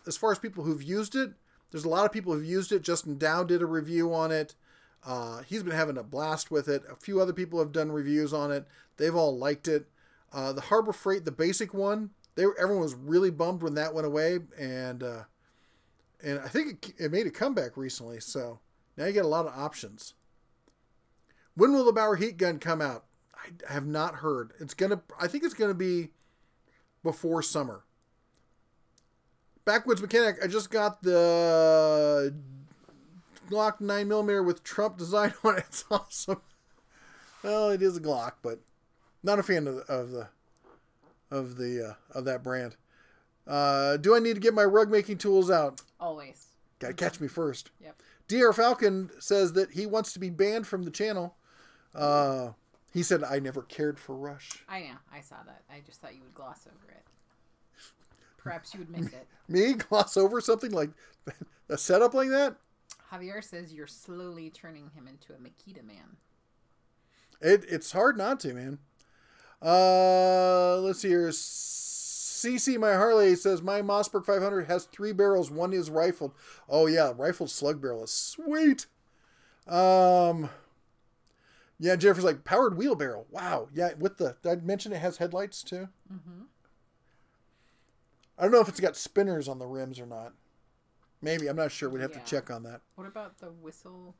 as far as people who've used it, there's a lot of people who've used it. Justin Dow did a review on it. He's been having a blast with it. A few other people have done reviews on it. They've all liked it. The Harbor Freight, the basic one, everyone was really bummed when that went away, and I think it made a comeback recently. So now you get a lot of options. When will the Bauer heat gun come out? I have not heard. I think it's gonna be before summer. Backwoods Mechanic, I just got the Glock 9mm with Trump design on it. It's awesome. Well, it is a Glock, but not a fan of that brand. Do I need to get my rug making tools out? Always. Gotta catch me first. Yep. DR Falcon says that he wants to be banned from the channel. He said, I never cared for Rush. I know. I saw that. I just thought you would gloss over it. Perhaps you would miss it. Me? Gloss over something like a setup like that? Javier says you're slowly turning him into a Makita man. It's hard not to, man. Let's see here. CC My Harley says, my Mossberg 500 has 3 barrels. One is rifled. Oh, yeah. Rifled slug barrel is sweet. Yeah, Jennifer's like, powered wheelbarrow. Wow. Yeah, did I mention it has headlights too? Mm-hmm. I don't know if it's got spinners on the rims or not. Maybe. I'm not sure. We'd have to check on that. What about the whistle?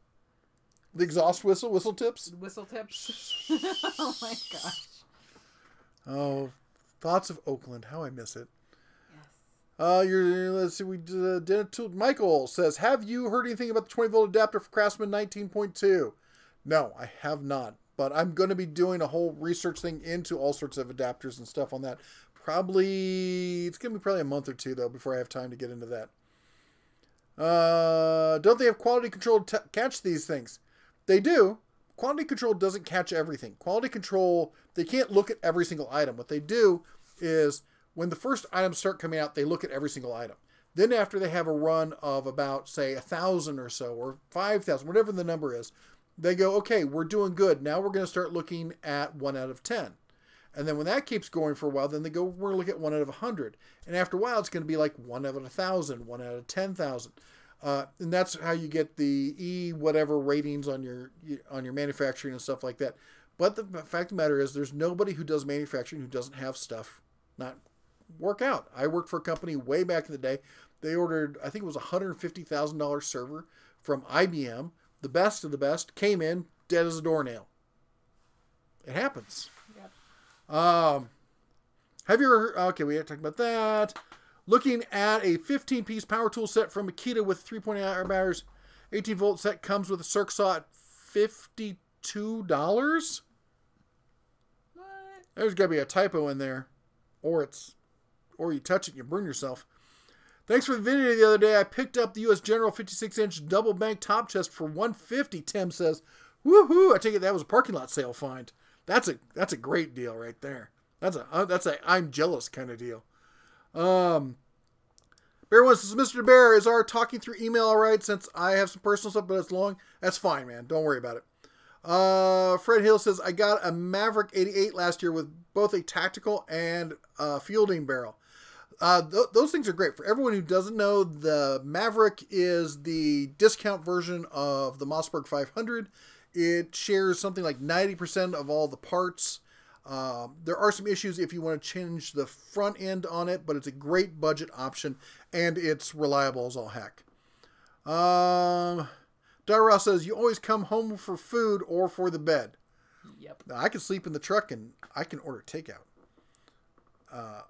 The exhaust whistle tips? Whistle tips. Oh my gosh. Oh, thoughts of Oakland. How I miss it. Yes. Let's see. Michael says, have you heard anything about the 20-volt adapter for Craftsman 19.2? No, I have not. But I'm going to be doing a whole research thing into all sorts of adapters and stuff on that. It's going to be probably a month or two, though, before I have time to get into that. Don't they have quality control to catch these things? They do. Quality control doesn't catch everything. Quality control, they can't look at every single item. What they do is when the first items start coming out, they look at every single item. Then after they have a run of about, say, 1,000 or so, or 5,000, whatever the number is, they go, okay, we're doing good. Now we're going to start looking at 1 out of 10. And then when that keeps going for a while, then they go, we're going to look at 1 out of 100. And after a while, it's going to be like 1 out of 1,000, 1 out of 10,000. And that's how you get the E whatever ratings on your manufacturing and stuff like that. But the fact of the matter is there's nobody who does manufacturing who doesn't have stuff not work out. I worked for a company way back in the day. They ordered, I think it was a $150,000 server from IBM. The best of the best came in dead as a doornail. It happens. Yep. Have you ever, okay, we had to talk about that. Looking at a 15-piece power tool set from Keto with 3.8 amp hours, 18-volt set comes with a circ saw at $52. What? There's got to be a typo in there. Or you touch it and you burn yourself. Thanks for the video the other day. I picked up the U.S. General 56-inch double bank top chest for $150. Tim says, woohoo! I take it that was a parking lot sale find. That's a great deal right there. That's a I'm jealous kind of deal. Bear One says, Mr. Bear, is our talking through email all right? Since I have some personal stuff, but it's long. That's fine, man. Don't worry about it. Fred Hill says, I got a Maverick 88 last year with both a tactical and a fielding barrel. Those things are great. For everyone who doesn't know, the Maverick is the discount version of the Mossberg 500. It shares something like 90% of all the parts. There are some issues if you want to change the front end on it, but it's a great budget option, and it's reliable as all heck. Dara says, you always come home for food or for the bed. Yep. Now, I can sleep in the truck and I can order takeout.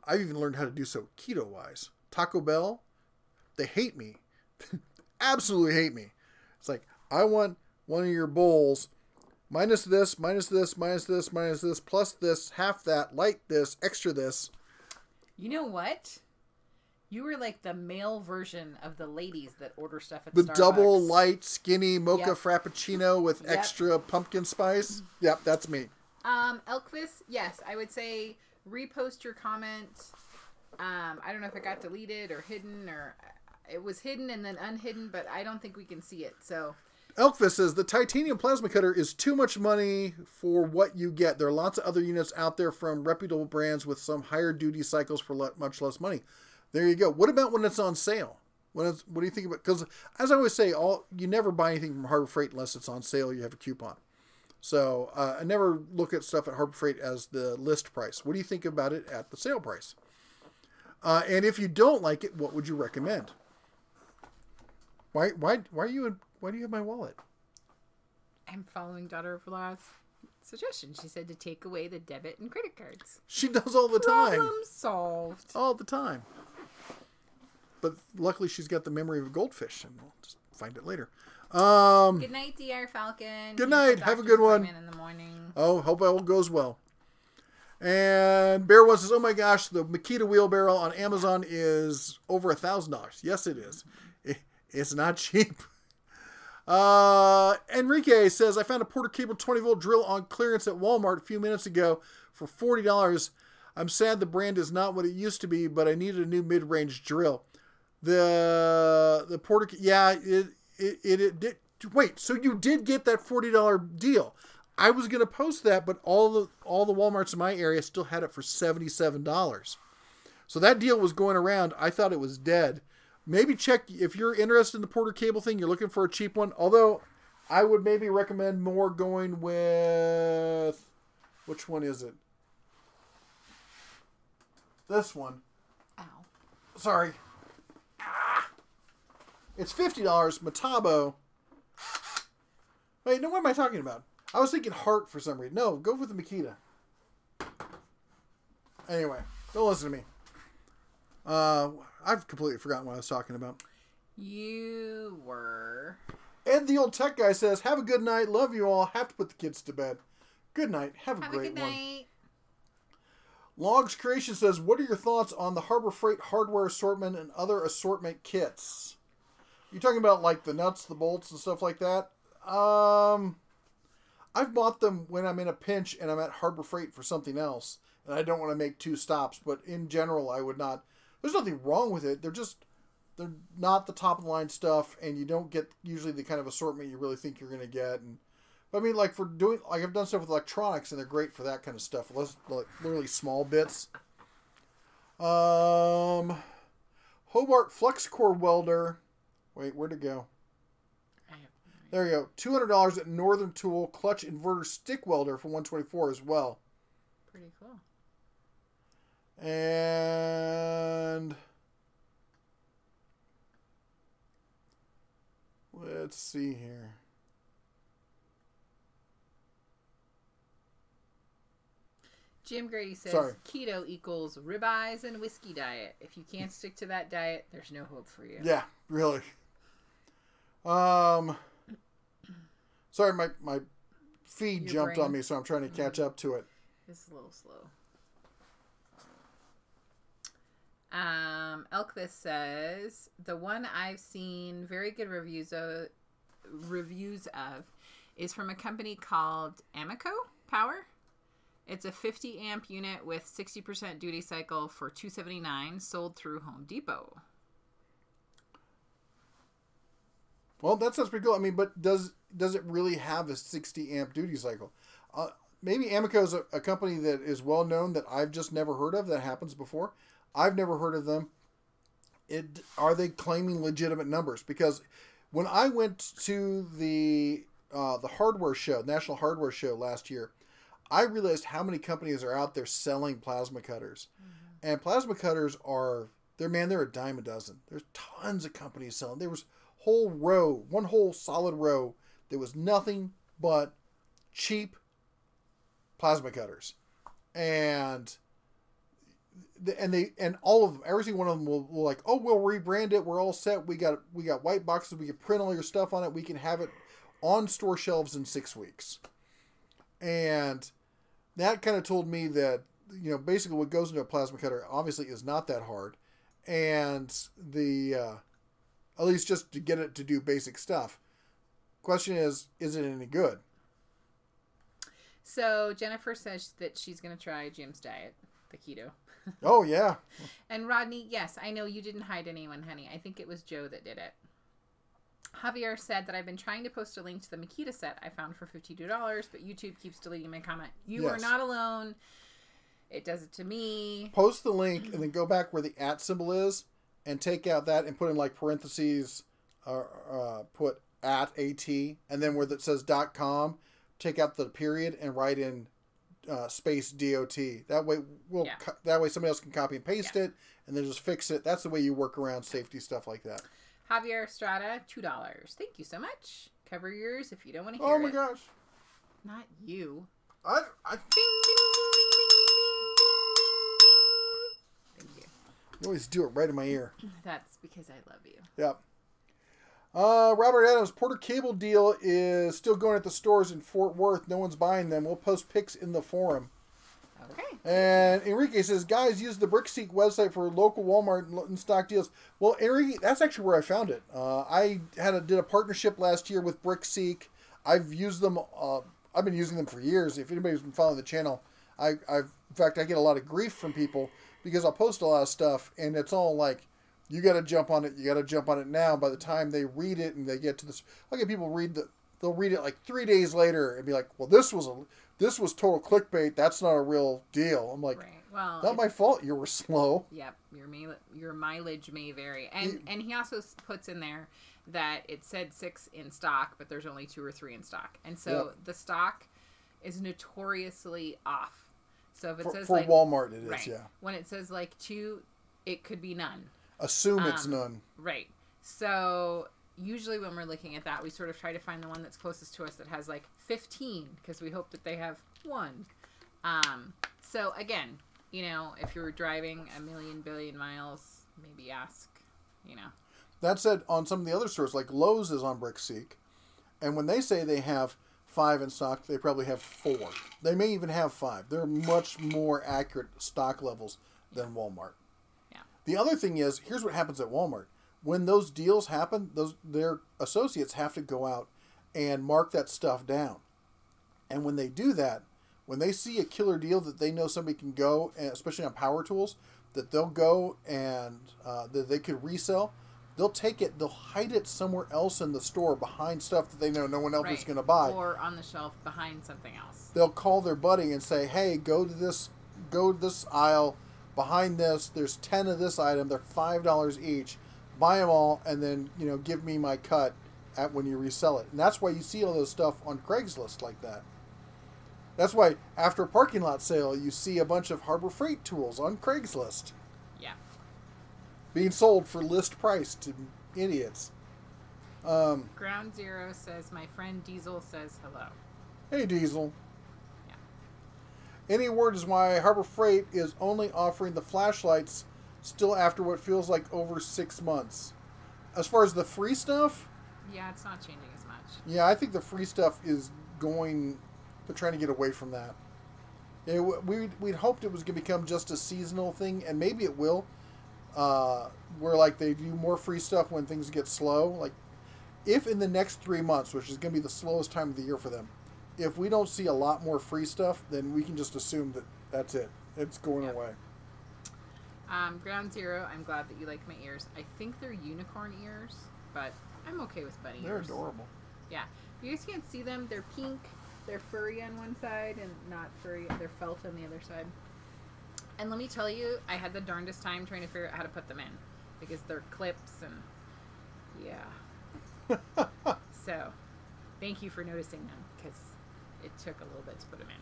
I've even learned how to do so keto-wise. Taco Bell, they hate me. Absolutely hate me. It's like, I want one of your bowls minus this, minus this, minus this, minus this, plus this, half that, light this, extra this. You know what? You were like the male version of the ladies that order stuff at The Starbucks. double light skinny mocha Yep. frappuccino with Yep. extra pumpkin spice. Yep, that's me. Elkvis, yes, I would say repost your comment. I don't know if it got deleted or hidden, or it was hidden and then unhidden, but I don't think we can see it. So Elkvis says the titanium plasma cutter is too much money for what you get. There are lots of other units out there from reputable brands with some higher duty cycles for much less money. There you go. What about when it's on sale? What do you think about? Because as I always say, you never buy anything from Harbor Freight unless it's on sale. You have a coupon. So I never look at stuff at Harbor Freight as the list price. What do you think about it at the sale price? And if you don't like it, what would you recommend? Why do you have my wallet? I'm following daughter-in-law's suggestion. She said to take away the debit and credit cards. She does all the time. Problem solved. All the time. But luckily she's got the memory of a goldfish, and we'll just find it later. Good night, DR Falcon. Good night. Have a good one. In the morning. Oh, hope it all goes well. And Bear One says, oh my gosh, the Makita wheelbarrow on Amazon is over $1,000. Yes, it is. It's not cheap. Enrique says, I found a Porter Cable 20-volt drill on clearance at Walmart a few minutes ago for $40. I'm sad the brand is not what it used to be, but I needed a new mid-range drill. The Porter, yeah, it did. Wait, so you did get that $40 deal? I was going to post that, but all the Walmarts in my area still had it for $77. So that deal was going around. I thought it was dead. Maybe check if you're interested in the Porter Cable thing. You're looking for a cheap one. Although I would maybe recommend more going with, which one is it? This one. Ow. Sorry. It's $50. Metabo. Wait, no, what am I talking about? I was thinking Hart for some reason. No, go with the Makita. Anyway, don't listen to me. I've completely forgotten what I was talking about. You were. Ed, the old tech guy, says, have a good night. Love you all. Have to put the kids to bed. Good night. Have a great one. Night. Logs Creation says, what are your thoughts on the Harbor Freight hardware assortment and other assortment kits? You talking about like the nuts, the bolts, and stuff like that? I've bought them when I'm in a pinch and I'm at Harbor Freight for something else, and I don't want to make two stops. But in general, I would not. There's nothing wrong with it. They're not the top of the line stuff, and you don't get usually the kind of assortment you really think you're going to get. And but I mean, like I've done stuff with electronics, and they're great for that kind of stuff. Like literally small bits. Hobart Flux Core Welder. Wait, where'd it go? There you go. $200 at Northern Tool clutch inverter stick welder for 124 as well. Pretty cool. And let's see here. Jim Grady says keto equals ribeyes and whiskey diet. If you can't stick to that diet, there's no hope for you. Yeah, really. Sorry, my feed jumped on me, so I'm trying to catch up to it. It's a little slow. Elkvis says, the one I've seen very good reviews of is from a company called Amico Power. It's a 50 amp unit with 60% duty cycle for $279, sold through Home Depot. Well, that sounds pretty cool. I mean, but does it really have a 60 amp duty cycle? Maybe Amico is a company that is well known that I've just never heard of. That happens before. I've never heard of them. Are they claiming legitimate numbers? Because when I went to the hardware show, National Hardware Show last year, I realized how many companies are out there selling plasma cutters. Mm-hmm. And plasma cutters they're a dime a dozen. There's tons of companies selling. There was one whole solid row that was nothing but cheap plasma cutters, and all of them, every single one of them will like, oh, we'll rebrand it. We're all set. We got white boxes. We can print all your stuff on it. We can have it on store shelves in 6 weeks. And that kind of told me that, basically what goes into a plasma cutter obviously is not that hard. And at least just to get it to do basic stuff. Question is it any good? So Jennifer says that she's going to try Jim's diet, the keto. Oh, yeah. And Rodney, yes, I know you didn't hide anyone, honey. I think it was Joe that did it. Javier said that I've been trying to post a link to the Makita set I found for $52, but YouTube keeps deleting my comment. You are not alone. It does it to me. Post the link and then go back where the @ symbol is and take out that and put in like parentheses, put @ AT, and then where that says .com, take out the period and write in space DOT. That way that way somebody else can copy and paste it and then just fix it. That's the way you work around safety stuff like that. Javier Estrada, $2. Thank you so much. Cover your ears if you don't want to hear it. Oh my gosh. Not you. I Bing, bing, bing, bing, bing, bing. Thank you. You always do it right in my ear. That's because I love you. Yep. Robert Adams, Porter Cable deal is still going at the stores in Fort Worth. No one's buying them. We'll post pics in the forum. Okay. And Enrique says, guys, use the BrickSeek website for local Walmart and stock deals. Well, Enrique, that's actually where I found it. I did a partnership last year with BrickSeek. I've used them. I've been using them for years. If anybody's been following the channel, in fact, I get a lot of grief from people because I'll post a lot of stuff and it's all like, you got to jump on it. You got to jump on it now. By the time they read it and they get to this, I get people they'll read it like 3 days later and be like, well, this was total clickbait. That's not a real deal. I'm like, right. Well, not my fault. You were slow. Yep. Your mileage may vary. And he also puts in there that it said 6 in stock, but there's only 2 or 3 in stock. And so the stock is notoriously off. So if it says for Walmart, it is, right, yeah. When it says like 2, it could be none. Assume it's none. Right. So usually when we're looking at that, we sort of try to find the one that's closest to us that has like 15 because we hope that they have 1. So again, if you're driving a million billion miles, maybe ask, That said, on some of the other stores, like Lowe's is on BrickSeek, and when they say they have 5 in stock, they probably have 4. They may even have 5. They're much more accurate stock levels than Walmart. The other thing is, here's what happens at Walmart. When those deals happen, their associates have to go out and mark that stuff down. And when they do that, when they see a killer deal that they know somebody can go, especially on power tools, that they'll go and that they could resell, they'll take it, they'll hide it somewhere else in the store behind stuff that they know no one else is going to buy. Or on the shelf behind something else. They'll call their buddy and say, hey, go to this aisle. Behind this, there's 10 of this item. They're $5 each. Buy them all, and then give me my cut when you resell it. And that's why you see all those stuff on Craigslist like that. That's why after a parking lot sale, you see a bunch of Harbor Freight tools on Craigslist. Yeah. Being sold for list price to idiots. Ground Zero says, my friend Diesel says hello. Hey, Diesel. Any word is why Harbor Freight is only offering the flashlights still after what feels like over 6 months. As far as the free stuff... Yeah, it's not changing as much. Yeah, I think the free stuff is going... They're trying to get away from that. We'd hoped it was going to become just a seasonal thing, and maybe it will. Where like they do more free stuff when things get slow. Like, if in the next 3 months, which is going to be the slowest time of the year for them, if we don't see a lot more free stuff, then we can just assume that that's it. It's going away. Ground Zero, I'm glad that you like my ears. I think they're unicorn ears, but I'm okay with bunny ears. They're adorable. Yeah. You guys can't see them. They're pink. They're furry on one side and not furry. They're felt on the other side. And let me tell you, I had the darndest time trying to figure out how to put them in because they're clips and yeah. So, thank you for noticing them because it took a little bit to put them in.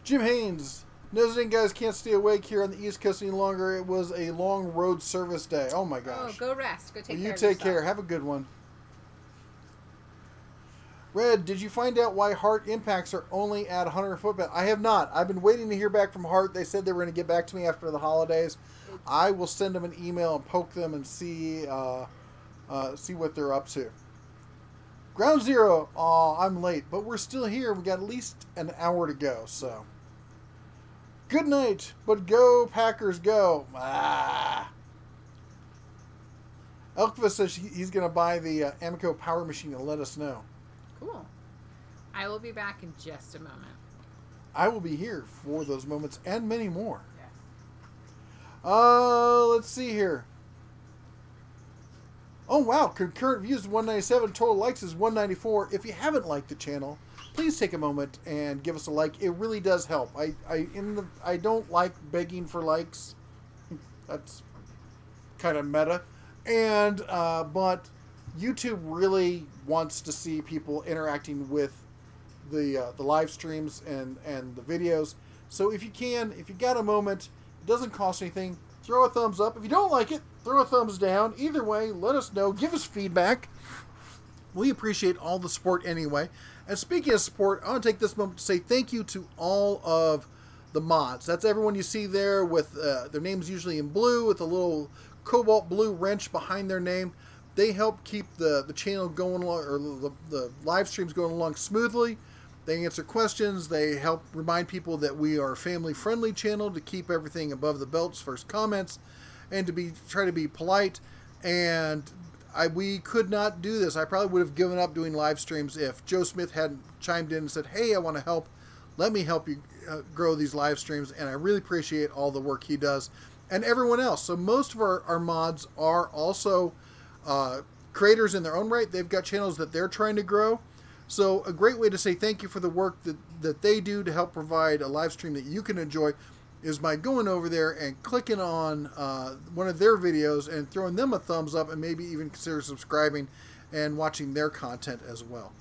Jim Haynes. Noticing guys can't stay awake here on the East Coast any longer. It was a long road service day. Oh my gosh. Oh, go rest. Go take care of You yourself. take care. Have a good one. Red, did you find out why Hart impacts are only at 100 foot? I have not. I've been waiting to hear back from Hart. They said they were going to get back to me after the holidays. I will send them an email and poke them and see what they're up to. Ground Zero. Aw, I'm late, but we're still here. We got at least an hour to go, so. Good night, but go Packers, go. Ah. Elkva says he's going to buy the Amoco power machine and let us know. Cool. I will be back in just a moment. I will be here for those moments and many more. Yes. Let's see here. Oh, wow. Concurrent views is 197. Total likes is 194. If you haven't liked the channel, please take a moment and give us a like. It really does help. I don't like begging for likes. That's kind of meta. And, but YouTube really wants to see people interacting with the live streams and the videos. So if you got a moment, it doesn't cost anything, throw a thumbs up. If you don't like it, throw a thumbs down. Either way, let us know. Give us feedback. We appreciate all the support anyway. And speaking of support, I want to take this moment to say thank you to all of the mods. That's everyone you see there with their names usually in blue with a little cobalt blue wrench behind their name. They help keep the channel going along, or the live streams going along smoothly. They answer questions. They help remind people that we are a family-friendly channel to keep everything above the belt's first comments and to try to be polite. And we could not do this. I probably would have given up doing live streams if Joe Smith hadn't chimed in and said, hey, I want to help. Let me help you grow these live streams. And I really appreciate all the work he does. And everyone else. So most of our mods are also creators in their own right. They've got channels that they're trying to grow. So a great way to say thank you for the work that they do to help provide a live stream that you can enjoy is by going over there and clicking on one of their videos and throwing them a thumbs up and maybe even consider subscribing and watching their content as well.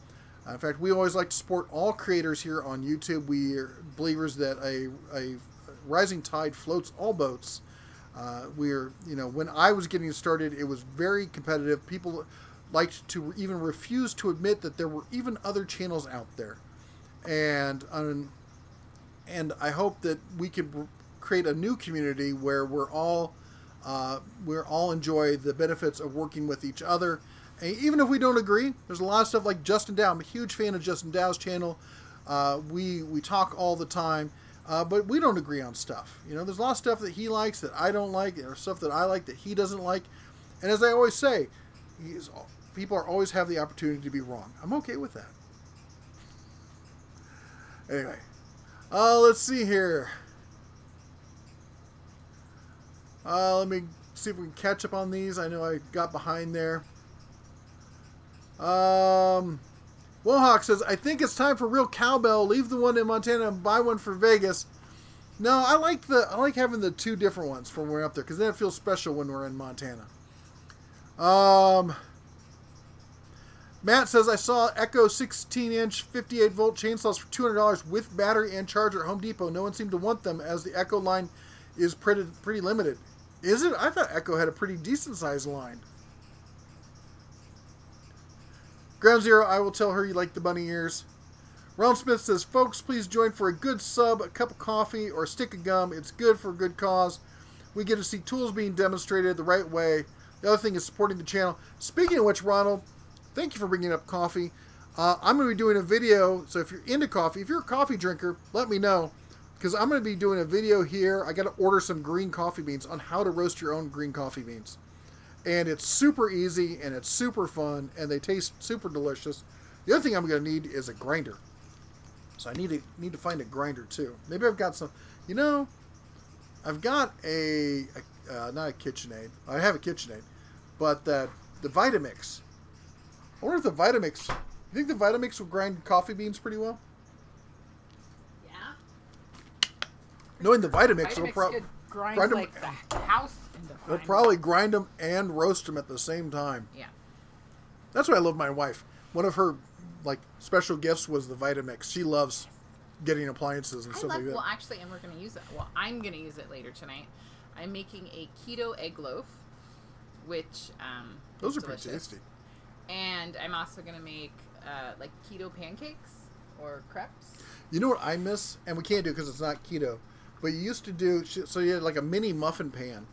In fact, we always like to support all creators here on YouTube. We are believers that a rising tide floats all boats. When I was getting started, it was very competitive. People liked to even refuse to admit that there were even other channels out there. And I hope that we can create a new community where we're all enjoy the benefits of working with each other. And even if we don't agree, there's a lot of stuff like Justin Dow. I'm a huge fan of Justin Dow's channel. We talk all the time. But we don't agree on stuff. There's a lot of stuff that he likes that I don't like, or stuff that I like that he doesn't like. And as I always say, people always have the opportunity to be wrong. I'm okay with that. Anyway, let's see here. Let me see if we can catch up on these. I know I got behind there. Wohawk says, I think it's time for real cowbell. Leave the one in Montana and buy one for Vegas. No, I like having the two different ones from when we're up there, because then it feels special when we're in Montana. Matt says, I saw Echo 16-inch 58-volt chainsaws for $200 with battery and charger at Home Depot. No one seemed to want them as the Echo line is pretty limited. Is it? I thought Echo had a pretty decent-sized line. Ground Zero, I will tell her you like the bunny ears. Ron Smith says, folks, please join for a good sub, a cup of coffee, or a stick of gum. It's good for a good cause. We get to see tools being demonstrated the right way. The other thing is supporting the channel. Speaking of which, Ronald, thank you for bringing up coffee. I'm going to be doing a video, so if you're into coffee, if you're a coffee drinker, let me know, because I'm going to be doing a video here. I got to order some green coffee beans on how to roast your own green coffee beans. And it's super easy, and it's super fun, and they taste super delicious. The other thing I'm going to need is a grinder. So I need to find a grinder, too. Maybe I've got some, I've got not a KitchenAid. I have a KitchenAid. But the Vitamix. I wonder if the Vitamix, you think the Vitamix will grind coffee beans pretty well? Yeah. Knowing the Vitamix will probably grind them like the house. They'll probably grind them and roast them at the same time. Yeah. That's why I love my wife. One of her special gifts was the Vitamix. She loves getting appliances and stuff like that. Well, actually, and we're going to use it. Well, I'm going to use it later tonight. I'm making a keto egg loaf, which those are delicious. pretty tasty. And I'm also going to make like keto pancakes or crepes. You know what I miss, and we can't do because it's not keto, but you used to do, so you had like a mini muffin pan,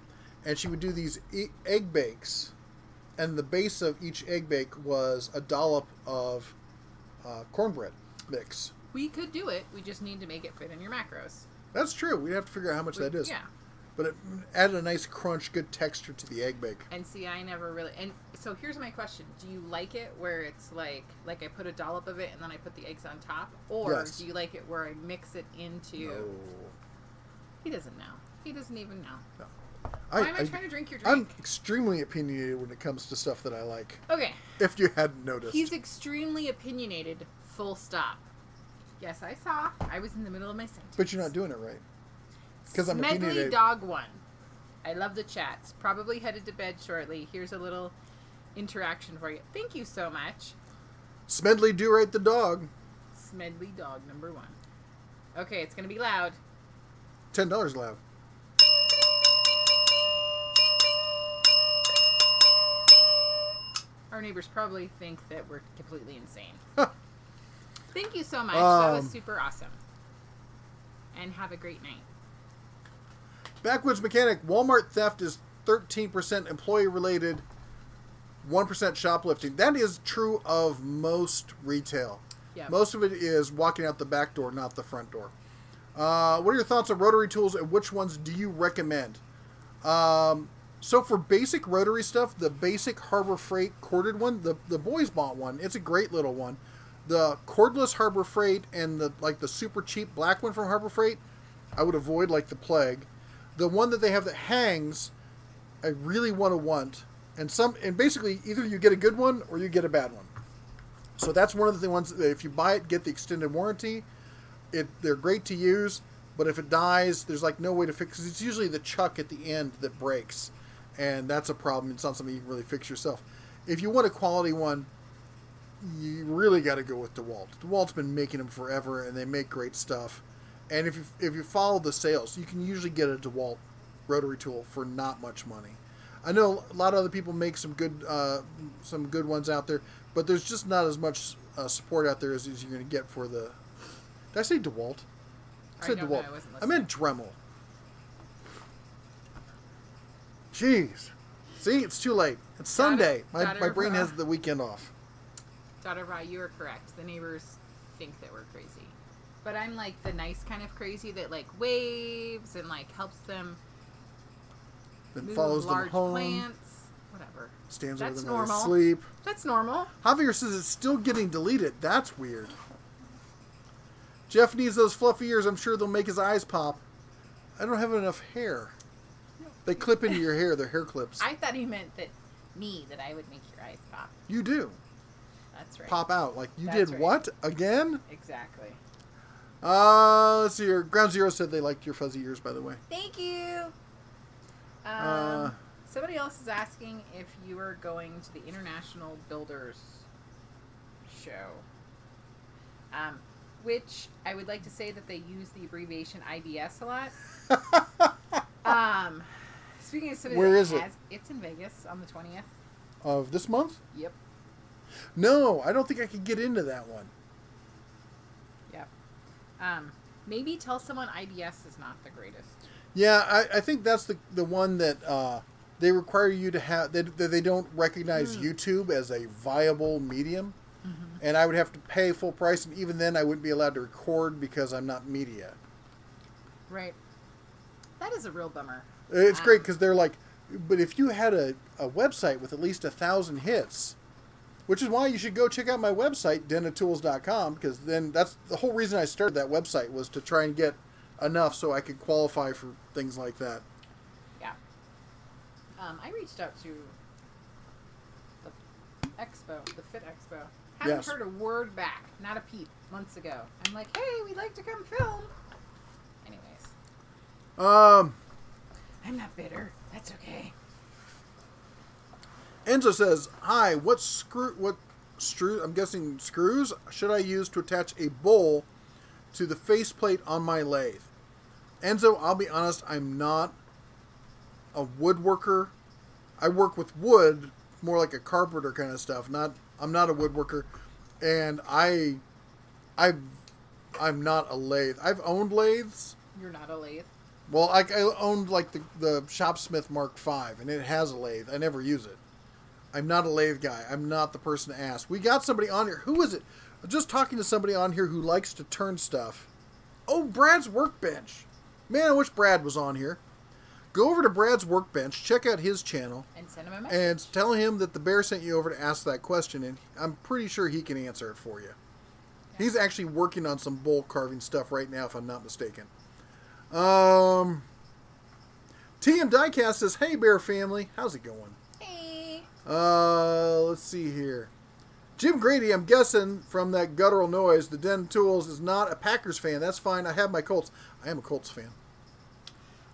and she would do these egg bakes, and the base of each egg bake was a dollop of cornbread mix. We could do it. We just need to make it fit in your macros. That's true. We'd have to figure out how much that is. Yeah. But it added a nice crunch, good texture to the egg bake. And see, I never really... And so here's my question. Do you like it where it's like I put a dollop of it and then I put the eggs on top? Or Yes. do you like it where I mix it into... No. He doesn't know. He doesn't even know. No. Why am I trying to drink your drink? I'm extremely opinionated when it comes to stuff that I like. Okay. If you hadn't noticed. He's extremely opinionated, full stop. Yes, I saw. I was in the middle of my sentence. But you're not doing it right. Because I'm Smedley opinionated. Dog 1. I love the chats. Probably headed to bed shortly. Here's a little interaction for you. Thank you so much. Smedley Do Right the Dog. Smedley Dog number 1. Okay, it's going to be loud. $10 loud. Our neighbors probably think that we're completely insane. Huh. Thank you so much. That was super awesome. And have a great night. Backwoods Mechanic. Walmart theft is 13% employee related, 1% shoplifting. That is true of most retail. Yep. Most of it is walking out the back door, not the front door. What are your thoughts on rotary tools, and which ones do you recommend? So for basic rotary stuff, the basic Harbor Freight corded one, the boys bought one. It's a great little one. The cordless Harbor Freight and the super cheap black one from Harbor Freight, I would avoid like the plague. The one that they have that hangs, I really want. And basically either you get a good one or you get a bad one. So that's one of the ones that if you buy it, get the extended warranty. They're great to use, but if it dies, there's like no way to fix it. It's usually the chuck at the end that breaks, and that's a problem. It's not something you can really fix yourself. If you want a quality one, you really got to go with DeWalt. DeWalt's been making them forever, and they make great stuff. And if you follow the sales, you can usually get a DeWalt rotary tool for not much money. I know a lot of other people make some good ones out there, but there's just not as much support out there as you're going to get for the... Did I say DeWalt? I said DeWalt. I meant Dremel. Jeez. See, it's too late. It's Sunday. My brain has the weekend off. Daughter Ra, you are correct. The neighbors think that we're crazy. But I'm like the nice kind of crazy that like waves and like helps them Then move follows large them home. plants. Whatever. Stands That's over them while they normal. sleep. That's normal. Javier says it's still getting deleted. That's weird. Jeff needs those fluffy ears. I'm sure they'll make his eyes pop. I don't have enough hair. They clip into your hair. They're hair clips. I thought he meant that I would make your eyes pop. You do. That's right. Pop out. Like, you That's did right. what? Again? Exactly. Let's see here. Ground Zero said they liked your fuzzy ears, by the way. Thank you. Somebody else is asking if you are going to the International Builders Show. Which I would like to say that they use the abbreviation IBS a lot. Speaking of somebody Where is it? It's in Vegas on the 20th. Of this month? Yep. No, I don't think I could get into that one. Yep. Maybe tell someone IBS is not the greatest. Yeah, I think that's the one that they require you to have. They don't recognize YouTube as a viable medium. Mm-hmm. And I would have to pay full price, and even then I wouldn't be allowed to record because I'm not media. Right. That is a real bummer. It's great because they're like, but if you had a website with at least 1,000 hits, which is why you should go check out my website, denatools.com, because then that's the whole reason I started that website was to try and get enough so I could qualify for things like that. Yeah. I reached out to the expo, the Fit Expo. Haven't heard a word back, not a peep, months ago. I'm like, hey, we'd like to come film. Anyways. I'm not bitter. That's okay. Enzo says, hi, what I'm guessing screws should I use to attach a bowl to the faceplate on my lathe? Enzo, I'll be honest, I'm not a woodworker. I work with wood, more like a carpenter kind of stuff. I'm not a woodworker. And I'm not a lathe. I've owned lathes. You're not a lathe. Well, I owned like the Shopsmith Mark V, and it has a lathe. I never use it. I'm not a lathe guy. I'm not the person to ask. We got somebody on here. Who is it? I'm just talking to somebody on here who likes to turn stuff. Oh, Brad's Workbench. Man, I wish Brad was on here. Go over to Brad's Workbench, check out his channel, And send him a message. and tell him that the bear sent you over to ask that question, and I'm pretty sure he can answer it for you. Okay. He's actually working on some bowl carving stuff right now, if I'm not mistaken. TM Diecast says, "Hey, Bear family, how's it going?" Hey. Let's see here. Jim Grady, I'm guessing from that guttural noise, the Den Tools is not a Packers fan. That's fine. I have my Colts. I am a Colts fan.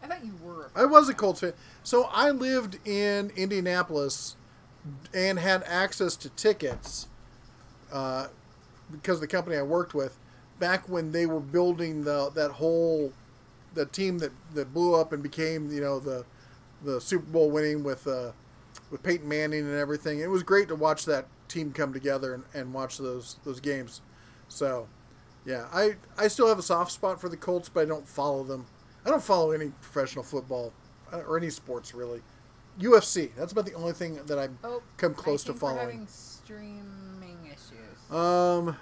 I thought you were. I was a Colts fan. So I lived in Indianapolis and had access to tickets because of the company I worked with back when they were building the team that blew up and became, the Super Bowl winning with Peyton Manning and everything. It was great to watch that team come together and watch those games. So, yeah, I still have a soft spot for the Colts, but I don't follow them. I don't follow any professional football or any sports, really. UFC, that's about the only thing that I've come close to following. We're having streaming issues.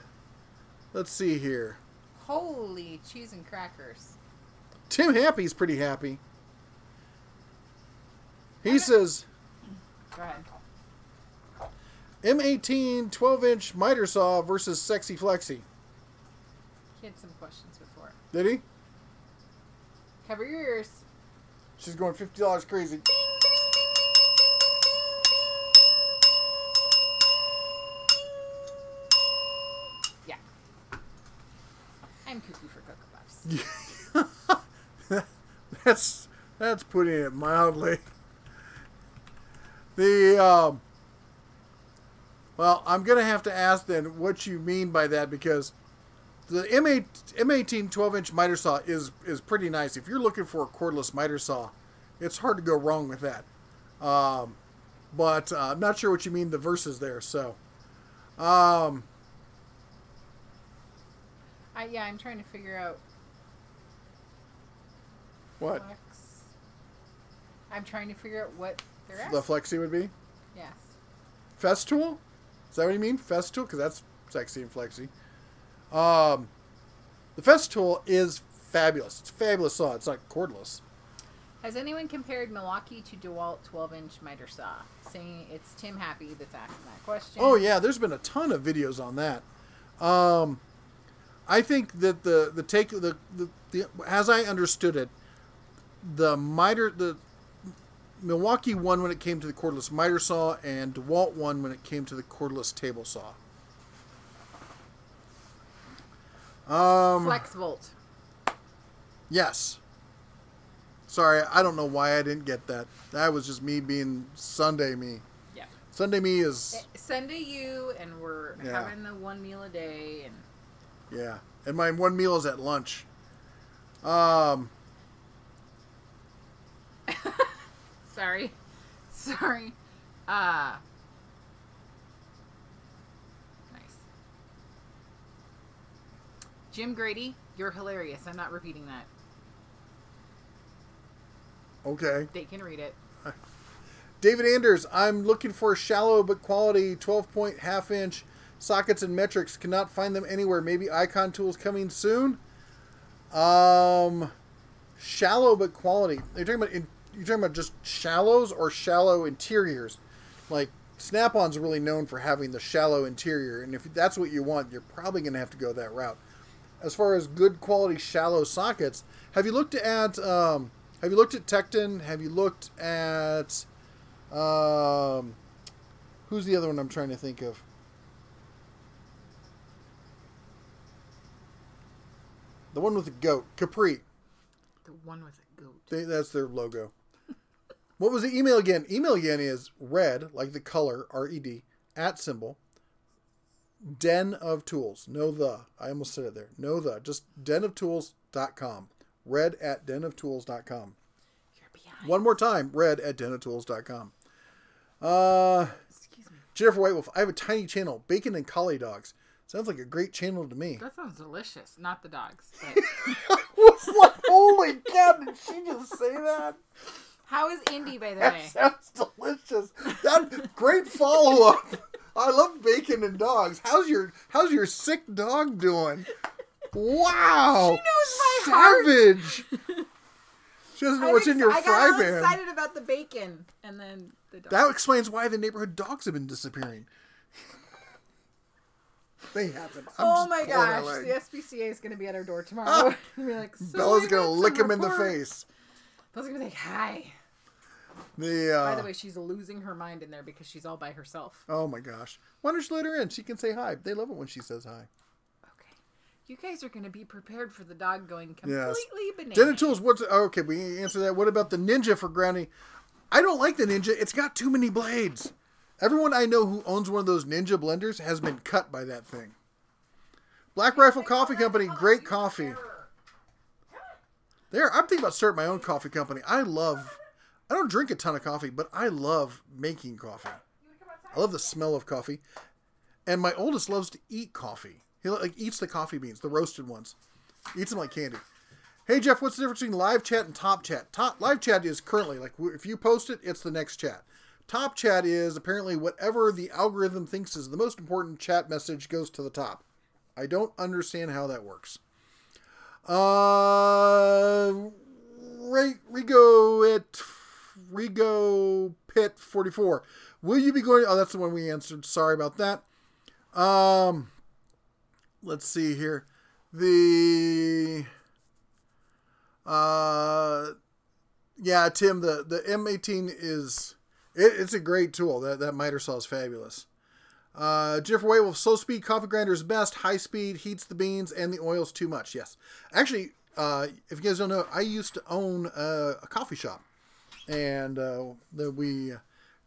Let's see here. Holy cheese and crackers. Tim Happy's pretty happy. He says, Go ahead. M18 12-inch miter saw versus Sexy Flexi. He had some questions before. Did he? Cover your ears. She's going $50 crazy. Yeah. I'm cuckoo for Cocoa Puffs. That's putting it mildly. Well, I'm going to have to ask then what you mean by that, because the M18 12-inch miter saw is pretty nice. If you're looking for a cordless miter saw, it's hard to go wrong with that. But I'm not sure what you mean the verses there. So, I'm trying to figure out what flex. I'm trying to figure out what they're asking. the Flexi would be? Yes. Festool? Is that what you mean? Festool? Because that's Sexy and Flexi. The Festool is fabulous. It's a fabulous saw. It's like cordless. Has anyone compared Milwaukee to DeWalt 12-inch miter saw? Saying it's Tim Happy that's asking that question. Oh yeah, there's been a ton of videos on that. I think that the as I understood it, the Milwaukee won when it came to the cordless miter saw, and DeWalt won when it came to the cordless table saw. Flex Volt. Yes. Sorry, I don't know why I didn't get that. That was just me being Sunday me. Yeah. Sunday me is... Sunday you, and we're having the one meal a day. And yeah. And my one meal is at lunch. Sorry. Nice. Jim Grady, you're hilarious. I'm not repeating that. Okay. They can read it. David Anders, I'm looking for shallow but quality 12-point half-inch sockets and metrics. Cannot find them anywhere. Maybe Icon Tools coming soon. Shallow but quality. You're talking about just shallows or shallow interiors? Like Snap-on's really known for having the shallow interior, and if that's what you want, you're probably going to have to go that route. As far as good quality shallow sockets, have you looked at Tecton? Have you looked at who's the other one I'm trying to think of? The one with the goat, Capri. The one with a goat. That's their logo. What was the email again? Email again is red, like the color, R-E-D, @ Den of Tools. No the. I almost said it there. No the. Just denoftools.com. Red @ denoftools.com. You're behind. One more time. Red @ denoftools.com. Excuse me. Jennifer Whitewolf. I have a tiny channel. Bacon and Collie Dogs. Sounds like a great channel to me. That sounds delicious. Not the dogs. But... I was like, holy cow, did she just say that? How is Indy, by the That way? sounds delicious. That great follow-up. I love bacon and dogs. How's your sick dog doing? Wow. She knows my heart. Savage. She doesn't know what's in your fry I pan. got excited about the bacon, and then the dog. That explains why the neighborhood dogs have been disappearing. They haven't. Oh my gosh, the SPCA is going to be at our door tomorrow. Be like, so Bella's going to lick him in the face. Bella's going to be like, hi. By the way, she's losing her mind in there because she's all by herself. Oh my gosh. Why don't you let her in? She can say hi. They love it when she says hi. Okay. You guys are going to be prepared for the dog going completely bananas. Dental tools, okay, we answered that. What about the Ninja for grounding? I don't like the Ninja. It's got too many blades. Everyone I know who owns one of those Ninja blenders has been cut by that thing. Black Rifle Coffee Company, great coffee. I'm thinking about starting my own coffee company. I don't drink a ton of coffee, but I love making coffee. I love the smell of coffee. And my oldest loves to eat coffee. He eats the coffee beans, the roasted ones. Eats them like candy. Hey, Jeff, what's the difference between live chat and top chat? Live chat is currently, if you post it, it's the next chat. Top chat is apparently whatever the algorithm thinks is the most important chat message goes to the top. I don't understand how that works. Rigo Pit 44. Will you be going? Oh, that's the one we answered. Sorry about that. Let's see here. Yeah, Tim, the M18 is... It's a great tool. That miter saw is fabulous. Jennifer Way, well, slow speed coffee grinder is best. High speed heats the beans and the oil's too much. Yes. Actually, if you guys don't know, I used to own a coffee shop. And we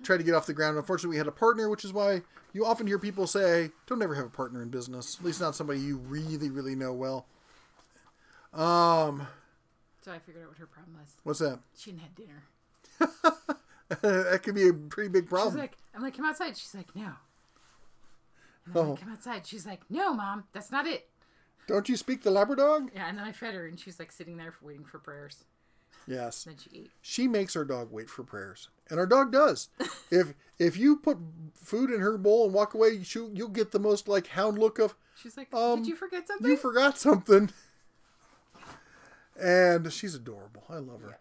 tried to get off the ground. Unfortunately, we had a partner, which is why you often hear people say, don't ever have a partner in business. At least not somebody you really, really know well. So I figured out what her problem was. What's that? She didn't have dinner. That could be a pretty big problem. I'm like, come outside. She's like, no. I'm like, come outside. She's like, no, Mom, that's not it. Don't you speak the Labrador? Yeah, and then I fed her, and she's like sitting there waiting for prayers. Yes. And then she ate. She makes our dog wait for prayers, and our dog does. If you put food in her bowl and walk away, you'll get the most hound look of. She's like, did you forget something? You forgot something. And she's adorable. I love her. Yeah.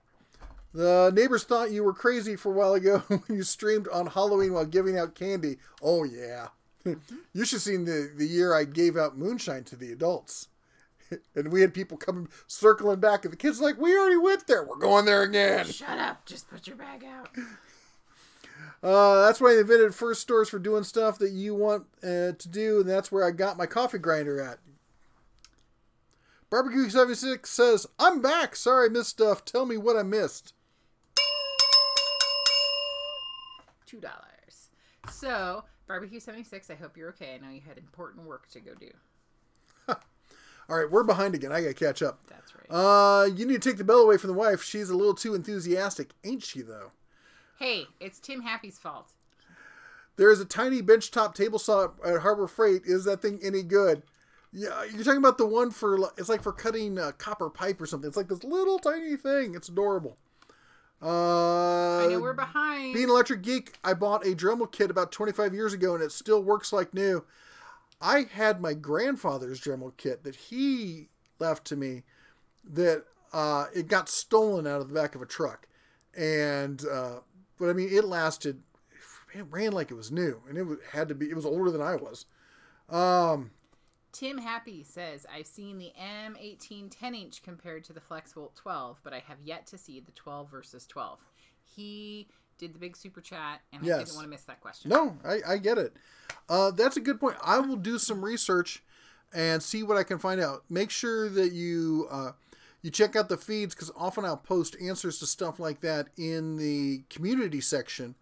The neighbors thought you were crazy for a while ago when you streamed on Halloween while giving out candy. Oh, yeah. You should have seen the year I gave out moonshine to the adults. And we had people coming, circling back, and the kids like, we already went there. We're going there again. Shut up. Just put your bag out. That's why they invented first stores for doing stuff that you want to do, and that's where I got my coffee grinder at. Barbecue 76 says, I'm back. Sorry I missed stuff. Tell me what I missed. $2. So, Barbecue 76, I hope you're okay. I know you had important work to go do. All right, we're behind again. I got to catch up. That's right. You need to take the bell away from the wife. She's a little too enthusiastic, ain't she, though? Hey, it's Tim Happy's fault. There is a tiny benchtop table saw at Harbor Freight. Is that thing any good? Yeah, you're talking about the one it's like for cutting copper pipe or something. It's like this little tiny thing. It's adorable. I know we're behind. Being an electric geek, I bought a Dremel kit about 25 years ago, and it still works like new. I had my grandfather's Dremel kit that he left to me that it got stolen out of the back of a truck. And, but I mean, it lasted, it ran like it was new, and it was older than I was. Tim Happy says, I've seen the M18 10-inch compared to the FlexVolt 12, but I have yet to see the 12 versus 12. He did the big super chat, and I didn't want to miss that question. No, I get it. That's a good point. I will do some research and see what I can find out. Make sure that you check out the feeds, because often I'll post answers to stuff like that in the community section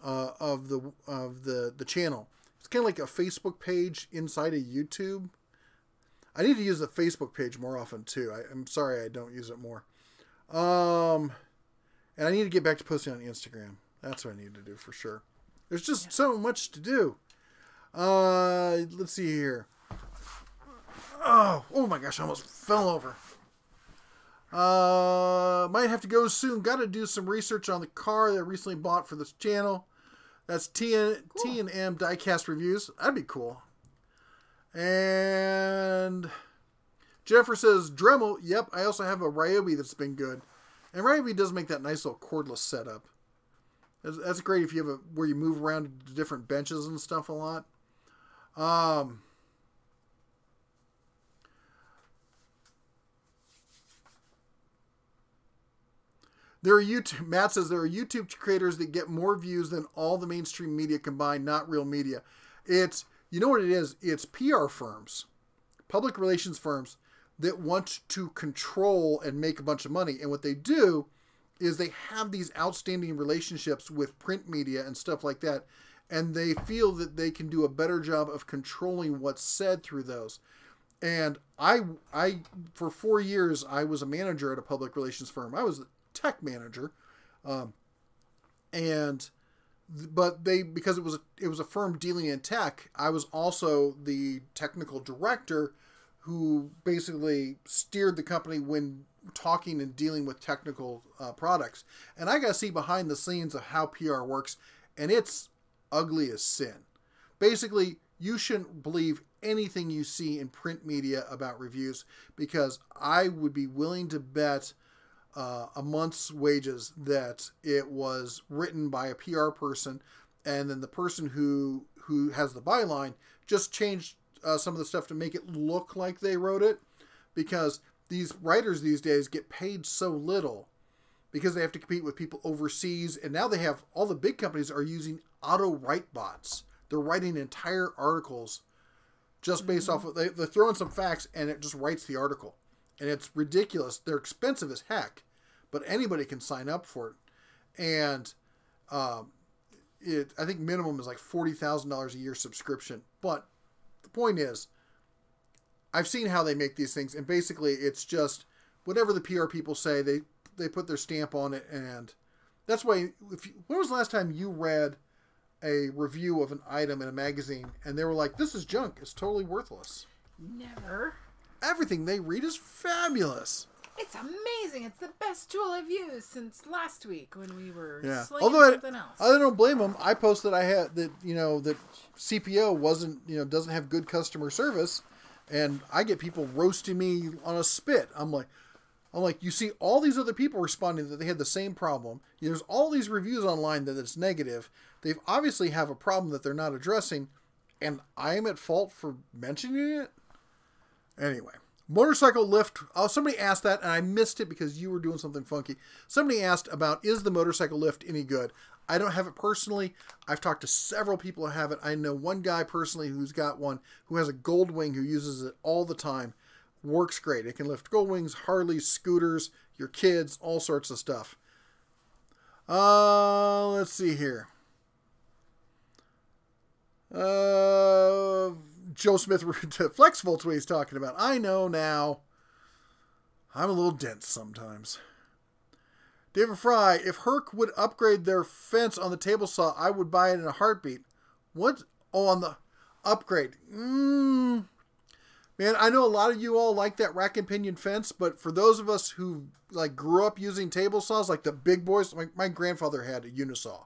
of the channel. It's kind of like a Facebook page inside of YouTube. I need to use the Facebook page more often too. I'm sorry I don't use it more. And I need to get back to posting on Instagram. That's what I need to do for sure. There's just so much to do. Let's see here. Oh my gosh, I almost fell over. Might have to go soon. Got to do some research on the car that I recently bought for this channel. That's T&M diecast reviews. That'd be cool. And Jennifer says, Dremel, yep, I also have a Ryobi that's been good. And Ryobi does make that nice little cordless setup. That's great if you have where you move around to different benches and stuff a lot. Matt says there are YouTube creators that get more views than all the mainstream media combined, not real media. You know what it is? It's PR firms, public relations firms that want to control and make a bunch of money. And what they do is they have these outstanding relationships with print media and stuff like that. And they feel that they can do a better job of controlling what's said through those. And I for 4 years, I was a manager at a public relations firm. I was the tech manager. But because it was a firm dealing in tech, I was also the technical director who basically steered the company when talking and dealing with technical products. And I got to see behind the scenes of how PR works, and it's ugly as sin. Basically, you shouldn't believe anything you see in print media about reviews, because I would be willing to bet a month's wages that it was written by a PR person, and then the person who has the byline just changed some of the stuff to make it look like they wrote it, because these writers these days get paid so little because they have to compete with people overseas, and now they have all the big companies are using auto write bots. They're writing entire articles just based off of, they throw in some facts and it just writes the article. And it's ridiculous. They're expensive as heck, but anybody can sign up for it. And I think minimum is like $40,000 a year subscription. But the point is, I've seen how they make these things, and basically it's just whatever the PR people say, they put their stamp on it, and that's why. When was the last time you read a review of an item in a magazine and they were like, "This is junk. It's totally worthless"? Never. Everything they read is fabulous. It's amazing. It's the best tool I've used since last week when we were slinging something else. I don't blame them. I posted I had that that CPO wasn't doesn't have good customer service, and I get people roasting me on a spit. I'm like, you see all these other people responding that they had the same problem. There's all these reviews online that it's negative. They obviously have a problem that they're not addressing, and I am at fault for mentioning it. Anyway, motorcycle lift. Oh, somebody asked that, and I missed it because you were doing something funky. Somebody asked about, is the motorcycle lift any good? I don't have it personally. I've talked to several people who have it. I know one guy personally who's got one, who has a Goldwing, who uses it all the time. Works great. It can lift Goldwings, Harleys, scooters, your kids, all sorts of stuff. Let's see here. Joe Smith, Flex Volt's what he's talking about. I know now. I'm a little dense sometimes. David Fry, if Herc would upgrade their fence on the table saw, I would buy it in a heartbeat. What? Oh, on the upgrade. Man, I know a lot of you all like that rack and pinion fence, but for those of us who grew up using table saws, like the big boys, my grandfather had a unisaw,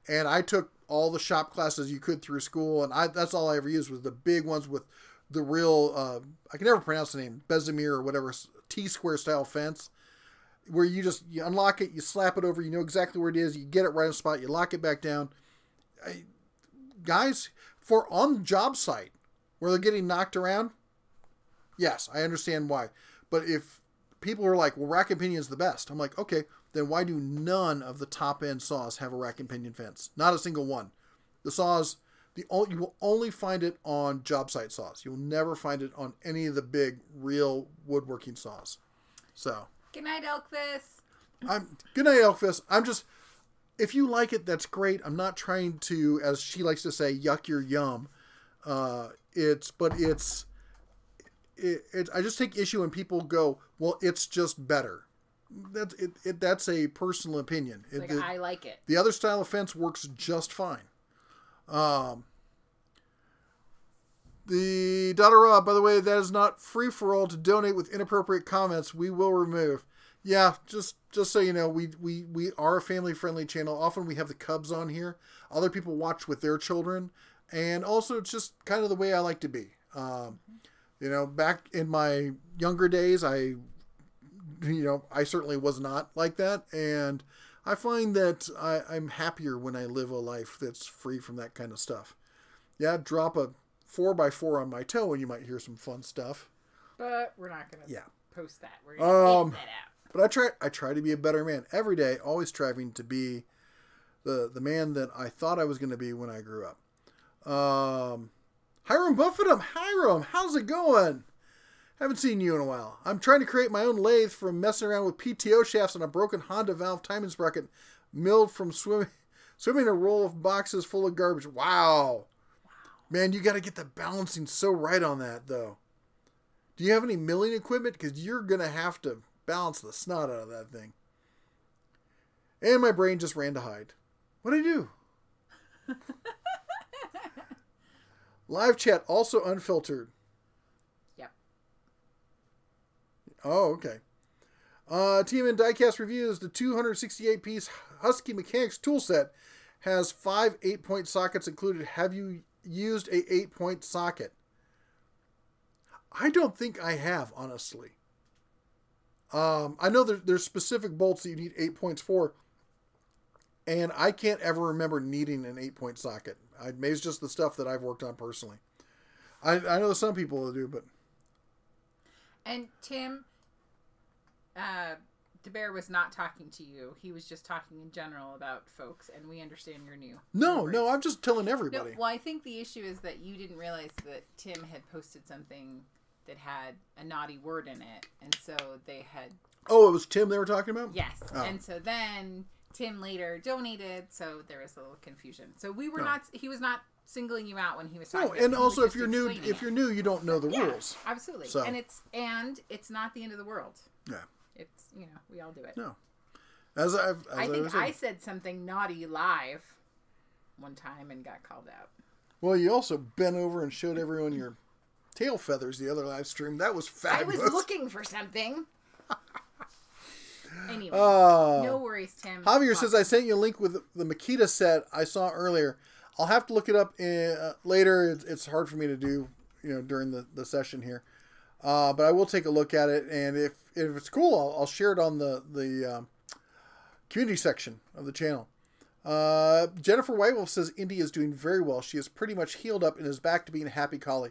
and I took all the shop classes you could through school, and that's all I ever used was the big ones with the real, I can never pronounce the name, Besamir or whatever, T-square style fence, where you unlock it, you slap it over, you know exactly where it is, you get it right on the spot, you lock it back down. Guys, for on job site, where they're getting knocked around, yes, I understand why. But if people are like, well, rack and pinion is the best, I'm like, okay, then why do none of the top-end saws have a rack and pinion fence? Not a single one. The saws, you will only find it on job site saws. You will never find it on any of the big, real woodworking saws. So. Good night, Elkfist. Good night, Elkfist. I'm just, if you like it, that's great. I'm not trying to, as she likes to say, yuck your yum. I just take issue when people go, well, it's just better. That's a personal opinion. I like it. The other style of fence works just fine. The daughter, by the way, that is not free for all to donate with inappropriate comments. We will remove. Yeah, just so you know, we are a family-friendly channel. Often we have the cubs on here. Other people watch with their children. And also, it's just kind of the way I like to be. Back in my younger days, I certainly was not like that. And I find that I'm happier when I live a life that's free from that kind of stuff. Yeah, drop a 4x4 on my toe and you might hear some fun stuff. But we're not going to post that. We're going to edit that out. But I try to be a better man every day, always striving to be the man that I thought I was going to be when I grew up. Hiram Buffetum. Hiram, how's it going? Haven't seen you in a while. I'm trying to create my own lathe from messing around with PTO shafts on a broken Honda valve timing sprocket milled from swimming a roll of boxes full of garbage. Wow. Man, you got to get the balancing so right on that, though. Do you have any milling equipment? Because you're going to have to balance the snot out of that thing. And my brain just ran to hide. What'd I do? Live chat, also unfiltered. Yep. Oh, okay. TMN Diecast Reviews, the 268-piece Husky Mechanics toolset has 5 8-point sockets included. Have you used a 8-point socket? I don't think I have, honestly. I know there's specific bolts that you need 8 points for, and I can't ever remember needing an 8-point socket. Maybe it's just the stuff that I've worked on personally. I know some people that do, but... And Tim, DeBear was not talking to you. He was just talking in general about folks, and we understand you're new. No, I'm just telling everybody. No, well, I think the issue is that you didn't realize that Tim had posted something that had a naughty word in it, and so they had... Oh, it was Tim they were talking about? Yes, oh. And so then Tim later donated, so there was a little confusion. So we were not... He was not singling you out when he was talking about it. And also if you're new, you don't know the rules. Absolutely. So. And it's not the end of the world. Yeah. It's, we all do it. No. I said something naughty live one time and got called out. Well, you also bent over and showed everyone your tail feathers the other live stream. That was fabulous. I was looking for something. Anyway, no worries, Tim. Javier says, I sent you a link with the Makita set I saw earlier. I'll have to look it up later. It's hard for me to do, during the session here. But I will take a look at it, and if it's cool, I'll share it on the community section of the channel. Jennifer Whitewolf says Indy is doing very well. She is pretty much healed up and is back to being a happy collie.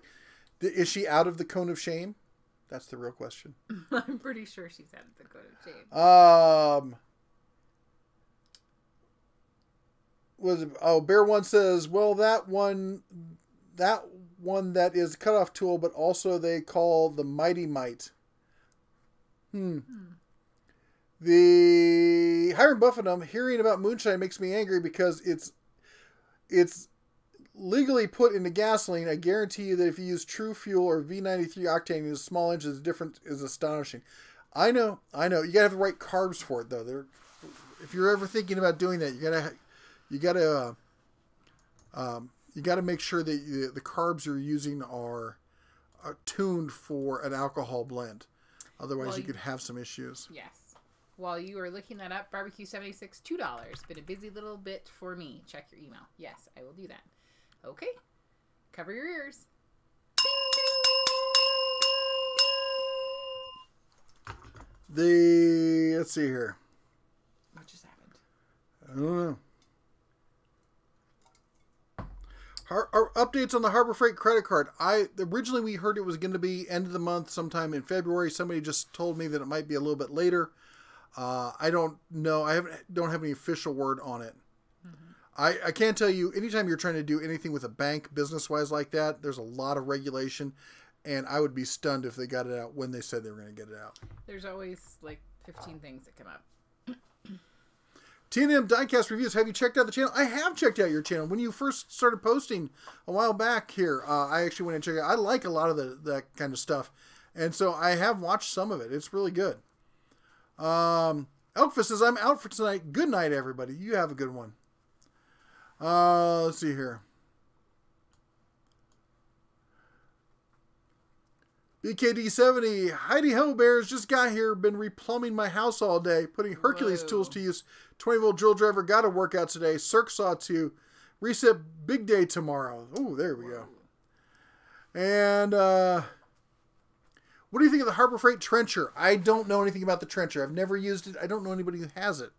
Is she out of the cone of shame? That's the real question. I'm pretty sure she's out of the cone of shame. Bear One says, well, that one that is cutoff tool, but also they call the Mighty Might. The Hiram Buffetum, hearing about moonshine makes me angry because it's legally put into gasoline. I guarantee you that if you use True Fuel or V93 octane in small inches, the difference is astonishing. I know. You gotta have the right carbs for it, though. If you're ever thinking about doing that, you gotta make sure that the carbs you're using are tuned for an alcohol blend. Otherwise, you could have some issues. Yes. While you are looking that up, Barbecue 76, $2. Been a busy little bit for me. Check your email. Yes, I will do that. Okay. Cover your ears. Let's see here. What just happened? I don't know. Our updates on the Harbor Freight credit card. Originally we heard it was going to be end of the month, sometime in February. Somebody just told me that it might be a little bit later. I don't know. Don't have any official word on it. Mm-hmm. I can't tell you. Anytime you're trying to do anything with a bank, business-wise like that, there's a lot of regulation, and I would be stunned if they got it out when they said they were going to get it out. There's always like 15 things that come up. T&M Diecast Reviews, have you checked out the channel? I have checked out your channel. When you first started posting a while back here, I actually went and checked it out. I like a lot of that kind of stuff. And so I have watched some of it. It's really good. Elkfist says, I'm out for tonight. Good night, everybody. You have a good one. Let's see here. BKD70, Heidi Ho Bears just got here. Been replumbing my house all day. Putting Hercules tools to use. 20-volt drill driver. Got a workout today. Circ Saw 2. Reset big day tomorrow. Oh, there we go. And what do you think of the Harbor Freight trencher? I don't know anything about the trencher. I've never used it. I don't know anybody who has it.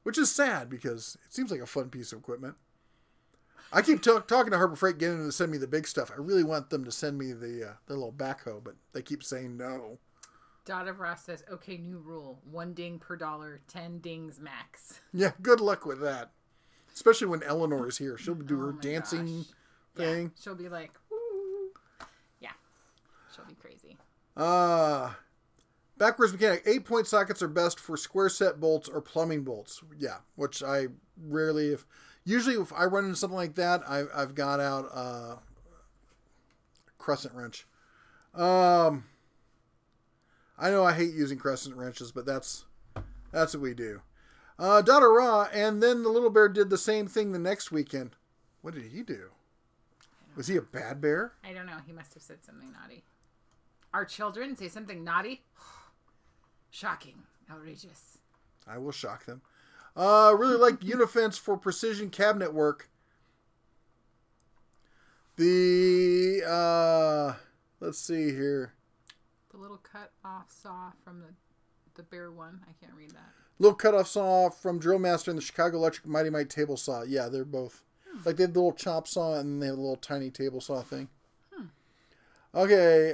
Which is sad because it seems like a fun piece of equipment. I keep talking to Harbor Freight, getting them to send me the big stuff. I really want them to send me the little backhoe, but they keep saying no. Dot of Ross says, okay, new rule. 1 ding per dollar, 10 dings max. Yeah, good luck with that. Especially when Eleanor is here. She'll do her dancing thing. Yeah, she'll be like, woo. Yeah, she'll be crazy. Backwards mechanic. 8-point sockets are best for square set bolts or plumbing bolts. Yeah, which I rarely... Usually, if I run into something like that, I've got out a crescent wrench. I know I hate using crescent wrenches, but that's what we do. Daughter Raw, and then the little bear did the same thing the next weekend. What did he do? Was he a bad bear? I don't know. He must have said something naughty. Our children say something naughty? Shocking. Outrageous. I will shock them. Really like Unifence for precision cabinet work. The, let's see here. The little cut off saw from the bear one. I can't read that. Little cut off saw from Drill Master and the Chicago Electric Mighty Mite table saw. Yeah, they're both. Like they had the little chop saw and they had a little tiny table saw thing. Okay,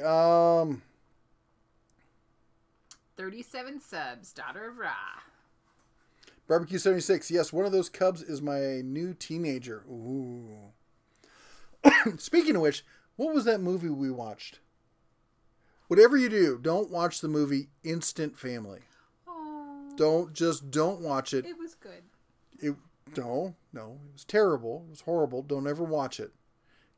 37 subs, Daughter of Ra. Barbecue 76. Yes, one of those cubs is my new teenager. Ooh. Speaking of which, what was that movie we watched? Whatever you do, don't watch the movie Instant Family. Oh. Don't watch it. It was good. No, it was terrible. It was horrible. Don't ever watch it.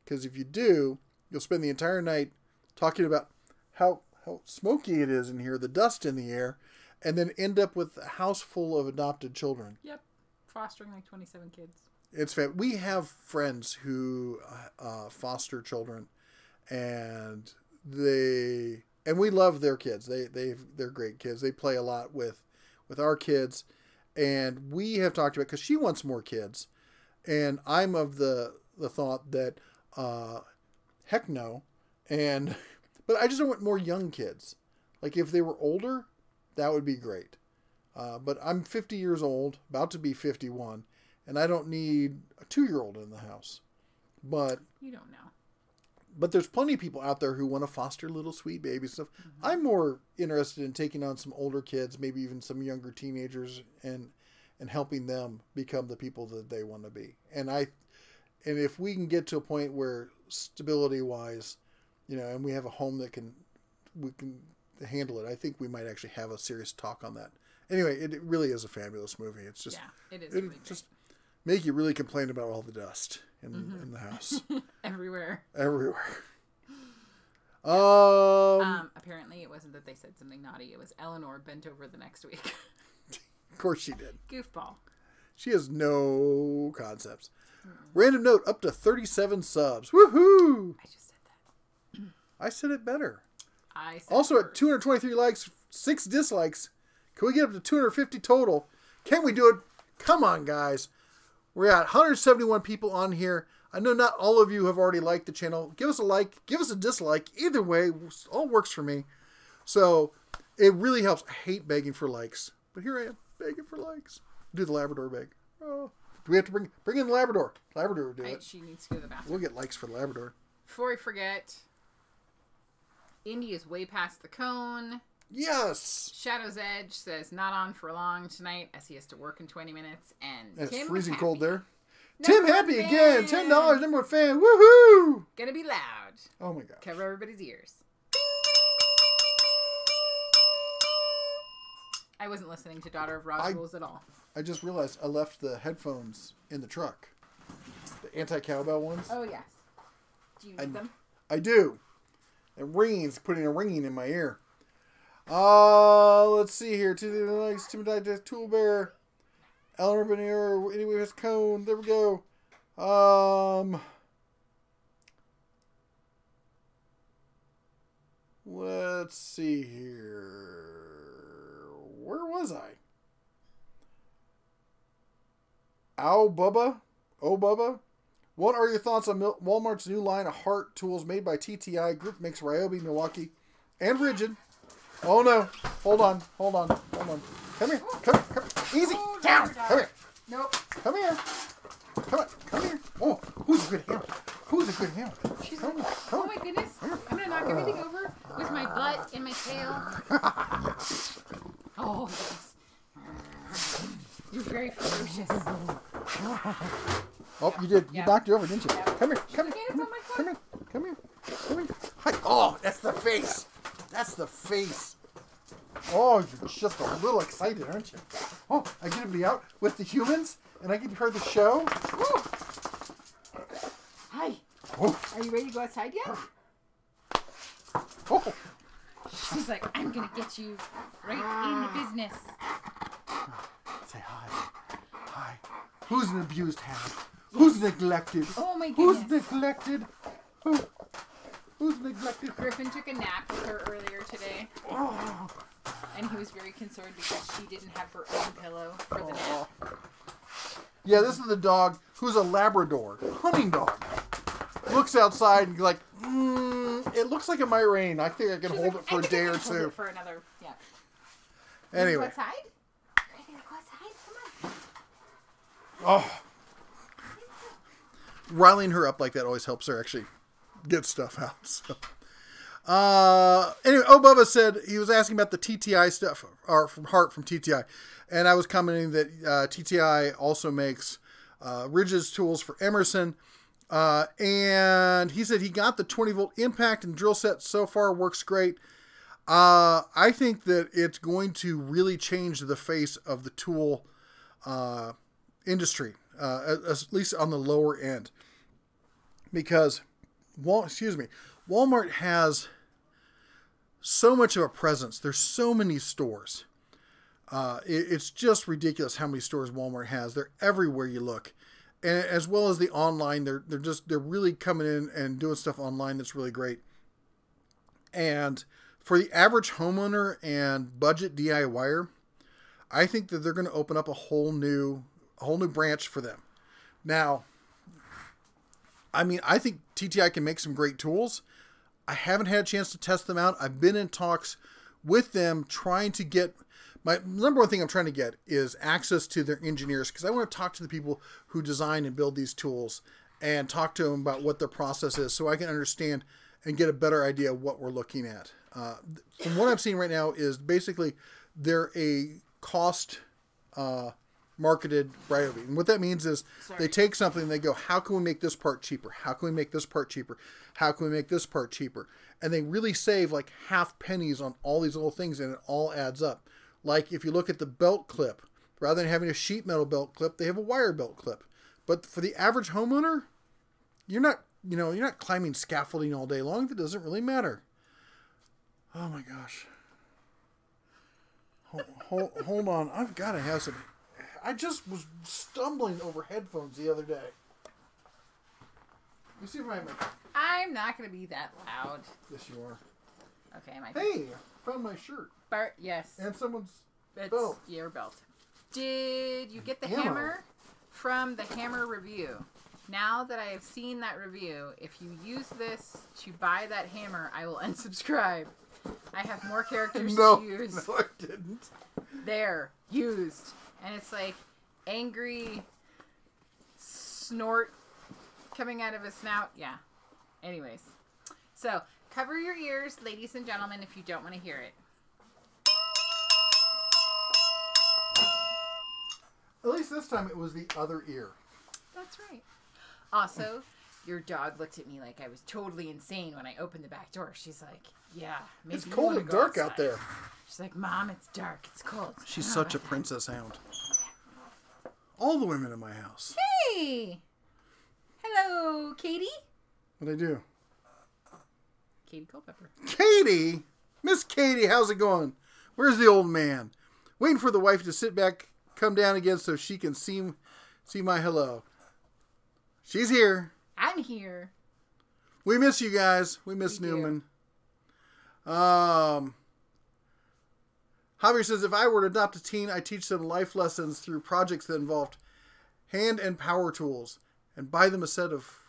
Because if you do, you'll spend the entire night talking about how smoky it is in here, the dust in the air, and then end up with a house full of adopted children. Yep. Fostering like 27 kids. It's fun. We have friends who foster children, and we love their kids. They're great kids. They play a lot with our kids, and we have talked about, because she wants more kids, and I'm of the thought that heck no, but I just don't want more young kids. Like if they were older, that would be great. But I'm 50 years old, about to be 51, and I don't need a 2-year-old in the house. But you don't know. But there's plenty of people out there who want to foster little sweet babies and stuff. Mm-hmm. I'm more interested in taking on some older kids, maybe even some younger teenagers, and helping them become the people that they want to be. And if we can get to a point where stability-wise, and we have a home that we can handle it, I think we might actually have a serious talk on that. Anyway, it really is a fabulous movie. It's just, it is really just make you really complain about all the dust in the house. Everywhere. Apparently it wasn't that they said something naughty. It was Eleanor bent over the next week. Of course she did. Goofball. She has no concepts. Random note, up to 37 subs. Woohoo! I just said that. I said it better. Also at 223 likes, 6 dislikes. Can we get up to 250 total? Can we do it? Come on, guys. We're at 171 people on here. I know not all of you have already liked the channel. Give us a like. Give us a dislike. Either way, all works for me. So it really helps. I hate begging for likes. But here I am, begging for likes. Do the Labrador beg. Oh. Do we have to bring in the Labrador? Labrador will do it. She needs to go to the bathroom. We'll get likes for the Labrador. Before we forget, Indy is way past the cone. Yes. Shadow's Edge says not on for long tonight as he has to work in 20 minutes. And it's Tim freezing Happy. cold there. Number Tim Happy one again. fan. $10. Number 1 fan. Woohoo! Gonna be loud. Oh my gosh. Cover everybody's ears. I wasn't listening to Daughter of Ra's rules at all. I just realized I left the headphones in the truck. The anti-cowbell ones. Oh, yes. Do you need them? I do. And putting a ringing in my ear. Let's see here. Two likes, Timothy Tool Bear. Eleanor Benier, anyway, his cone. There we go. let's see here. Where was I? Oh, Bubba. What are your thoughts on Walmart's new line of Hart tools made by TTI? Group makes Ryobi, Milwaukee, and Rigid. Oh no! Hold on. Come here. Easy. Oh, Down. Come here. Nope. Come here. Come here. Oh, who's a good hound? She's Come like, here. oh my goodness. I'm going to knock everything over with my butt and my tail. Oh, yes. You're very ferocious. Oh, you did. You Yeah. knocked her over, didn't you? Yeah. Come here. She's like, "Hey, it's on my foot." Come here. Hi. Oh, that's the face. Oh, you're just a little excited, aren't you? Oh, I get to be out with the humans, and I get to hear the show. Woo. Hi. Oh, Are you ready to go outside yet? oh. She's like, I'm going to get you right in the business. Say hi. Hi. Who's an abused hound? Who's neglected? Oh my Who's goodness. neglected? Who's neglected? Griffin took a nap with her earlier today. Oh. And he was very concerned because she didn't have her own pillow for the nap. Yeah, this is the dog who's a Labrador, hunting dog. Looks outside and like, it looks like it might rain. I think I can hold it for a day or Hold two. it for another, yeah. Anyway. Go outside? Ready to go outside? Come on. Oh. Riling her up like that always helps her actually get stuff out. So. Anyway, Bubba said he was asking about the TTI stuff, or from Hart from TTI. And I was commenting that TTI also makes Ridges tools for Emerson. And he said he got the 20-volt impact and drill set so far, works great. I think that it's going to really change the face of the tool industry, at least on the lower end. Because, Walmart has so much of a presence. There's so many stores. It's just ridiculous how many stores Walmart has. They're everywhere you look. And as well as the online, they're really coming in and doing stuff online that's really great. And for the average homeowner and budget DIYer, I think that they're going to open up a whole new branch for them. Now, I mean, I think TTI can make some great tools. I haven't had a chance to test them out. I've been in talks with them trying to get... My number one thing I'm trying to get is access to their engineers, because I want to talk to the people who design and build these tools and talk to them about what their process is so I can understand and get a better idea of what we're looking at. From what I'm seeing right now is basically they're a cost marketed Ryobi. And what that means is they take something and they go, how can we make this part cheaper? How can we make this part cheaper? How can we make this part cheaper? And they really save like half pennies on all these little things, and it all adds up. Like if you look at the belt clip, rather than having a sheet metal belt clip, they have a wire belt clip. But for the average homeowner, you're not climbing scaffolding all day long. It doesn't really matter. Oh my gosh. Hold on. I've got to have some. I just was stumbling over headphones the other day. Let me see if I'm not going to be that loud. Yes, you are. Okay, I might. Hey, I found my shirt. Yes. And someone's It's belt. your belt. Did you get the Ammo. hammer from the hammer review? Now that I have seen that review, if you use this to buy that hammer, I will unsubscribe. I have more characters to use. No, I didn't. There, used. And it's like angry snort coming out of a snout. Yeah. Anyways. So, cover your ears, ladies and gentlemen, if you don't want to hear it. At least this time it was the other ear. That's right. Also, your dog looked at me like I was totally insane when I opened the back door. She's like, yeah, maybe It's you cold wanna and go dark outside. out there. She's like, Mom, it's dark. It's cold. She's such a princess hound. All the women in my house. Hey! Hello, Katie. What'd I do? Katie Culpepper. Katie! Miss Katie, how's it going? Where's the old man? Waiting for the wife to sit back, come down again so she can see my hello. She's here. I'm here. We miss you guys. We miss We do. Newman. Javier says, if I were to adopt a teen, I teach them life lessons through projects that involved hand and power tools, and buy them a set of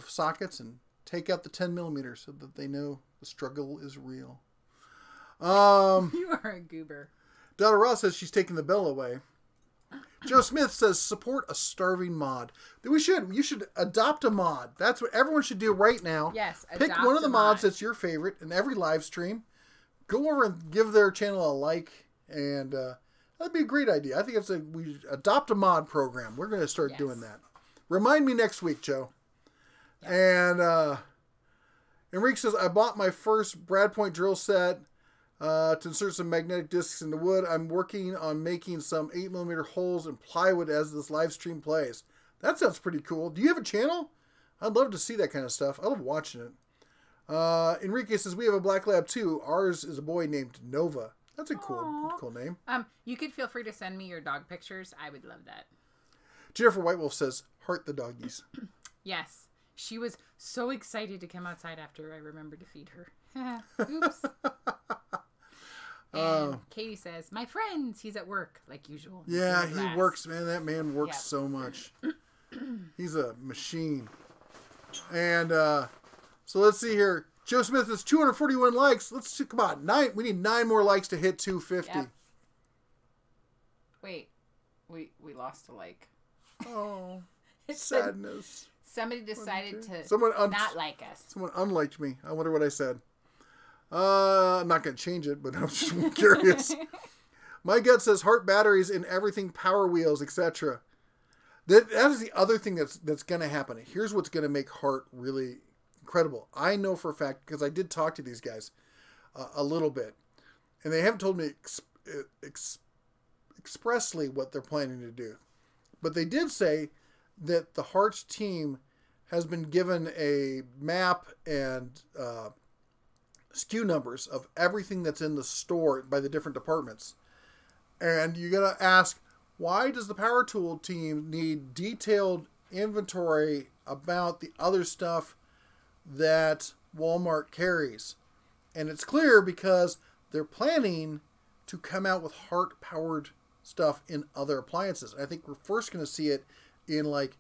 sockets and take out the 10 millimeters so that they know the struggle is real. You are a goober. Donna Ross says she's taking the bell away. Joe Smith says, support a starving mod. You should adopt a mod. That's what everyone should do right now. Yes, pick one of the mods that's your favorite in every live stream. Go over and give their channel a like, and that'd be a great idea. I think we adopt a mod program. We're going to start doing that. Remind me next week, Joe. Yep. And Enrique says, I bought my first Brad Point drill set to insert some magnetic discs into wood. I'm working on making some 8mm holes in plywood as this live stream plays. That sounds pretty cool. Do you have a channel? I'd love to see that kind of stuff. I love watching it. Enrique says, we have a black lab too. Ours is a boy named Nova. That's a cool name. You could feel free to send me your dog pictures. I would love that. Jennifer White Wolf says, heart the doggies. Yes. She was so excited to come outside after I remembered to feed her. Oops. And Katie says, my friends, he's at work, like usual. Yeah, he works, man. That man works so much. He's a machine. And so let's see here. Joe Smith has 241 likes. Come on, we need 9 more likes to hit 250. Yep. Wait, we lost a like. Oh, sadness. Somebody decided to not like us. Someone unliked me. I wonder what I said. I'm not going to change it, but I'm just curious. My gut says heart batteries in everything, power wheels, etc. That is the other thing that's going to happen. Here's what's going to make heart really incredible. I know for a fact, because I did talk to these guys a little bit, and they haven't told me expressly what they're planning to do. But they did say that the Hearts team has been given a map and SKU numbers of everything that's in the store by the different departments. And you got to ask, why does the power tool team need detailed inventory about the other stuff that Walmart carries? And it's clear because they're planning to come out with heart-powered stuff in other appliances. I think we're first going to see it in like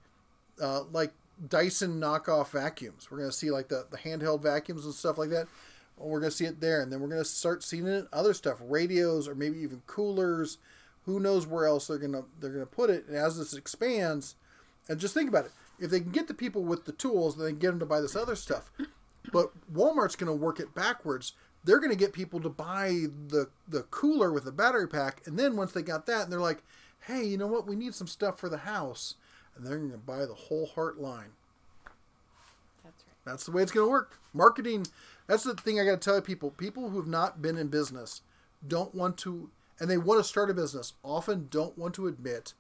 Dyson knockoff vacuums. We're going to see like the handheld vacuums and stuff like that. We're going to see it there, and then we're going to start seeing it in other stuff, radios or maybe even coolers. Who knows where else they're going to put it? And as this expands, and just think about it, if they can get the people with the tools, then they can get them to buy this other stuff. But Walmart's going to work it backwards. They're going to get people to buy the cooler with the battery pack, and then once they got that, and they're like, hey, you know what? We need some stuff for the house, and they're going to buy the whole Heart line. That's right. That's the way it's going to work. Marketing. That's the thing I got to tell people. People who have not been in business don't want to, and they want to start a business, often don't want to admit